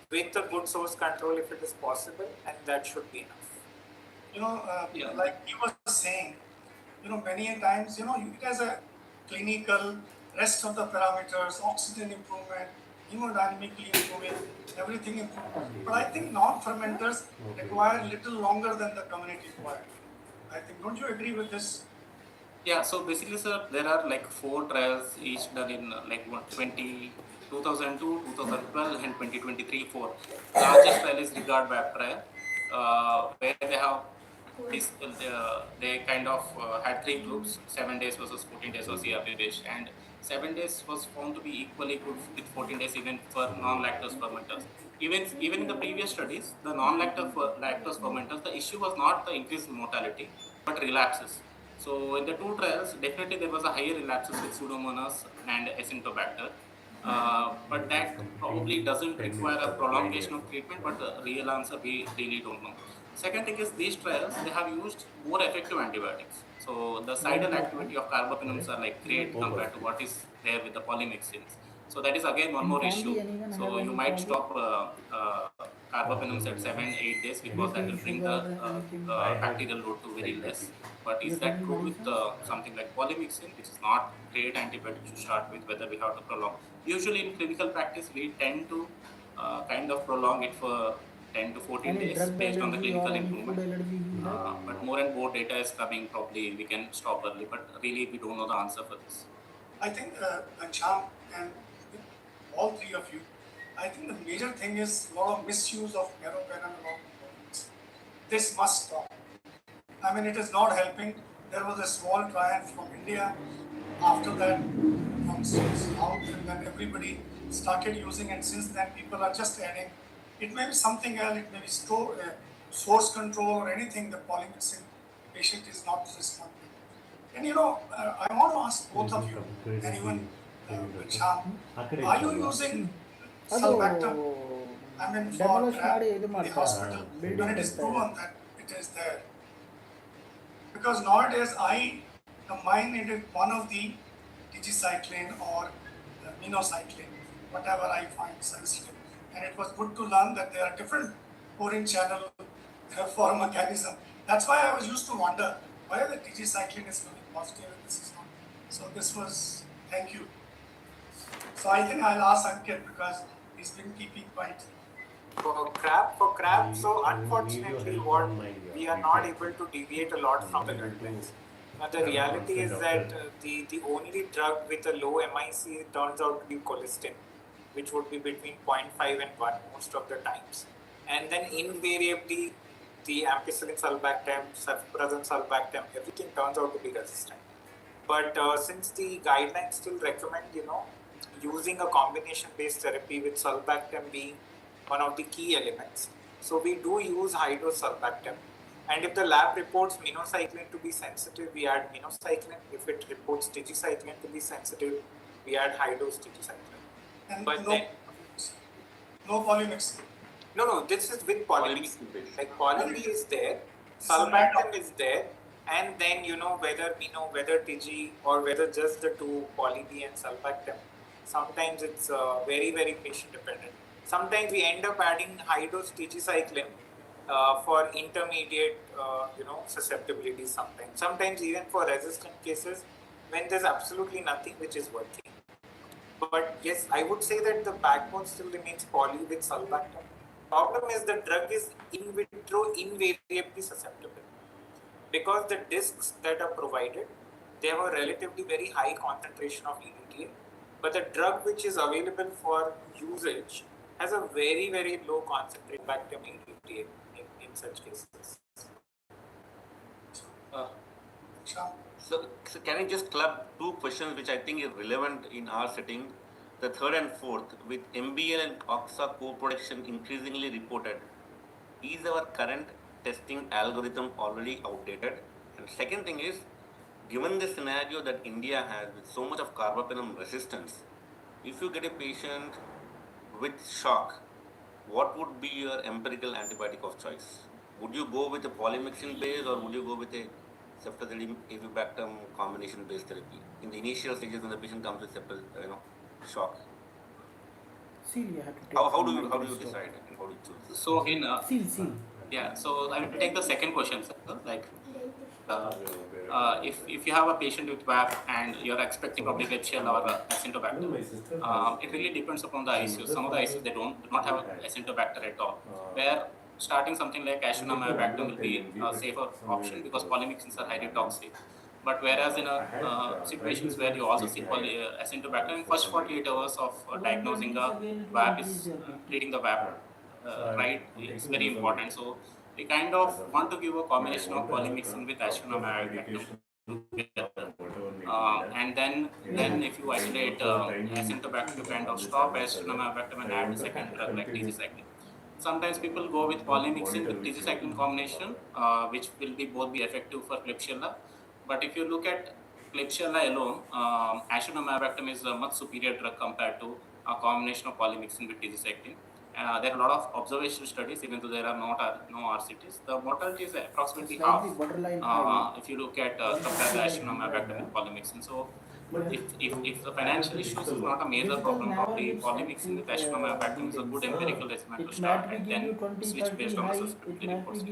with a good source control if it is possible, and that should be enough. Like he was saying, many a times, it has a clinical, rest of the parameters, oxygen improvement, hemodynamically improving, everything improved. But I think non-fermenters require little longer than the community acquired. I think, don't you agree with this? Yeah, so basically, sir, there are like 4 trials, each done in 2002, 2012, and 2023. 4 largest trial is regard web trial, where they have they kind of had 3 groups: 7 days versus 14 days was CRCCID, and 7 days was found to be equally good with 14 days even for non-lactose fermenters. Even in the previous studies, the non-lactose fermenters, the issue was not the increased mortality, but relapses. So in the 2 trials, definitely there was a higher relapses with Pseudomonas and Acinetobacter, but that probably doesn't require a prolongation of treatment, but the real answer we really don't know. Second thing is, these trials, they have used more effective antibiotics. So the cidal activity of carbapenems are like great compared to what is there with the polymyxins. So that is again one more issue. So you might stop carbapenems at 7-8 days because that will bring the bacterial load to very less. But is that true with something like polymyxin, which is not great antibiotic to start with, whether we have to prolong? Usually in clinical practice, we tend to kind of prolong it for 10 to 14 days based on the clinical improvement. But more and more data is coming, probably we can stop early, but really we don't know the answer for this. I think Ansham and all 3 of you, I think the major thing is a lot of misuse of meropenem. This must stop. I mean, it is not helping. There was a small trial from India. After that, from South, and then everybody started using it. Since then, people are just adding. It may be something else. It may be source control or anything. The polymyxin patient is not responding. And I want to ask both of you, and even Sham, are you using sulbactam? I mean, for the hospital, when it is proven that it is there. Because nowadays I combine it with one of the digicycline or minocycline, whatever I find sensitive. And it was good to learn that there are different pouring channel for mechanism. That's why I was used to wonder why the digicycline is coming positive and this is not. So this was, thank you. So I think I'll ask Ankit because he's been keeping quiet. For crab, so unfortunately we are not able to deviate a lot from the guidelines. Now the reality is that the only drug with a low MIC turns out to be colistin. which would be between 0.5 and 1 most of the times. And then invariably, the ampicillin sulbactam, ceftazidime sulbactam, everything turns out to be resistant. But since the guidelines still recommend, using a combination-based therapy with sulbactam being one of the key elements, so we do use high-dose sulbactam. And if the lab reports minocycline to be sensitive, we add minocycline. If it reports tigecycline to be sensitive, we add high-dose tigecycline. And But no polymyxin. No, this is with polymyxin. Like poly is there, This is sulbactam is there, and then whether TG or whether just the two poly B and sulbactam. Sometimes it's very, very patient dependent. Sometimes we end up adding high dose tigecycline for intermediate susceptibility. Sometimes even for resistant cases when there's absolutely nothing which is working. But yes, I would say that the backbone still remains poly with sulbactam. Problem is the drug is in vitro invariably susceptible because the discs that are provided, they have a relatively very high concentration of EDTA, but the drug which is available for usage has a very, very low concentration of EDTA in such cases. So can I just club two questions which I think is relevant in our setting? The third and fourth, with MBL and OXA co-production increasingly reported, is our current testing algorithm already outdated? And second thing is, given the scenario that India has with so much of carbapenem resistance, if you get a patient with shock, what would be your empirical antibiotic of choice? Would you go with a polymyxin base or would you go with a ceftazidime avibactam combination based therapy in the initial stages when the patient comes with shock? See, you have to take How do you decide and how do you choose? So in See. yeah, so I will take the second question, sir. Like, if you have a patient with VAP and you're expecting probably Klebsiella or Acinetobacter, it really depends upon the ICU. Some of the ICUs they do not have Acinetobacter at all. Where starting something like Acinetobacter will be a safer option because polymyxins are highly toxic. But whereas in situations where you also see Acinetobacter, in first 48 hours of diagnosing a VAP is treating the VAP, right, it's very important. So we kind of want to give a combination of polymyxin with Acinetobacter together. And then if you isolate Acinetobacter, you kind of stop Acinetobacter and add the second drug like tigecycline. Sometimes people go with polymyxin with tigecycline combination, which will both be effective for Klebsiella. But if you look at Klebsiella alone, Acinetobacter is a much superior drug compared to a combination of polymyxin with tigecycline. There are a lot of observational studies, even though there are no RCTs. The mortality is approximately half if you look at compare the Acinetobacter with polymyxin. So if the financial issues is not a major problem, probably polymyxin with Acinetobacter is a good empirical regimen to start and then switch based on the susceptibility reports.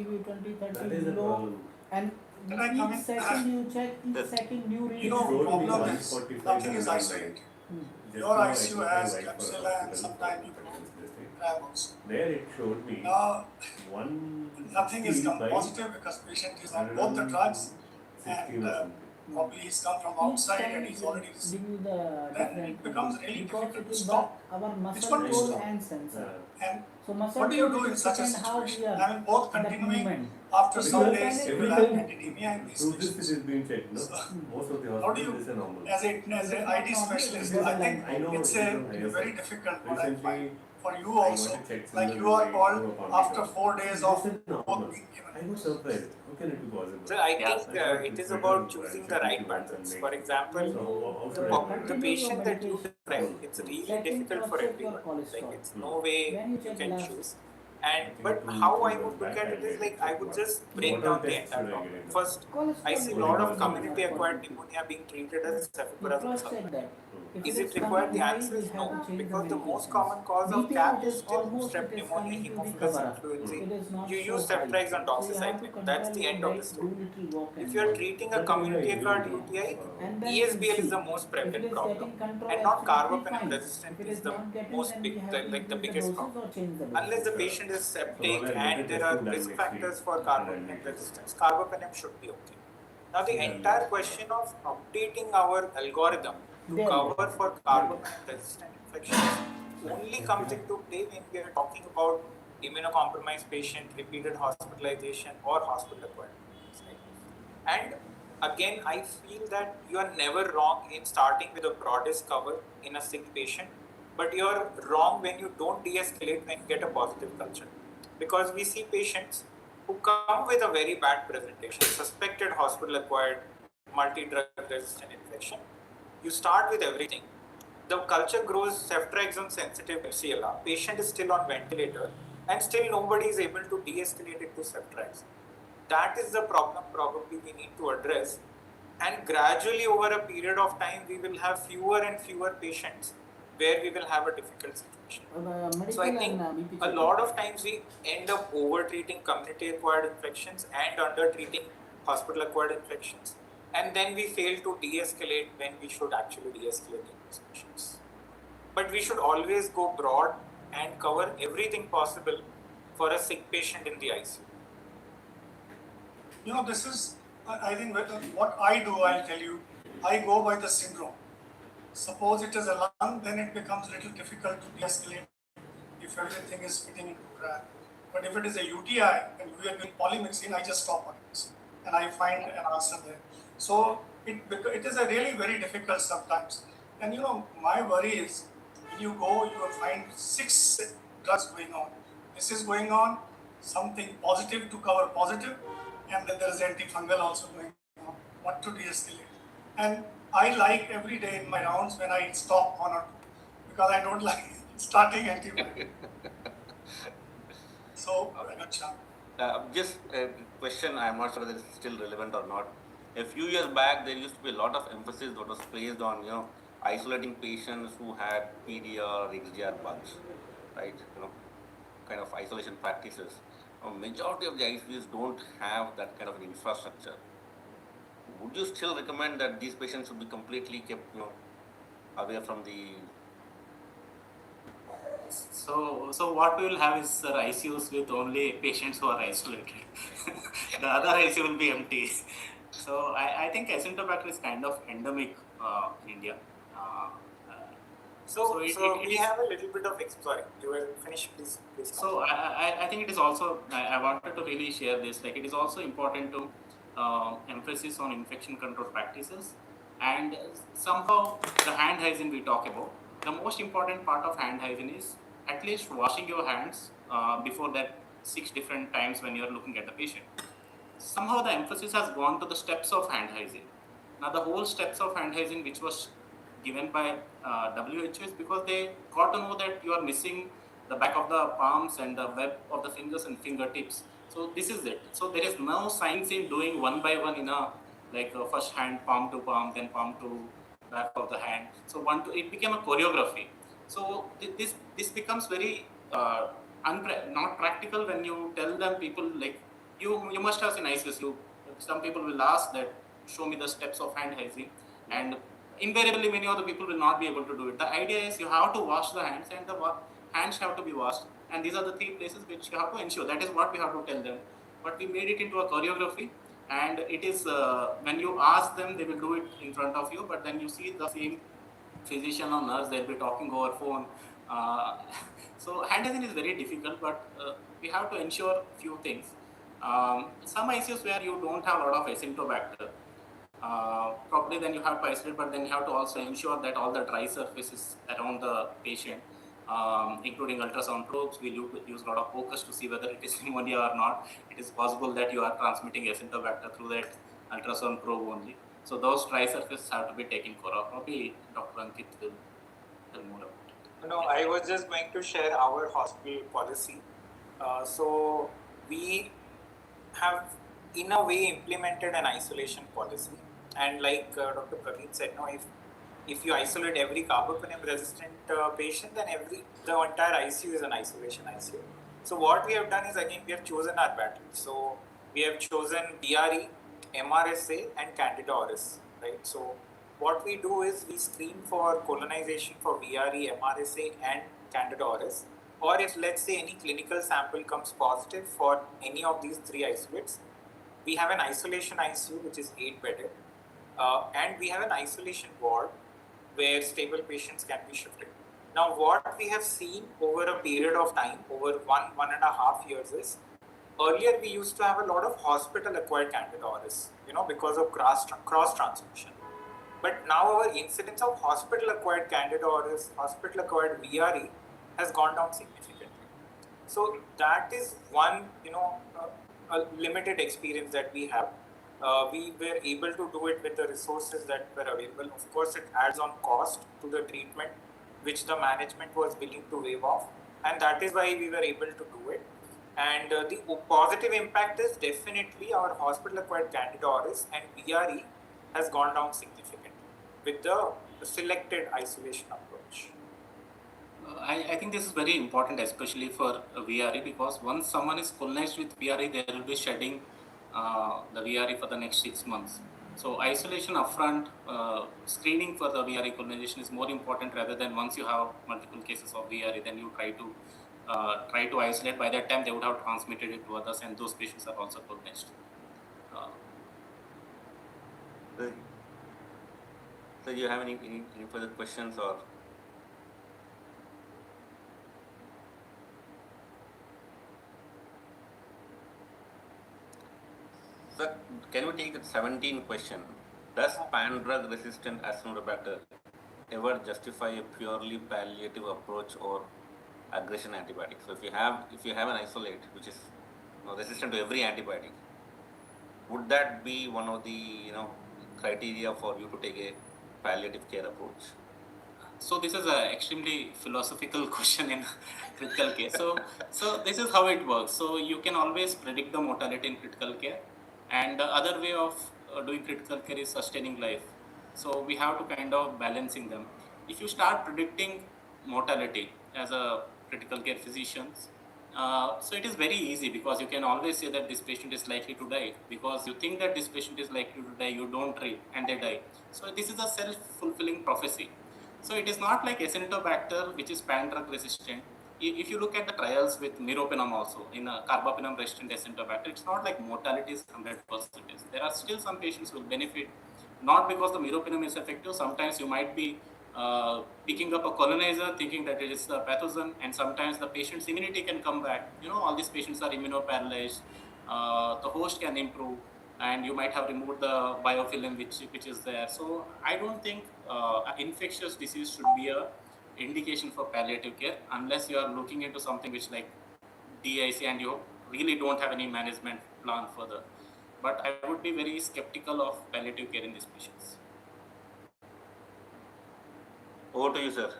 And each second you check, each second you read. Problem is nothing is isolated. Your ICU has Klebsiella and sometimes you have also. There it showed me Nothing is come positive because patient is on both the drugs and probably he's come from outside and he's already received. Then it becomes really difficult to stop. Our Which one muscle to role stop? and sensor. And So muscle what do you role do in such a depend how we situation? are I mean, both that continuing movement. after some Because days, you will have everything cantidemia in these through this it patients. is being checked, no? Most of the How do you, hospitals is a normal. as an ID specialist, I think I know it's it is on higher very side. difficult what I Recently, find for you I also. wanted to check Like some you are of called the after 4 days of This is normal. both being given. I was surprised. How can it be possible? So I think it is about choosing the right patterns. For example, how should I do the it? patient that you describe, it's really difficult for everyone. Like it's no way you can choose. And but how I would look at it is like I would just break down the entire problem. First, I see a lot of community acquired pneumonia being treated as cephalosporin sulfate. Is it required? The answer is no, because the most common cause of CAP is still strep pneumonia, Haemophilus influenzae. You use ceftriaxone and doxycycline. That's the end of the story. If you are treating a community acquired UTI, ESBL is the most prevalent problem, and not carbapenem resistant is the most biggest problem. Unless the patient is septic and there are risk factors for carbapenem resistance, carbapenem should be okay. Now the entire question of updating our algorithm to cover for carbapenem resistant infections only comes into play when we are talking about immunocompromised patient, repeated hospitalization, or hospital-acquired infections. Right? And again, I feel that you are never wrong in starting with the broadest cover in a sick patient, but you are wrong when you don't de-escalate when you get a positive culture. Because we see patients who come with a very bad presentation, suspected hospital-acquired multi-drug resistant infection. You start with everything. The culture grows ceftriaxone sensitive Klebsiella. Patient is still on ventilator, and still nobody is able to de-escalate it to ceftriaxone. That is the problem probably we need to address. And gradually over a period of time, we will have fewer and fewer patients where we will have a difficult situation. So I think a lot of times we end up over-treating community-acquired infections and under-treating hospital-acquired infections. And then we fail to de-escalate when we should actually de-escalate in these patients. But we should always go broad and cover everything possible for a sick patient in the ICU. You know, this is, I think what I do, I'll tell you, I go by the syndrome. Suppose it is a lung, then it becomes a little difficult to de-escalate if everything is fitting into track. But if it is a UTI and we are doing polymyxin, I just stop on it and I find an answer there. So it is a really very difficult sometimes. And you know, my worry is when you go, you will find 6 drugs going on. This is going on, something positive to cover positive, and then there is antifungal also going on. What to de-escalate? And I like every day in my rounds when I stop 1 or 2 because I don't like starting antibiotic. So, just a question, I'm not sure whether it's still relevant or not. A few years back, there used to be a lot of emphasis that was placed on, isolating patients who had PDR or XDR bugs, right? Kind of isolation practices. Majority of the ICUs don't have that kind of an infrastructure. Would you still recommend that these patients should be completely kept, away from the... So what we will have is ICUs with only patients who are isolated. The other ICU will be empty. So I think Acinetobacter is kind of endemic in India. So we have a little bit of sorry, you will finish, please. So I think it is also, I wanted to really share this, like it is also important to emphasis on infection control practices, and somehow the hand hygiene we talk about. The most important part of hand hygiene is at least washing your hands before that 6 different times when you are looking at the patient. Somehow the emphasis has gone to the steps of hand hygiene. Now the whole steps of hand hygiene which was given by WHO is because they got to know that you are missing the back of the palms and the web of the fingers and fingertips. So this is it. So there is no science in doing one by one in a first hand palm to palm, then palm to back of the hand. So it became a choreography. So this becomes very not practical when you tell them people like you must have seen ICS. Some people will ask that show me the steps of hand hygiene, and invariably many of the people will not be able to do it. The idea is you have to wash the hands and the hands have to be washed, and these are the 3 places which you have to ensure. That is what we have to tell them. But we made it into a choreography, and it is when you ask them, they will do it in front of you, but then you see the same physician or nurse, they'll be talking over phone. So hand hygiene is very difficult, but we have to ensure few things. Some ICUs where you don't have a lot of Acinetobacter, probably then you have to isolate, but then you have to also ensure that all the dry surfaces around the patient, including ultrasound probes, we use a lot of focus to see whether it is pneumonia or not. It is possible that you are transmitting Acinetobacter through that ultrasound probe only. So those dry surfaces have to be taken care of. Probably Dr. Ankit will tell more about it. No, I was just going to share our hospital policy. So we have in a way implemented an isolation policy, and like Dr. Praveen said, no, if you isolate every carbapenem resistant patient, then the entire ICU is an isolation ICU. So what we have done is, again, we have chosen our battles. So we have chosen VRE, MRSA and Candida auris, right? So what we do is we screen for colonization for VRE, MRSA and Candida auris, or if let's say any clinical sample comes positive for any of these 3 isolates, we have an isolation ICU which is 8-bedded, and we have an isolation ward where stable patients can be shifted. Now, what we have seen over a period of time, over 1.5 years is, earlier we used to have a lot of hospital-acquired Candida auris, because of cross-transmission. But now our incidence of hospital-acquired Candida auris, hospital-acquired VRE has gone down significantly. So that is one, a limited experience that we have. We were able to do it with the resources that were available. Of course, it adds on cost to the treatment, which the management was willing to waive off, and that is why we were able to do it. And the positive impact is definitely our hospital-acquired Candida auris and VRE has gone down significantly with the selected isolation approach. I think this is very important, especially for VRE, because once someone is colonized with VRE, they will be shedding the VRE for the next 6 months. So isolation upfront, screening for the VRE colonization is more important rather than once you have multiple cases of VRE, then you try to isolate. By that time, they would have transmitted it to others, and those patients are also colonized. So, do you have any further questions or? Sir, can we take the 17th question? Does pan-drug resistant Acinetobacter ever justify a purely palliative approach or aggression antibiotic? So if you have an isolate which is resistant to every antibiotic, would that be one of the criteria for you to take a palliative care approach? So this is an extremely philosophical question in critical care. So this is how it works. So you can always predict the mortality in critical care, and the other way of doing critical care is sustaining life. So we have to kind of balancing them. If you start predicting mortality as a critical care physician, so it is very easy, because you can always say that this patient is likely to die, because you think that this patient is likely to die, you don't treat and they die. So this is a self-fulfilling prophecy. So it is not like Acinetobacter, which is pan-drug resistant. If you look at the trials with meropenem also, in a carbapenem resistant Acinetobacter, it's not like mortality is 100%. There are still some patients who will benefit, not because the meropenem is effective. Sometimes you might be picking up a colonizer thinking that it is a pathogen, and sometimes the patient's immunity can come back. All these patients are immunoparalyzed. The host can improve, and you might have removed the biofilm which is there. So I don't think infectious disease should be a indication for palliative care, unless you are looking into something which like DIC and you really don't have any management plan further. But I would be very skeptical of palliative care in these patients. Over to you, sir.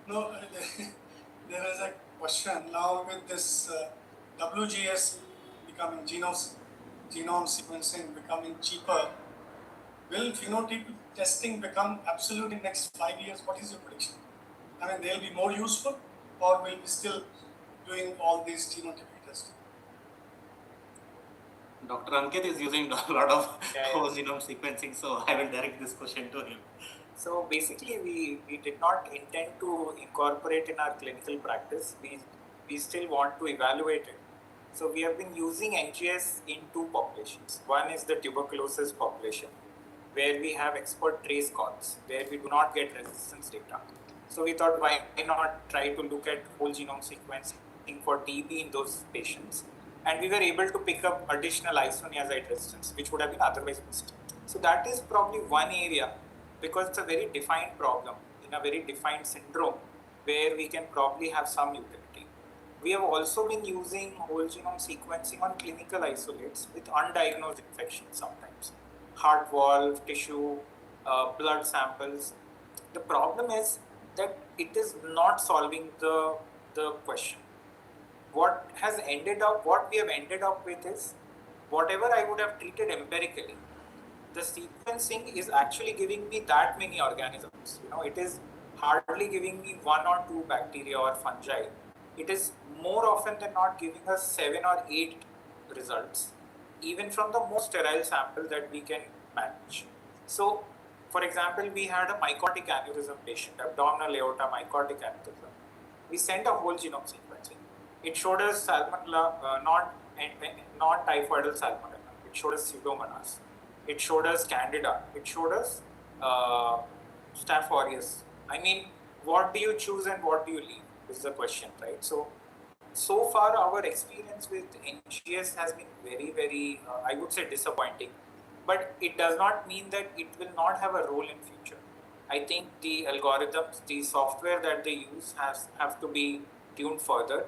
No, there is a question now with this WGS becoming genome sequencing becoming cheaper. Will phenotype testing become absolute in next 5 years? What is your prediction? I mean, they'll be more useful, or will be still doing all these genotypic testing? Dr. Ankit is using a lot of whole genome sequencing, so I will direct this question to him. So basically, we did not intend to incorporate in our clinical practice. We still want to evaluate it. So we have been using NGS in two populations. One is the tuberculosis population, where we have expert trace calls, where we do not get resistance data. So we thought, why not try to look at whole genome sequencing for TB in those patients? And we were able to pick up additional isoniazide resistance, which would have been otherwise missed. So that is probably one area, because it's a very defined problem in a very defined syndrome, where we can probably have some utility. We have also been using whole genome sequencing on clinical isolates with undiagnosed infections sometimes. Heart valve, tissue, blood samples. The problem is that it is not solving the question. What we have ended up with is, whatever I would have treated empirically, the sequencing is actually giving me that many organisms. It is hardly giving me 1 or 2 bacteria or fungi. It is more often than not giving us 7 or 8 results, even from the most sterile sample that we can manage. So, for example, we had a mycotic aneurysm patient, abdominal aorta mycotic aneurysm. We sent a whole genome sequencing. It showed us salmonella, not typhoidal salmonella. It showed us Pseudomonas. It showed us Candida. It showed us Staph aureus. I mean, what do you choose and what do you leave is the question, right? So far our experience with NGS has been very, very, I would say disappointing, but it does not mean that it will not have a role in future. I think the algorithms, the software that they use have to be tuned further.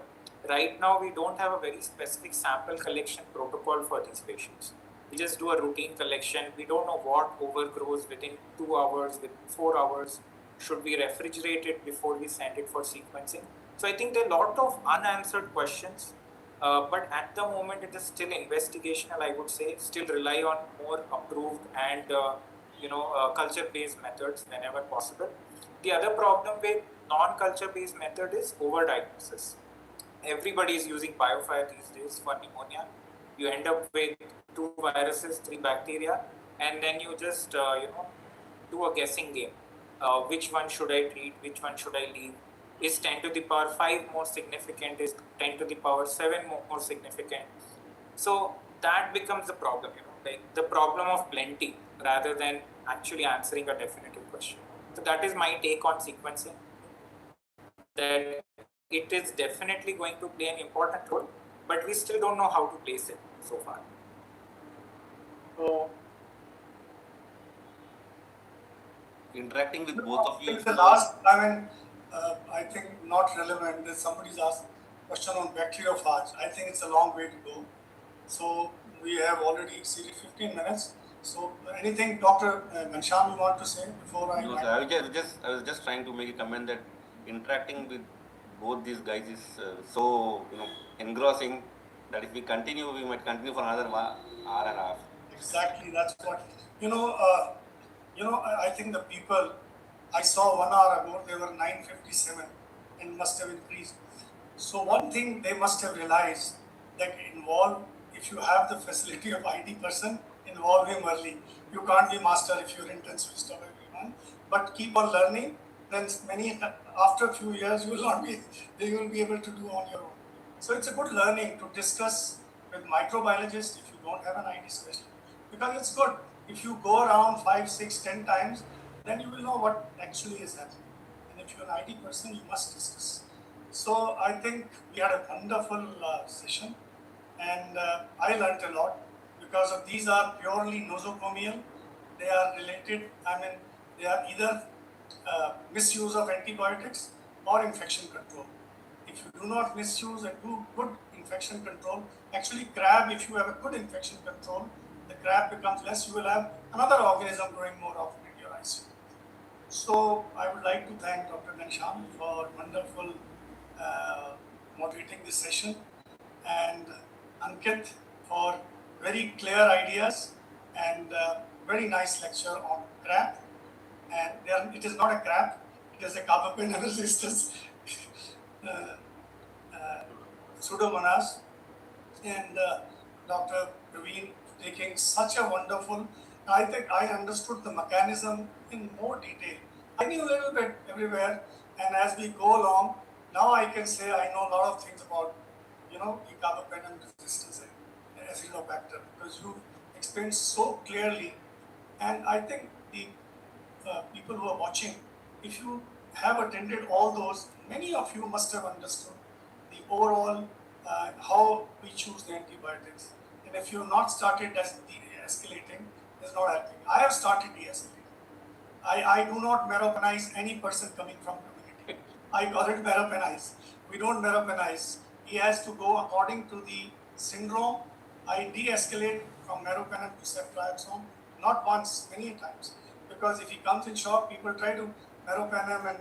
Right now, we don't have a very specific sample collection protocol for these patients. We just do a routine collection. We don't know what overgrows within 2 hours, within 4 hours. Should we refrigerate it before we send it for sequencing? So I think there are a lot of unanswered questions, but at the moment it is still investigational. I would say still rely on more approved and culture-based methods whenever possible. The other problem with non-culture-based method is overdiagnosis. Everybody is using biofire these days for pneumonia. You end up with 2 viruses, 3 bacteria, and then you just do a guessing game. Which one should I treat? Which one should I leave? Is 10 to the power 5 more significant? Is 10 to the power 7 more significant? So that becomes the problem, like the problem of plenty rather than actually answering a definitive question. So that is my take on sequencing, that it is definitely going to play an important role, but we still don't know how to place it so far. So Interacting with both of you. the last, I think not relevant. Somebody's asked question on bacteriophage. I think it's a long way to go. So we have already exceeded 15 minutes. So anything, Dr. Ghanshyam, you want to say before I? No, sir, I was just trying to make a comment that interacting with both these guys is so engrossing that if we continue, we might continue for another hour and a half. Exactly, that's what I think the people I saw 1 hour ago, they were 957 and must have increased. So one thing they must have realized that if you have the facility of ID person, involve him early. You can't be master if you're intensivist of everyone, but keep on learning. Then after a few years, you will be able to do on your own. So it's a good learning to discuss with microbiologists if you don't have an ID specialist, because it's good. If you go around 5, 6, 10 times, then you will know what actually is happening. And if you're an ID person, you must discuss. So I think we had a wonderful session, and I learned a lot because of these are purely nosocomial. They are related. They are either misuse of antibiotics or infection control. If you do not misuse and do good infection control, actually crab, if you have a good infection control, the crab becomes less, you will have another organism growing more often in your ICU. So I would like to thank Dr. Ghanshyam for wonderful moderating this session, and Ankit for very clear ideas and very nice lecture on crab. And it is not a crab, it is a carbapenem resistance Pseudomonas, and Dr. Praveen taking such a wonderful, I think I understood the mechanism in more detail. I knew a little bit everywhere, and as we go along, now I can say I know a lot of things about, the carbapenem resistance and Acinetobacter, because you explained so clearly. And I think the people who are watching, if you have attended all those, many of you must have understood the overall how we choose the antibiotics. And if you have not started de-escalating, it's not happening. I have started de-escalating. I do not meropenize any person coming from community. I call it meropenize. We don't meropenize. He has to go according to the syndrome. I de-escalate from meropenem to ceftriaxone, not once, many times. Because if he comes in shock, people try to meropenem and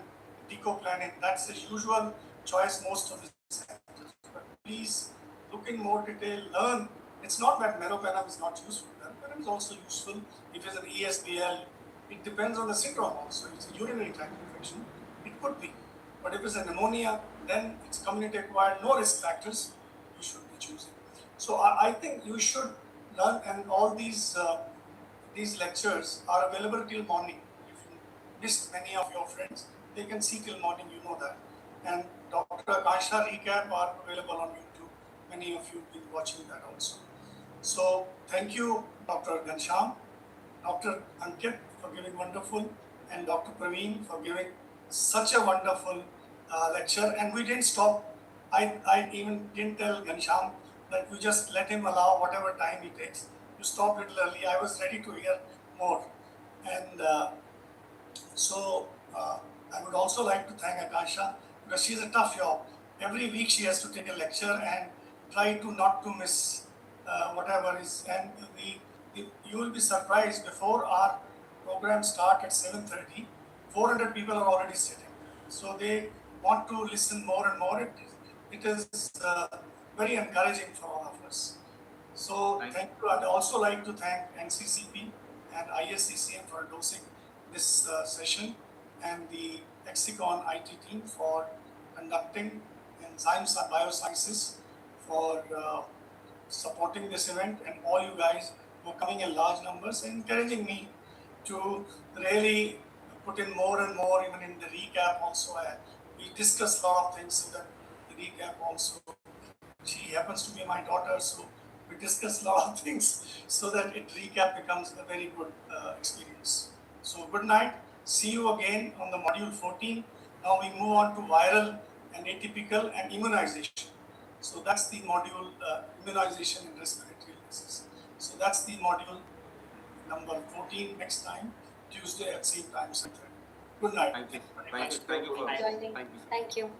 decoplanin. That's the usual choice most of the centers. But please look in more detail, learn. It's not that meropenem is not useful. Meropenem is also useful if it's an ESBL. It depends on the syndrome also. If it's a urinary tract infection, it could be. But if it's a pneumonia, then it's community acquired, no risk factors, you should be choosing. So I think you should learn, and all these lectures are available till morning. If you missed many of your friends, they can see till morning, you know that. And Dr. Akansha recap are available on YouTube. Many of you have been watching that also. So thank you, Dr. Ghanshyam, Dr. Ankit for giving wonderful, and Dr. Praveen for giving such a wonderful lecture, and we didn't stop. I even didn't tell Gansham that we just let him allow whatever time he takes. You stop little early. I was ready to hear more, and I would also like to thank Akansha because she's a tough job. Every week she has to take a lecture and try to not to miss whatever is. And you will be surprised, before our program start at 7:30, 400 people are already sitting. So they want to listen more and more. It is very encouraging for all of us. So thank you. I'd also like to thank NCCP and ISCCM for endorsing this session, and the Hexagon IT team for conducting enzymes and biosciences, for supporting this event, and all you guys who are coming in large numbers and encouraging me to really put in more and more, even in the recap also. We discussed a lot of things so that the recap also, she happens to be my daughter, so we discuss a lot of things so that it recap becomes a very good experience. So good night. See you again on the module 14. Now we move on to viral and atypical and immunization. So that's the module immunization and respiratory illnesses. So that's the module number 14 next time, Tuesday at same time, 7:30. Good night. Thank you. Thank you. Thank you for. Joining. Thank you. Thank you.